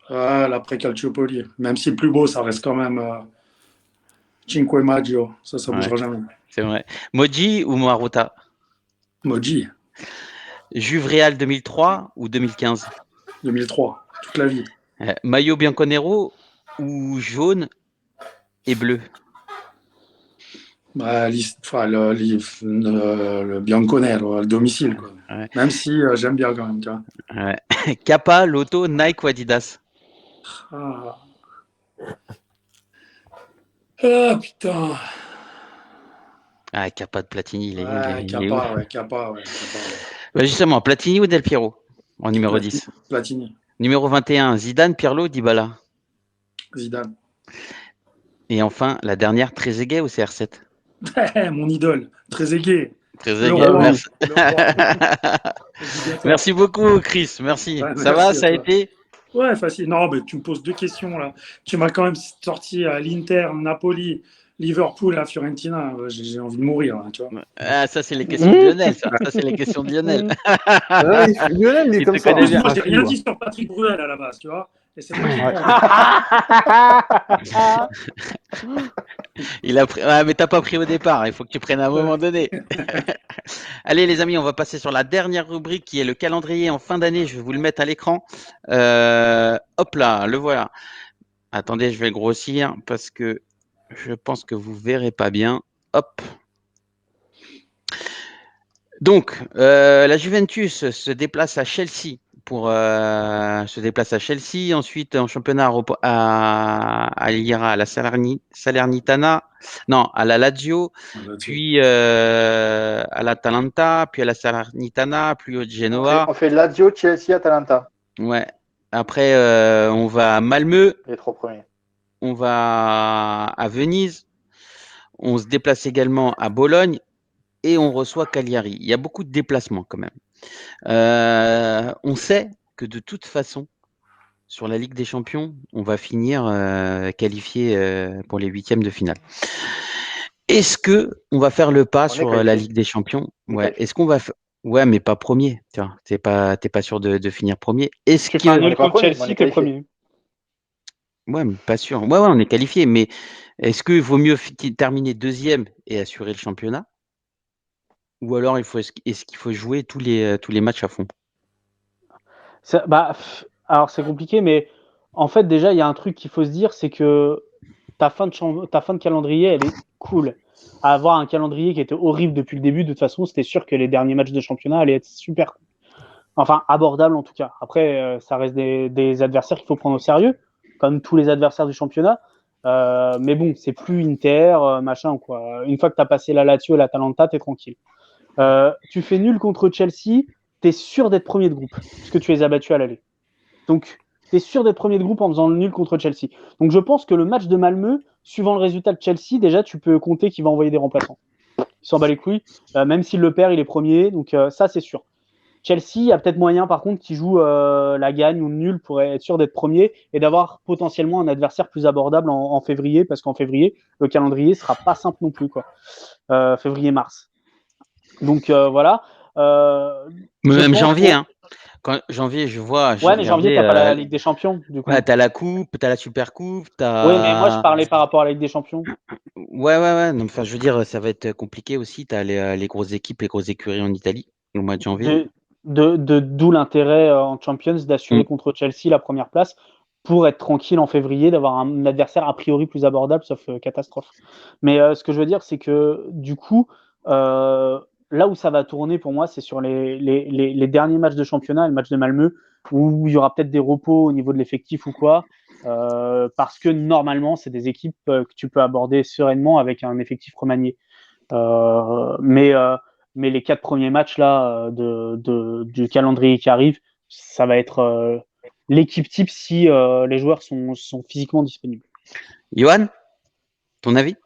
L'après Calciopoli. Même si le plus beau, ça reste quand même Cinque Maggio. Ça bougera jamais. C'est vrai. Moji ou Maruta? Moji, Juve Real 2003 ou 2015? 2003. Toute la vie. Maillot bianconero ou jaune et bleu? Bah, le Bianconero, le domicile. Quoi. Ouais. Même si j'aime bien quand même. Tu vois. Ouais. Kappa, Lotto, Nike ou Adidas? Ah. Ah, putain. Ah, Kappa de Platini, il est Kappa, ouf. ouais, Kappa. Bah, justement, Platini ou Del Piero en numéro 10? Platini. Numéro 21, Zidane, Pirlo, Dybala? Zidane. Et enfin, la dernière, Trezeguet ou CR7? Mon idole, Trezeguet. Trezeguet, Le roi. merci. Le roi. Merci beaucoup, Chris. Merci. Ouais, Ça merci va, à ça a toi. été? Ouais, facile. Non, mais tu me poses deux questions là. Tu m'as quand même sorti à l'Inter, Napoli, Liverpool, à Fiorentina. J'ai envie de mourir, là, tu vois. Ah, ça, c'est les questions de Lionel. Ça, c'est les questions de Lionel. Lionel, il est Il comme te ça. connaît En plus, bien. moi, j'ai rien dit sur Patrick Bruel à la base, tu vois. Et c'est moi qui Ouais. prends. Il a pris... Ah, mais t'as pas pris au départ. Il faut que tu prennes à un moment donné. Allez, les amis, on va passer sur la dernière rubrique qui est le calendrier en fin d'année. Je vais vous le mettre à l'écran. Hop là, le voilà. Attendez, je vais le grossir parce que je pense que vous verrez pas bien. Hop. Donc, la Juventus se déplace à Chelsea Ensuite, en championnat, elle ira à la Salernitana, non, à la Lazio, puis à l'Atalanta, puis à la Salernitana, puis au Genoa. On fait Lazio, Chelsea, Atalanta. Ouais. Après, on va à Malmö, Les trois premiers. on va à Venise, on se déplace également à Bologne et on reçoit Cagliari. Il y a beaucoup de déplacements quand même. On sait que de toute façon, sur la Ligue des Champions, on va finir qualifié pour les huitièmes de finale. Est-ce que on va faire le pas sur la Ligue des Champions? Ouais. Est-ce qu'on va Ouais, mais pas premier. Tiens, t'es pas sûr de finir premier. Est-ce Tu que fais un on est nul pas contre premier, on Chelsea, est t'es qualifié. premier. Ouais, mais pas sûr. Ouais, on est qualifié, mais est-ce qu'il vaut mieux terminer deuxième et assurer le championnat? Ou alors est-ce qu'il faut jouer tous les matchs à fond? Alors c'est compliqué, mais en fait déjà il y a un truc qu'il faut se dire, c'est que ta fin de calendrier, elle est cool. À avoir un calendrier qui était horrible depuis le début, de toute façon, c'était sûr que les derniers matchs de championnat allaient être super cool. Enfin, abordables en tout cas. Après, ça reste des adversaires qu'il faut prendre au sérieux. comme tous les adversaires du championnat. Mais bon, c'est plus Inter, machin quoi. Une fois que tu as passé la Lazio et l'Atalanta, tu es tranquille. Tu fais nul contre Chelsea, tu es sûr d'être premier de groupe, parce que tu les as battus à l'aller. Donc, tu es sûr d'être premier de groupe en faisant le nul contre Chelsea. Donc, je pense que le match de Malmö, suivant le résultat de Chelsea, déjà, tu peux compter qu'il va envoyer des remplaçants. Il s'en bat les couilles. Même s'il le perd, il est premier. Donc, ça, c'est sûr. Chelsea, il y a peut-être moyen, par contre, qui joue la gagne ou le nul pour être sûr d'être premier et d'avoir potentiellement un adversaire plus abordable en février, parce qu'en février, le calendrier sera pas simple non plus, quoi. Février-mars. Donc, voilà. Même janvier, hein. Janvier, je vois. Ouais, mais janvier, t'as pas la Ligue des Champions, du coup. Ouais, t'as la Coupe, t'as la Super Coupe, Oui, mais moi, je parlais par rapport à la Ligue des Champions. Ouais. Non, enfin, je veux dire, ça va être compliqué aussi. T'as les grosses équipes, les grosses écuries en Italie au mois de janvier. D'où l'intérêt en Champions d'assurer contre Chelsea la première place pour être tranquille en février, d'avoir un adversaire a priori plus abordable, sauf catastrophe. Mais ce que je veux dire, c'est que du coup, là où ça va tourner pour moi, c'est sur les derniers matchs de championnat, le match de Malmö, où il y aura peut-être des repos au niveau de l'effectif ou quoi, parce que normalement, c'est des équipes que tu peux aborder sereinement avec un effectif remanié. Mais les 4 premiers matchs là du calendrier qui arrive, ça va être l'équipe type si les joueurs sont physiquement disponibles. Johan, ton avis?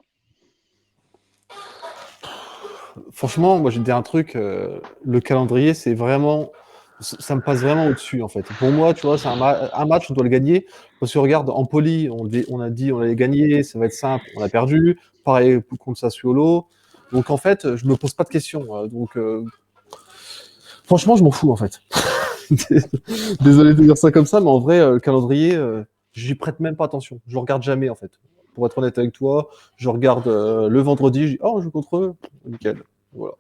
Franchement, moi, j'ai dit un truc. Le calendrier, c'est vraiment. Ça me passe vraiment au-dessus, en fait. Pour moi, tu vois, c'est un match, on doit le gagner. Quand tu regardes Empoli, on a dit on allait gagner, ça va être simple, on a perdu. Pareil contre Sassuolo. Donc, en fait, je me pose pas de questions. Donc, franchement, je m'en fous, en fait. Désolé de dire ça comme ça, mais en vrai, le calendrier, j'y prête même pas attention. Je le regarde jamais, en fait. Pour être honnête avec toi, je regarde le vendredi, je dis oh, on joue contre eux, nickel. Voilà.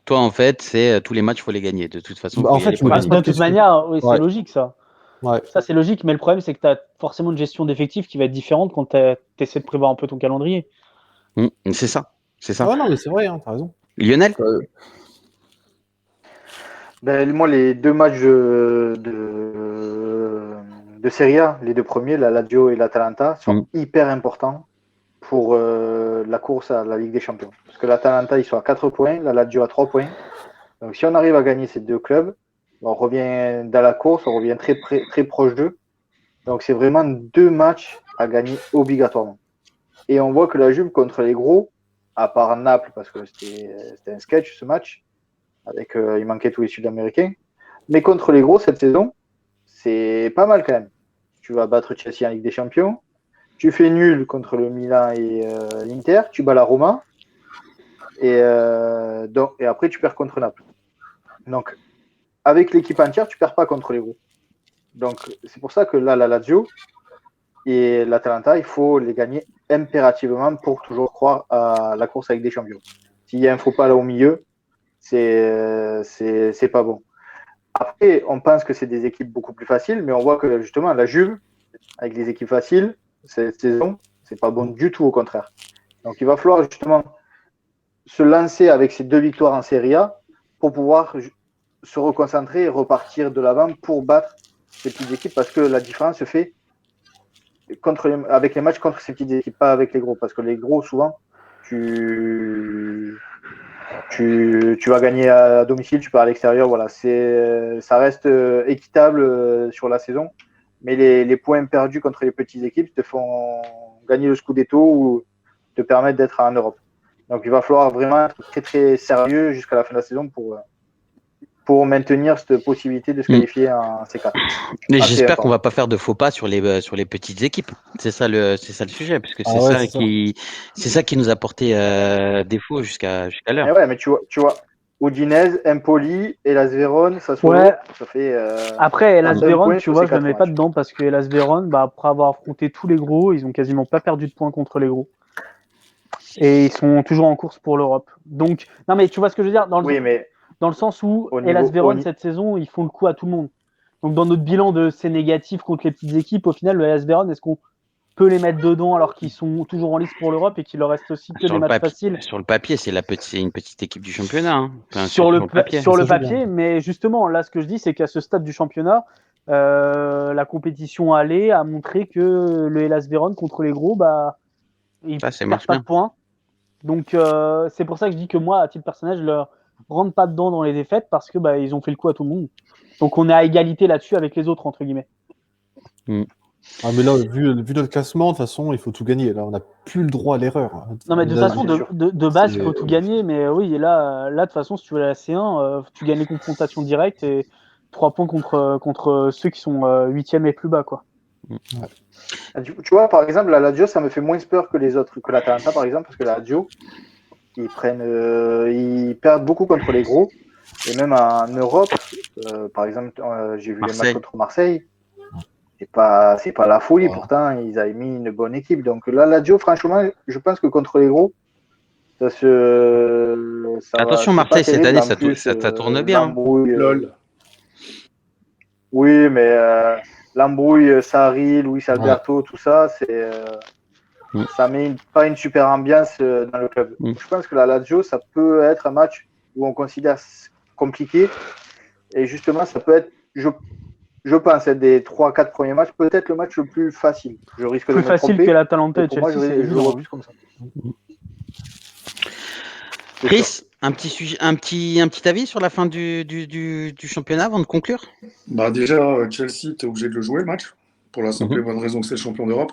Toi, en fait, c'est tous les matchs, il faut les gagner. De toute façon, en fait, je me pose pas de toute manière, oui, c'est logique ça. Ouais. Ça, c'est logique, mais le problème, c'est que tu as forcément une gestion d'effectifs qui va être différente quand tu essaies de prévoir un peu ton calendrier. C'est ça. Ah non, mais c'est vrai, hein, t'as raison. Lionel? Moi, les deux matchs de Serie A, les deux premiers, la Lazio et l'Atalanta, sont hyper importants pour la course à la Ligue des Champions. Parce que l'Atalanta, ils sont à 4 points, la Lazio à 3 points. Donc, si on arrive à gagner ces deux clubs, on revient dans la course, on revient très proche d'eux. Donc, c'est vraiment deux matchs à gagner obligatoirement. Et on voit que la Juve contre les gros, à part Naples, parce que c'était un sketch ce match, avec il manquait tous les Sud-Américains, mais contre les gros cette saison, c'est pas mal quand même. Tu vas battre Chelsea en Ligue des Champions, tu fais nul contre le Milan et l'Inter, tu bats la Roma, et après tu perds contre Naples. Donc, avec l'équipe entière, tu perds pas contre les gros. Donc, c'est pour ça que là, la Lazio et l'Atalanta, il faut les gagner impérativement pour toujours croire à la course avec des champions. S'il y a un faux pas là au milieu, c'est pas bon. Après, on pense que c'est des équipes beaucoup plus faciles, mais on voit que justement, la Juve, avec les équipes faciles, cette saison, c'est pas bon du tout, au contraire. Donc, il va falloir justement se lancer avec ces deux victoires en Serie A pour pouvoir se reconcentrer et repartir de l'avant pour battre ces petites équipes, parce que la différence se fait avec les matchs contre ces petites équipes, pas avec les gros, parce que les gros, souvent, tu vas gagner à domicile, tu pars à l'extérieur, voilà, ça reste équitable sur la saison, mais les points perdus contre les petites équipes te font gagner le Scudetto ou te permettre d'être en Europe. Donc il va falloir vraiment être très très sérieux jusqu'à la fin de la saison pour maintenir cette possibilité de se qualifier en C4. Mais j'espère qu'on va pas faire de faux pas sur les petites équipes. C'est ça le sujet, parce que c'est ça qui nous a porté défaut jusqu'à l'heure. Ouais, mais tu vois, Udinese, Empoli, Hellas Vérone, ça fait. Après, Hellas Vérone, tu vois, je ne le mets pas dedans parce que Hellas Vérone, après avoir affronté tous les gros, ils ont quasiment pas perdu de points contre les gros. Et ils sont toujours en course pour l'Europe. Donc, non, mais tu vois ce que je veux dire dans le sens où Hellas Vérone, cette saison, ils font le coup à tout le monde. Donc, dans notre bilan de c'est négatif contre les petites équipes, au final, le Hellas Vérone, est-ce qu'on peut les mettre dedans alors qu'ils sont toujours en lice pour l'Europe et qu'il leur reste aussi que des matchs faciles? Sur le papier, c'est une petite équipe du championnat. Hein. Sur le papier, mais justement, là, ce que je dis, c'est qu'à ce stade du championnat, La compétition allée a montré que le Hellas Vérone contre les gros, ils Ça perdent marche pas bien. de points. Donc c'est pour ça que je dis que moi, à titre personnel, je leur rentre pas dedans dans les défaites parce que ils ont fait le coup à tout le monde. Donc on est à égalité là-dessus avec les autres, entre guillemets. Ah, mais là, vu notre classement, de toute façon, il faut tout gagner. Là, on n'a plus le droit à l'erreur. Non, mais de toute Là, façon, c'est sûr. de base, il C'est- faut tout gagner. Mais oui, et là, de toute façon, si tu veux la C1, tu gagnes les confrontations directes et 3 points contre ceux qui sont 8e et plus bas, quoi. Tu vois, par exemple, la Lazio, ça me fait moins peur que les autres, que l'Atalanta, par exemple, parce que la Lazio, ils perdent beaucoup contre les gros. Et même en Europe, par exemple, j'ai vu les matchs Marseille. contre Marseille. C'est pas la folie, pourtant, ils avaient mis une bonne équipe. Donc là, la Lazio, franchement, je pense que contre les gros, Attention, c'est Marseille, pas cette terrible. année, En plus, ça tourne bien. l'embrouille. LOL. Oui, mais l'embrouille, Sarri, Luis Alberto, tout ça, ça met pas une super ambiance dans le club. Je pense que la Lazio, ça peut être un match où on considère compliqué. Et justement, ça peut être, je pense, être des 3-4 premiers matchs, peut-être le match le plus facile. Je risque de Plus me facile tromper. que l'Atalanta mais et pour moi, Chelsea, c'est je le évident. vois plus comme ça. C'est sûr. Chris, un petit avis sur la fin du championnat avant de conclure? Bah déjà, Chelsea, tu es obligé de le jouer le match, pour la simple et bonne raison que c'est le champion d'Europe.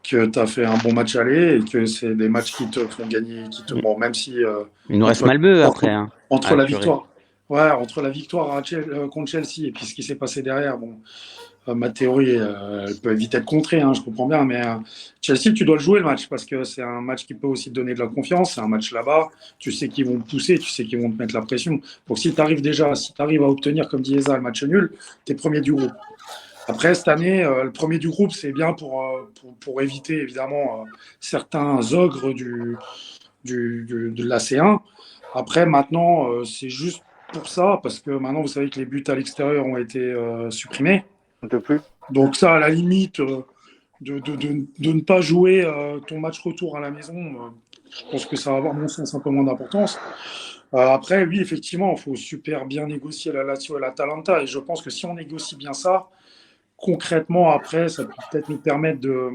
Que tu as fait un bon match aller et que c'est des matchs qui te font gagner, bon, même si Il nous reste Malmö après. Hein, entre la victoire, entre la victoire contre Chelsea et puis ce qui s'est passé derrière, bon, ma théorie, elle peut vite être contrée, hein, je comprends bien, mais Chelsea, tu dois le jouer le match parce que c'est un match qui peut aussi te donner de la confiance. C'est un match là-bas, tu sais qu'ils vont te pousser, tu sais qu'ils vont te mettre la pression. Donc si tu arrives à obtenir, comme dit Eza, le match nul, tu es premier du groupe. Après, cette année, le premier du groupe, c'est bien pour éviter, évidemment, certains ogres de la C1. Après, maintenant, c'est juste pour ça, parce que maintenant, vous savez que les buts à l'extérieur ont été supprimés. Un peu plus. Donc ça, à la limite, de ne pas jouer ton match retour à la maison, je pense que ça va avoir, mon sens, un peu moins d'importance. Après, oui, effectivement, il faut super bien négocier la Lazio et l'Atalanta. Et je pense que si on négocie bien ça, concrètement, après, ça peut peut-être nous permettre de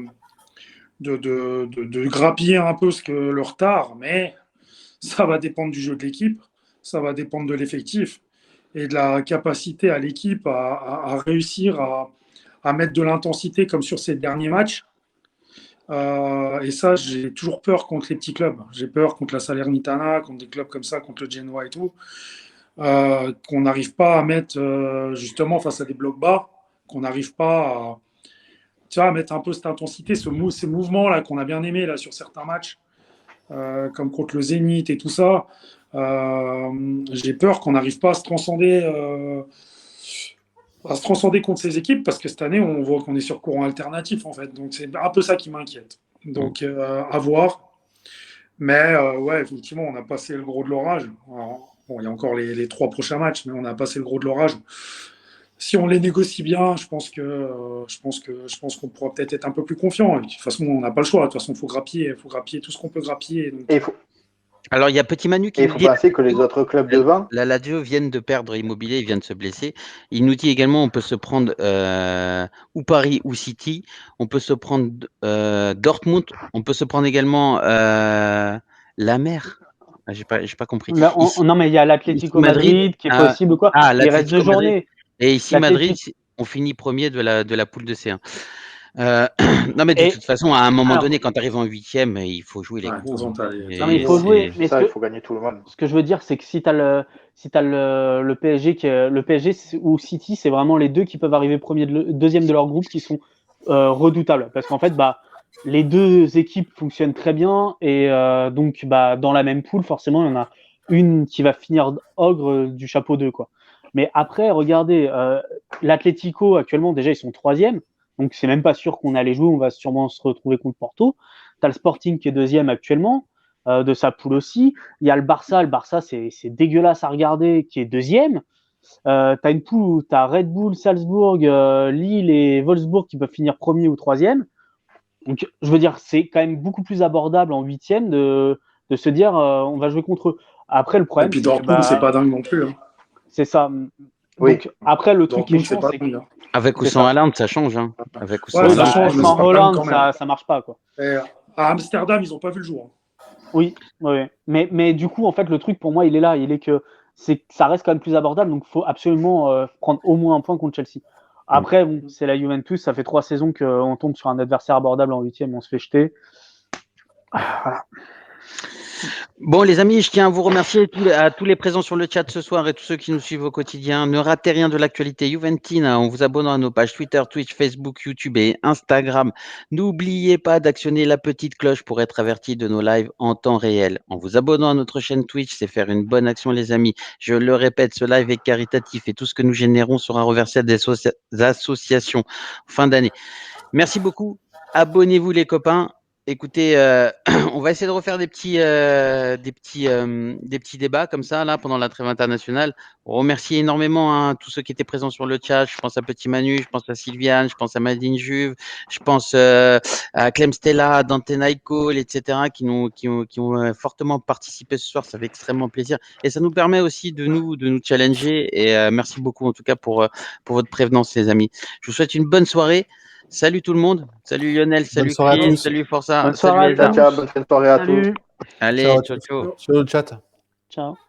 grappiller un peu le retard, mais ça va dépendre du jeu de l'équipe, ça va dépendre de l'effectif et de la capacité à l'équipe à réussir à mettre de l'intensité comme sur ces derniers matchs. Et ça, j'ai toujours peur contre les petits clubs. J'ai peur contre la Salernitana, contre des clubs comme ça, contre le Genoa et tout, qu'on n'arrive pas à mettre justement face à des blocs bas, qu'on n'arrive pas à mettre un peu cette intensité, ces mouvements-là qu'on a bien aimés là, sur certains matchs, comme contre le Zénith et tout ça. J'ai peur qu'on n'arrive pas à se transcender contre ces équipes parce que cette année, on voit qu'on est sur courant alternatif en fait. Donc c'est un peu ça qui m'inquiète. Donc à voir. Mais ouais, effectivement, on a passé le gros de l'orage. Alors, bon, il y a encore les 3 prochains matchs, mais on a passé le gros de l'orage. Si on les négocie bien, je pense qu'on pourra peut-être être un peu plus confiant. De toute façon, on n'a pas le choix. De toute façon, il faut grappiller tout ce qu'on peut grappiller. Donc... Alors, il y a Petit Manu qui Et il nous faut dit penser que les autres clubs devant. la Lazio viennent de perdre Immobilier, ils viennent de se blesser. Il nous dit également on peut se prendre ou Paris ou City, on peut se prendre Dortmund, on peut se prendre également la mer. J'ai pas compris. Non, mais il y a l'Atlético Madrid qui est possible ou quoi. Il reste 2 journées. Et ici, Madrid, on finit premier de la poule de C1. Non, mais de toute façon, à un moment donné, quand tu arrives en 8e, il faut jouer les gros. Non, mais il faut jouer. Mais il faut gagner tout le monde. Ce que je veux dire, c'est que si tu as le PSG, le PSG ou City, c'est vraiment les deux qui peuvent arriver deuxième de leur groupe qui sont redoutables. Parce qu'en fait, les deux équipes fonctionnent très bien et donc dans la même poule, forcément, il y en a une qui va finir ogre du chapeau 2, quoi. Mais après, regardez, l'Atlético, actuellement, déjà, ils sont 3e. Donc, c'est même pas sûr qu'on allait jouer. On va sûrement se retrouver contre Porto. Tu as le Sporting qui est 2e actuellement, de sa poule aussi. Il y a le Barça. Le Barça, c'est dégueulasse à regarder, qui est 2e. Tu as une poule où tu as Red Bull, Salzbourg, Lille et Wolfsburg qui peuvent finir 1er ou 3e. Donc, je veux dire, c'est quand même beaucoup plus abordable en 8e de se dire on va jouer contre eux. Après, le problème, et puis Dortmund, c'est pas dingue non plus. Hein. C'est ça. Oui. Donc, après, le truc qui est Dortmund, c'est chiant, pas c'est que lui. Hein. Avec ou C'est sans ça. Haaland, ça change. Hein. Avec ou sans Ouais, Oui, ça Haaland. change, mais sans ça Holland, quand même. ça marche pas, quoi. Et à Amsterdam, ils n'ont pas vu le jour. Hein. Oui, oui. Mais du coup, en fait, le truc pour moi, il est là. Il est que ça reste quand même plus abordable. Donc, il faut absolument prendre au moins un point contre Chelsea. Après, bon, c'est la Juventus. Ça fait 3 saisons qu'on tombe sur un adversaire abordable en 8e. On se fait jeter. Voilà. Bon, les amis, je tiens à vous remercier à tous les présents sur le chat ce soir et tous ceux qui nous suivent au quotidien. Ne ratez rien de l'actualité juventine en vous abonnant à nos pages Twitter, Twitch, Facebook, YouTube et Instagram. N'oubliez pas d'actionner la petite cloche pour être averti de nos lives en temps réel. En vous abonnant à notre chaîne Twitch, c'est faire une bonne action, les amis. Je le répète, ce live est caritatif et tout ce que nous générons sera reversé à des associations fin d'année. Merci beaucoup. Abonnez-vous, les copains. Écoutez, on va essayer de refaire des petits débats comme ça là pendant la trêve internationale. On remercie énormément tous ceux qui étaient présents sur le chat. Je pense à Petit Manu, je pense à Sylviane, je pense à Madine Juve, je pense à Clem Stella, à Dante Naikol, etc. qui ont fortement participé ce soir. Ça fait extrêmement plaisir et ça nous permet aussi de nous challenger. Et merci beaucoup en tout cas pour votre prévenance, les amis. Je vous souhaite une bonne soirée. Salut tout le monde. Salut Lionel. Bonne Salut soirée à Chris. tous. Salut Forza. Bonne Salut soirée à Elsa. Ciao, bonne fin de soirée à tous. Salut. Allez, Ciao à ciao, tous. ciao. Sur le chat. Ciao.